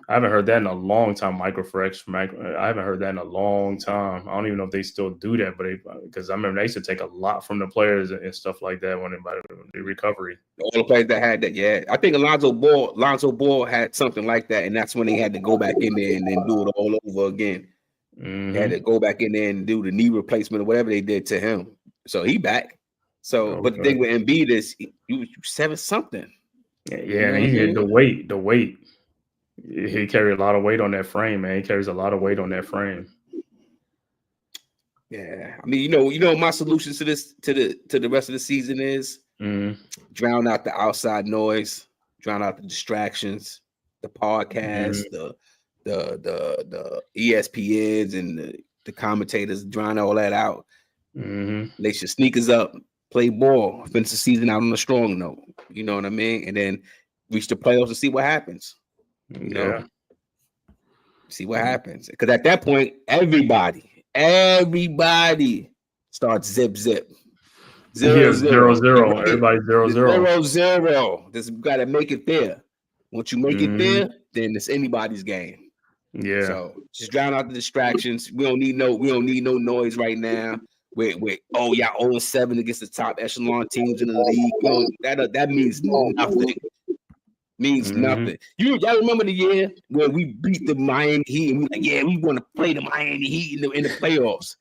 I haven't heard that in a long time. I haven't heard that in a long time. I don't even know if they still do that, but because I remember they used to take a lot from the players and stuff like that when the recovery. All the players that had that, yeah. I think Alonzo Ball had something like that, and that's when they had to go back in there and then do it all over again. They had to go back in there and do the knee replacement or whatever they did to him. So he back. So, but the thing with Embiid is you 7 something. Yeah, and he had the weight. He carried a lot of weight on that frame, man. He carries a lot of weight on that frame. Yeah, I mean, you know, my solution to this to the rest of the season is drown out the outside noise, drown out the distractions, the podcast, the ESPNs and the commentators, drown all that out. Lace your sneakers up, play ball, finish the season out on a strong note. You know what I mean? And then reach the playoffs and see what happens. You know, see what happens. Because at that point, everybody starts zip. 0-0. Everybody 0-0. 0-0. Just got to make it there. Once you make it there, then it's anybody's game. Yeah. So just drown out the distractions. We don't need no noise right now. Wait. Oh, yeah, 0-7 against the top echelon teams in the league. That means nothing. Means nothing. Y'all remember the year where we beat the Miami Heat and we like, yeah, we want to play the Miami Heat in the playoffs.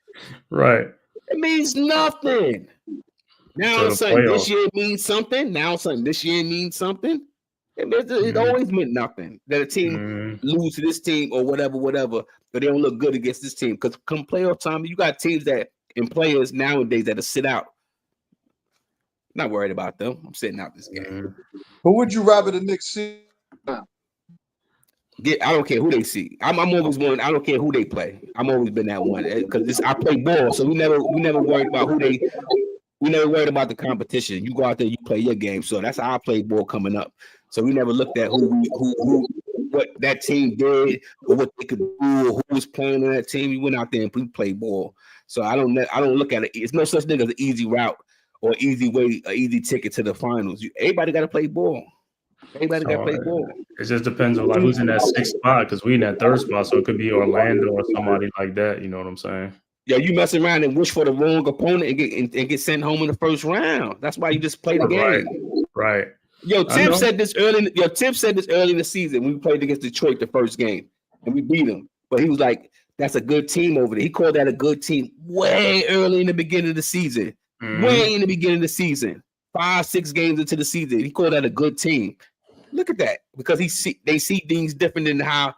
Right. It means nothing. Now something this year means something. Now something this year means something. It always meant nothing that a team lose to this team or whatever, but they don't look good against this team. Because come playoff time, you got teams that and players nowadays that'll sit out. Not worried about them. I'm sitting out this game. Who would you rather the Knicks see? I don't care who they see. I'm always one. I don't care who they play. I'm always been that one because I play ball, so we never worried about who they. We never worried about the competition. You go out there, you play your game. So that's how I play ball coming up. So we never looked at who what that team did or what they could do or who was playing on that team. We went out there and we played ball. So I don't look at it. It's no such thing as an easy route or easy way, an easy ticket to the finals. Everybody got to play ball. Everybody got to play ball. It just depends on like who's in that 6th spot because we in that 3rd spot, so it could be Orlando or somebody like that. You know what I'm saying? Yeah, you mess around and wish for the wrong opponent and get sent home in the 1st round. That's why you just play the game. Right. Yo, Tim said this early in the season when we played against Detroit the 1st game and we beat them. But he was like, "That's a good team over there." He called that a good team way early in the beginning of the season. Way in the beginning of the season, 5-6 games into the season, he called that a good team. Look at that, because they see things different than how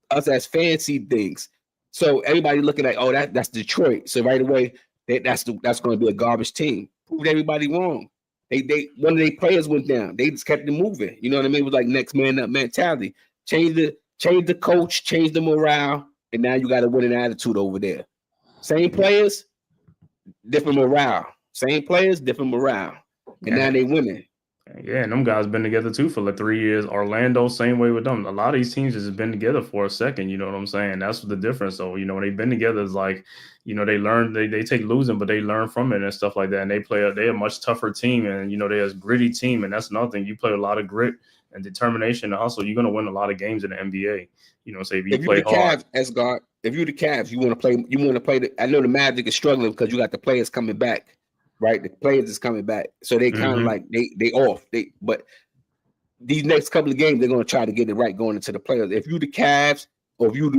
us as fans see things. So everybody looking at, oh, that's Detroit. So right away, that's going to be a garbage team. Proved everybody wrong. One of their players went down. They just kept it moving. You know what I mean? It was like next man up mentality. Change the coach, change the morale, and now you got a winning attitude over there. Same players, different morale. Same players, different morale. And now they winning. Yeah, and them guys been together too for like 3 years. Orlando, same way with them. A lot of these teams just been together for a second. You know what I'm saying? That's the difference. So, when they've been together, it's like, they learn, they take losing, but they learn from it and stuff like that. And they're a much tougher team, and they're a gritty team, and that's nothing. You play a lot of grit and determination and hustle, you're gonna win a lot of games in the NBA. So if you play hard. If you're the Cavs, you want to play. I know the Magic is struggling because you got the players coming back. Right, the players is coming back, so they kind of like they off. But these next couple of games, they're going to try to get it right going into the playoffs. If you the Cavs, or if you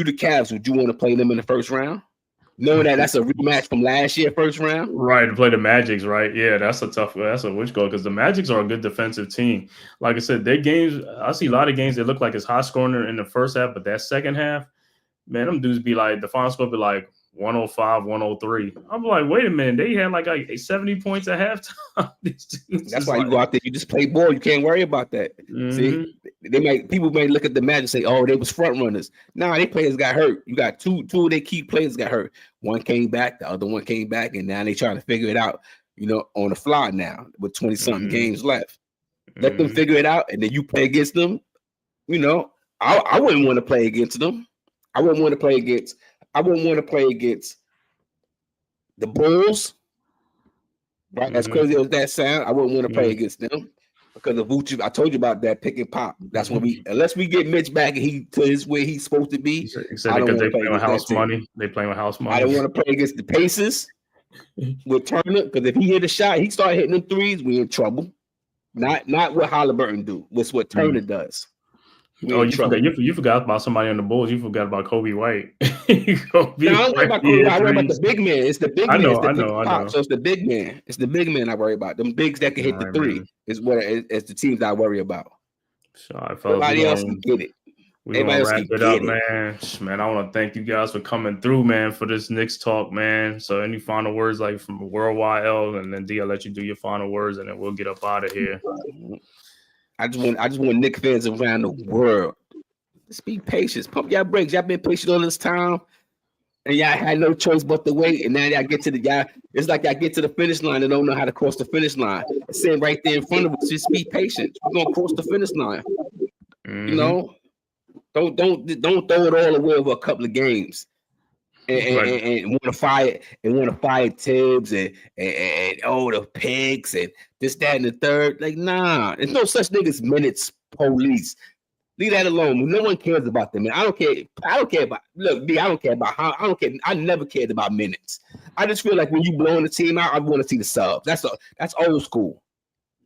the Cavs, would you want to play them in the 1st round, knowing that that's a rematch from last year 1st round? Right, to play the Magics, right? Yeah, that's a which goal because the Magics are a good defensive team. Like I said, their games, I see a lot of games that look like it's high scoring in the 1st half, but that 2nd half, man, them dudes be like the final score be like 105, 103. I'm like, wait a minute, they had like 70 points at halftime. That's why you go out there, you just play ball. You can't worry about that. See, people may look at the Magic and say, oh, they was front runners. Nah, their players got hurt. You got two of their key players got hurt. One came back, the other one came back, and now they trying to figure it out. on the fly now with 20-something games left. Let them figure it out, and then you play against them. I wouldn't want to play against them. I wouldn't want to play against the Bulls. Right? As crazy as that sound, I wouldn't want to play against them because of Vucevic. I told you about that pick and pop. That's when unless we get Mitch back and he to his where he's supposed to be. I don't want to play with house money. They playing with house money. I don't want to play against the Pacers with Turner because if he hit a shot, he start hitting them threes, we in trouble. Not what Halliburton do. What's what Turner does. You forgot about somebody on the Bulls. You forgot about Kobe White. I don't worry about Kobe. I worry about the big man. It's the big man. I know. So it's the big man. It's the big man I worry about. Them bigs that can hit the three is the teams I worry about. Everybody else can get it. We're gonna wrap it up, man. Man, I want to thank you guys for coming through, man, for this Knicks talk, man. So any final words like from Worldwide L, and then D, I'll let you do your final words, and then we'll get up out of here. I just want Knicks fans around the world. Just be patient. Pump y'all brakes. Y'all been patient all this time, and y'all had no choice but to wait. And now y'all get to it's like y'all get to the finish line and don't know how to cross the finish line. It's sitting right there in front of us. Just be patient. We're gonna cross the finish line. Don't throw it all away over a couple of games and want to fire Tibbs and the pigs and this, that, and the third. Like, nah, there's no such thing as minutes police. Leave that alone. No one cares about them. Man. I don't care about look, B, I don't care about how I don't care. I never cared about minutes. I just feel like when you blowing the team out, I want to see the subs. That's old school.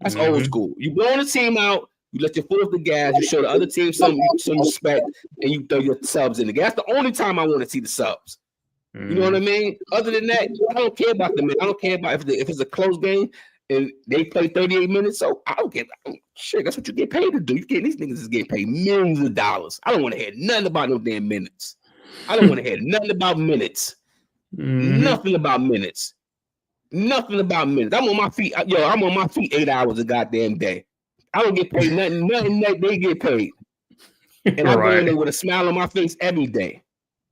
That's old school. You blowing the team out. You let your foot off the gas. You show the other team some respect, and you throw your subs in the gas. That's the only time I want to see the subs. You know what I mean? Other than that, I don't care about them. I don't care about if it's a close game and they play 38 minutes. So I don't care. Shit, that's what you get paid to do. These niggas is getting paid millions of dollars. I don't want to hear nothing about no damn minutes. I don't want to hear nothing about minutes. Nothing about minutes. Nothing about minutes. I'm on my feet. I'm on my feet 8 hours a goddamn day. I don't get paid nothing that they get paid. And I go in there with a smile on my face every day.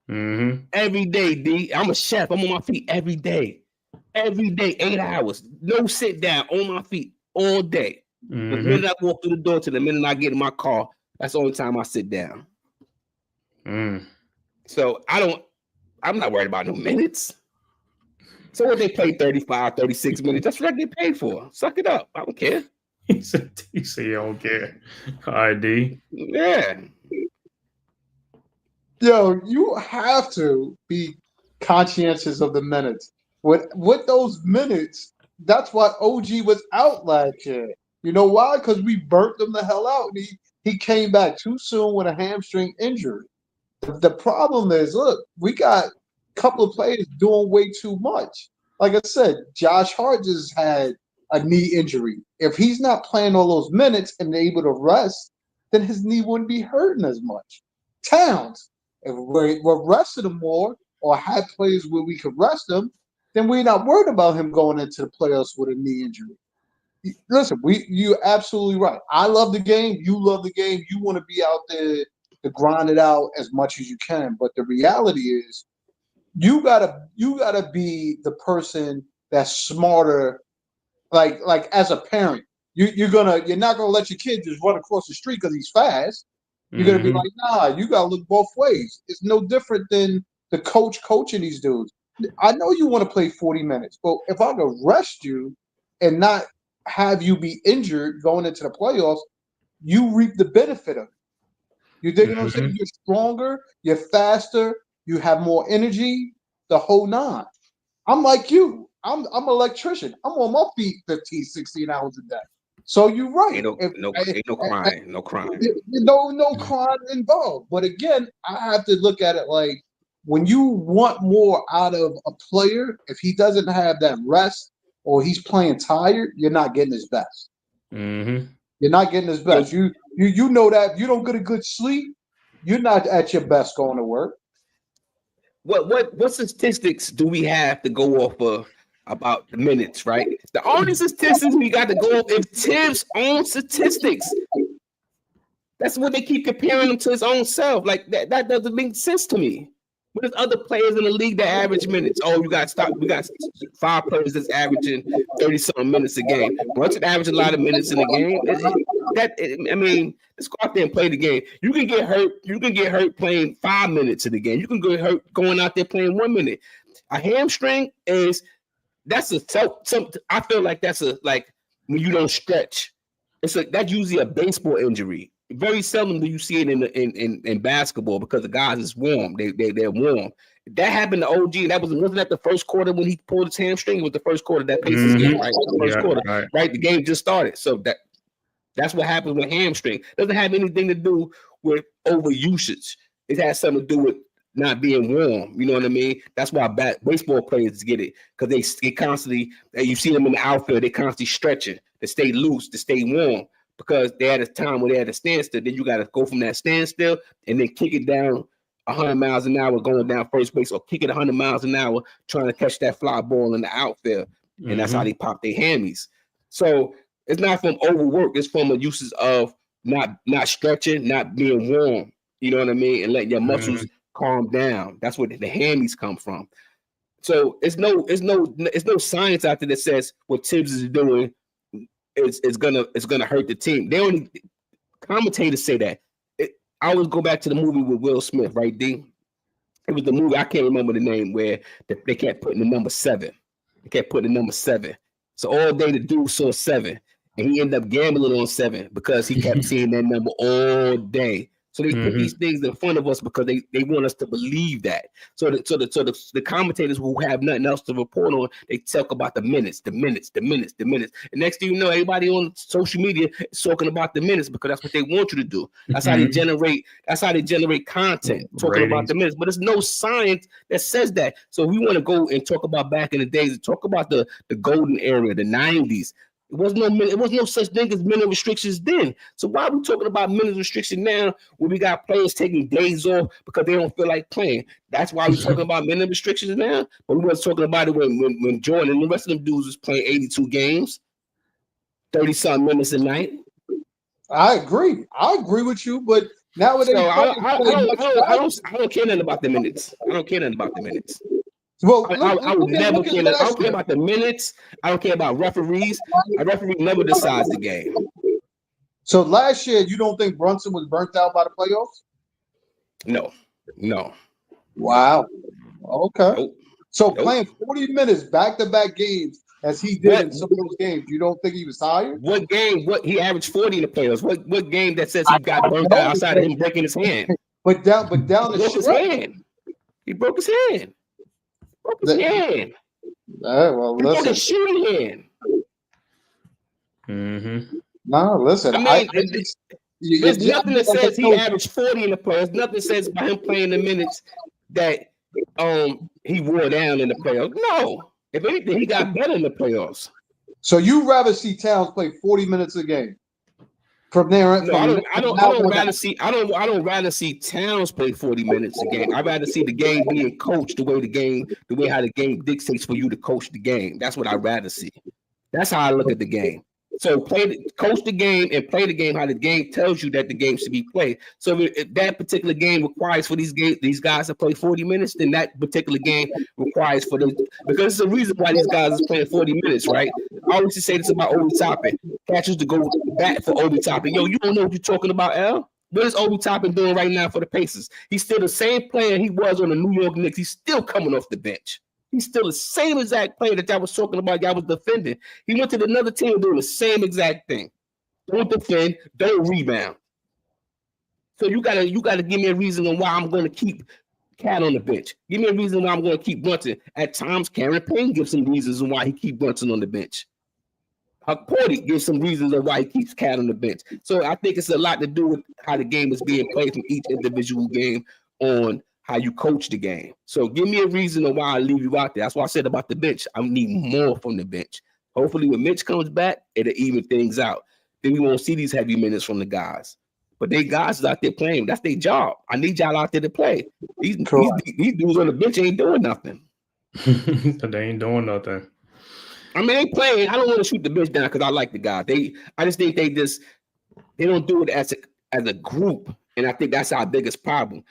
Every day, D. I'm a chef. I'm on my feet every day. Every day, 8 hours. No sit down, on my feet all day. The minute I walk through the door to the minute I get in my car, that's the only time I sit down. So I'm not worried about no minutes. So what they play 35, 36 minutes, that's what I get paid for. Suck it up. I don't care. He said you don't care. All right, D. Yeah. Yo, you have to be conscientious of the minutes. With those minutes, that's why OG was out last year. You know why? Because we burnt him the hell out. And he came back too soon with a hamstring injury. The problem is, look, we got a couple of players doing way too much. Like I said, Josh Hart just had a knee injury. If he's not playing all those minutes and able to rest, then his knee wouldn't be hurting as much. Towns, if we're resting him more or had players where we could rest him, then we're not worried about him going into the playoffs with a knee injury. Listen, you're absolutely right. I love the game. You love the game. You want to be out there to grind it out as much as you can. But the reality is, you gotta be the person that's smarter. Like as a parent, you're not gonna let your kid just run across the street because he's fast. You're gonna be like, nah, you gotta look both ways. It's no different than the coach coaching these dudes. I know you want to play 40 minutes, but if I could rest you and not have you be injured going into the playoffs, you reap the benefit of it. You dig what I'm saying? You're stronger, you're faster, you have more energy, the whole nine. I'm like you. I'm an electrician. I'm on my feet 15, 16 hours a day. So you're right. Ain't no crying. No crying. No crying involved. But again, I have to look at it like when you want more out of a player, if he doesn't have that rest or he's playing tired, you're not getting his best. You're not getting his best. You know that if you don't get a good sleep, you're not at your best going to work. What statistics do we have to go off of about the minutes, right? The only statistics we got to go off is Tibbs' own statistics. That's what they keep comparing him to his own self. Like that doesn't make sense to me. But there's other players in the league that average minutes. Oh, we got 5 players that's averaging 30-something minutes a game. Brunson average a lot of minutes in the game. I mean, let's go out there and play the game. You can get hurt. You can get hurt playing 5 minutes of the game. You can get hurt going out there playing 1 minute. A hamstring I feel like that's like when you don't stretch. That's usually a baseball injury. Very seldom do you see it in basketball because the guys is warm. They're warm. That happened to OG. Wasn't that the first quarter when he pulled his hamstring? It was the first quarter that Pacers game, right? The first quarter, right? The game just started. So that's what happens with hamstring. Doesn't have anything to do with overusage. It has something to do with not being warm. You know what I mean? That's why baseball players get it because they constantly. You see them in the outfield. They constantly stretching to stay loose, to stay warm. Because they had a time where they had a standstill, then you got to go from that standstill and then kick it down 100 miles an hour going down first base, or kick it 100 miles an hour trying to catch that fly ball in the outfield, and that's how they pop their hammies. So it's not from overwork; it's from the uses of not stretching, not being warm. You know what I mean, and letting your muscles calm down. That's where the hammies come from. So it's no science out there that says what Tibbs is doing. It's gonna hurt the team. They only commentators say that. I always go back to the movie with Will Smith, right, D? It was the movie, I can't remember the name, where they kept putting the number 7. They kept putting the number 7. So all day the dude saw 7, and he ended up gambling on 7 because he kept seeing that number all day. So they put these things in front of us because they want us to believe that. So the commentators who have nothing else to report on, they talk about the minutes. And next thing you know, everybody on social media is talking about the minutes because that's what they want you to do. That's how they generate. That's how they generate content, talking about the minutes. But there's no science that says that. So we want to go and talk about back in the days, talk about the golden era, the 90s. It was no such thing as minute restrictions then. So why are we talking about minute restriction now when we got players taking days off because they don't feel like playing? That's why we're talking about minute restrictions now. But we wasn't talking about it when Jordan and the rest of them dudes was playing 82 games, 30-something minutes a night. I agree with you, but nowadays I don't care nothing about the minutes. I don't care nothing about the minutes. Well, I would never care. I don't care about the minutes. I don't care about referees. A referee never decides the game. So last year, you don't think Brunson was burnt out by the playoffs? No. Wow. Okay. Nope. So playing 40 minutes back-to-back games as he did in some of those games, you don't think he was tired? What game? What he averaged 40 in the playoffs? What game that says he got burnt out outside of him breaking his hand? But down the stretch, he broke his hand. Hand. Well, listen. He's shooting hand. No, listen. I mean, there's nothing that says he averaged 40 in the playoffs. Nothing says by him playing the minutes that he wore down in the playoffs. No. If anything, he got better in the playoffs. So you rather see Towns play 40 minutes a game? From there, no, I don't rather see Towns play 40 minutes a game. I'd rather see the game being coached the way how the game dictates for you to coach the game. That's what I'd rather see. That's how I look at the game. So coach the game and play the game how the game tells you that the game should be played. So if that particular game requires for these guys to play 40 minutes, then that particular game requires for them, because it's the reason why these guys are playing 40 minutes, right? I always say this about Obi Toppin. Catchers to go back for Obi Toppin. Yo, you don't know what you're talking about, L? What is Obi Toppin doing right now for the Pacers? He's still the same player he was on the New York Knicks. He's still coming off the bench. He's still the same exact player that I was talking about. Y'all was defending. He went to another team doing the same exact thing. Don't defend, don't rebound. So you gotta give me a reason on why I'm going to keep Cat on the bench. Give me a reason why I'm going to keep Brunson. At times, Karen Payne gives some reasons on why he keeps Brunson on the bench. Porty gives some reasons on why he keeps Cat on the bench. So I think it's a lot to do with how the game is being played from each individual game on how you coach the game. So give me a reason on why I leave you out there. That's why I said about the bench. I need more from the bench. Hopefully when Mitch comes back, it'll even things out. Then we won't see these heavy minutes from the guys. But they guys is out there playing. That's their job. I need y'all out there to play. These dudes on the bench ain't doing nothing. They ain't doing nothing. I mean, they playing. I don't want to shoot the bench down because I like the guys. I just think they don't do it as a group. And I think that's our biggest problem.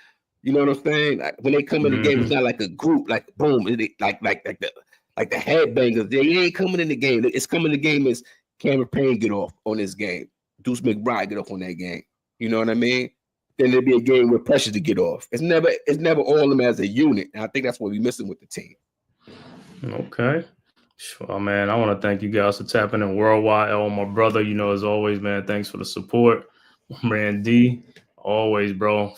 You know what I'm saying? Like, when they come in the game, it's not like a group, like boom, like the headbangers. They ain't coming in the game. It's coming in the game as Cameron Payne get off on this game. Deuce McBride get off on that game. You know what I mean? Then there'll be a game with pressure to get off. It's never all of them as a unit. And I think that's what we're missing with the team. Okay. Well, man, I want to thank you guys for tapping in worldwide. L, my brother, you know, as always, man, thanks for the support. Man, D, always, bro.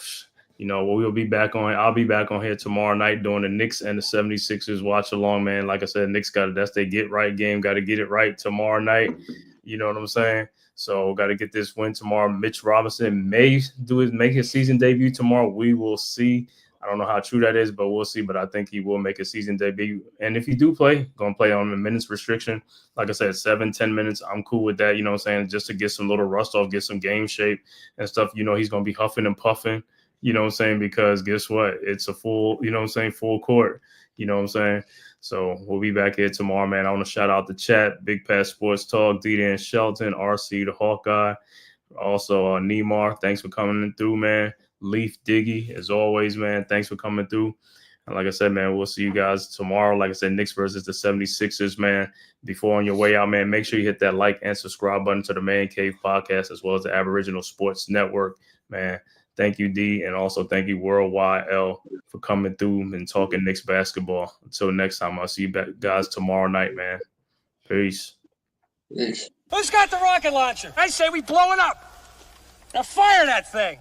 You know, we'll be back on. I'll be back on here tomorrow night doing the Knicks and the 76ers watch along, man. Like I said, Knicks that's their get right game. Got to get it right tomorrow night. You know what I'm saying? So got to get this win tomorrow. Mitch Robinson may make his season debut tomorrow. We will see. I don't know how true that is, but we'll see. But I think he will make a season debut. And if he do play, going to play on a minutes restriction. Like I said, 7-10 minutes. I'm cool with that. You know what I'm saying? Just to get some little rust off, get some game shape and stuff. You know, he's going to be huffing and puffing. You know what I'm saying? Because guess what? It's a full, you know what I'm saying, full court. You know what I'm saying? So we'll be back here tomorrow, man. I want to shout out the chat, Big Pass Sports Talk, Dita and Shelton, RC, the Hawkeye. Also, Neymar, thanks for coming through, man. Leaf Diggy, as always, man. Thanks for coming through. And like I said, man, we'll see you guys tomorrow. Like I said, Knicks versus the 76ers, man. Before on your way out, man, make sure you hit that like and subscribe button to the Man-Cave podcast as well as the Aboriginal Sports Network, man. Thank you, D, and also thank you, Worldwide L, for coming through and talking Knicks basketball. Until next time, I'll see you back, guys, tomorrow night, man. Peace. Peace. Who's got the rocket launcher? I say we blow it up. Now fire that thing.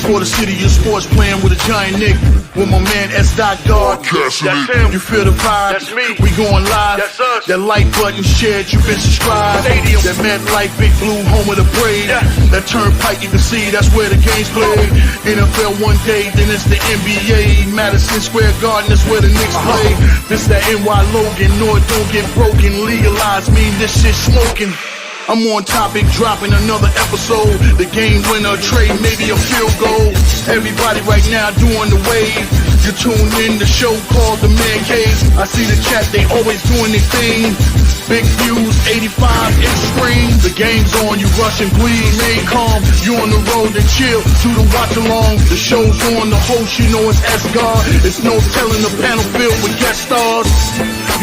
For the city of sports, playing with a giant Nick. With my man S. God. That's him. You feel the vibe? That's me. We going live. That's us. That like button shared, you been subscribed. Stadium. That MetLife, Big Blue, home of the Braves. Yeah. That turnpike, you can see that's where the game's played. NFL one day, then it's the NBA. Madison Square Garden, that's where the Knicks play. This that NY Logan, North don't get broken. Legalize, mean this shit smoking. I'm on topic, dropping another episode. The game winner, trade, maybe a field goal. Everybody right now doing the wave. You tune in the show called The-Man-Cave. I see the chat, they always doing their thing. Big views, 85 inch screen. The game's on, you rush and bleed. Remain calm, you on the road and chill. Do the watch along. The show's on, the host, you know it's S-God. It's no telling the panel filled with guest stars.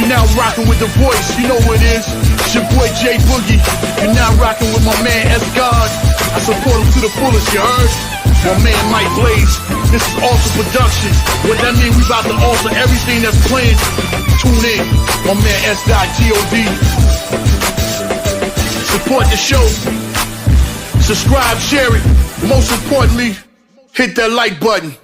You're now rocking with the voice, you know who it is. It's your boy J Boogie. You're now rocking with my man S-God. I support him to the fullest, you heard? My man Mike Blaze. This is Alter Productions. What that mean, we about to alter everything that's playing. Tune in. My man S.T.O.D. Support the show. Subscribe, share it. Most importantly, hit that like button.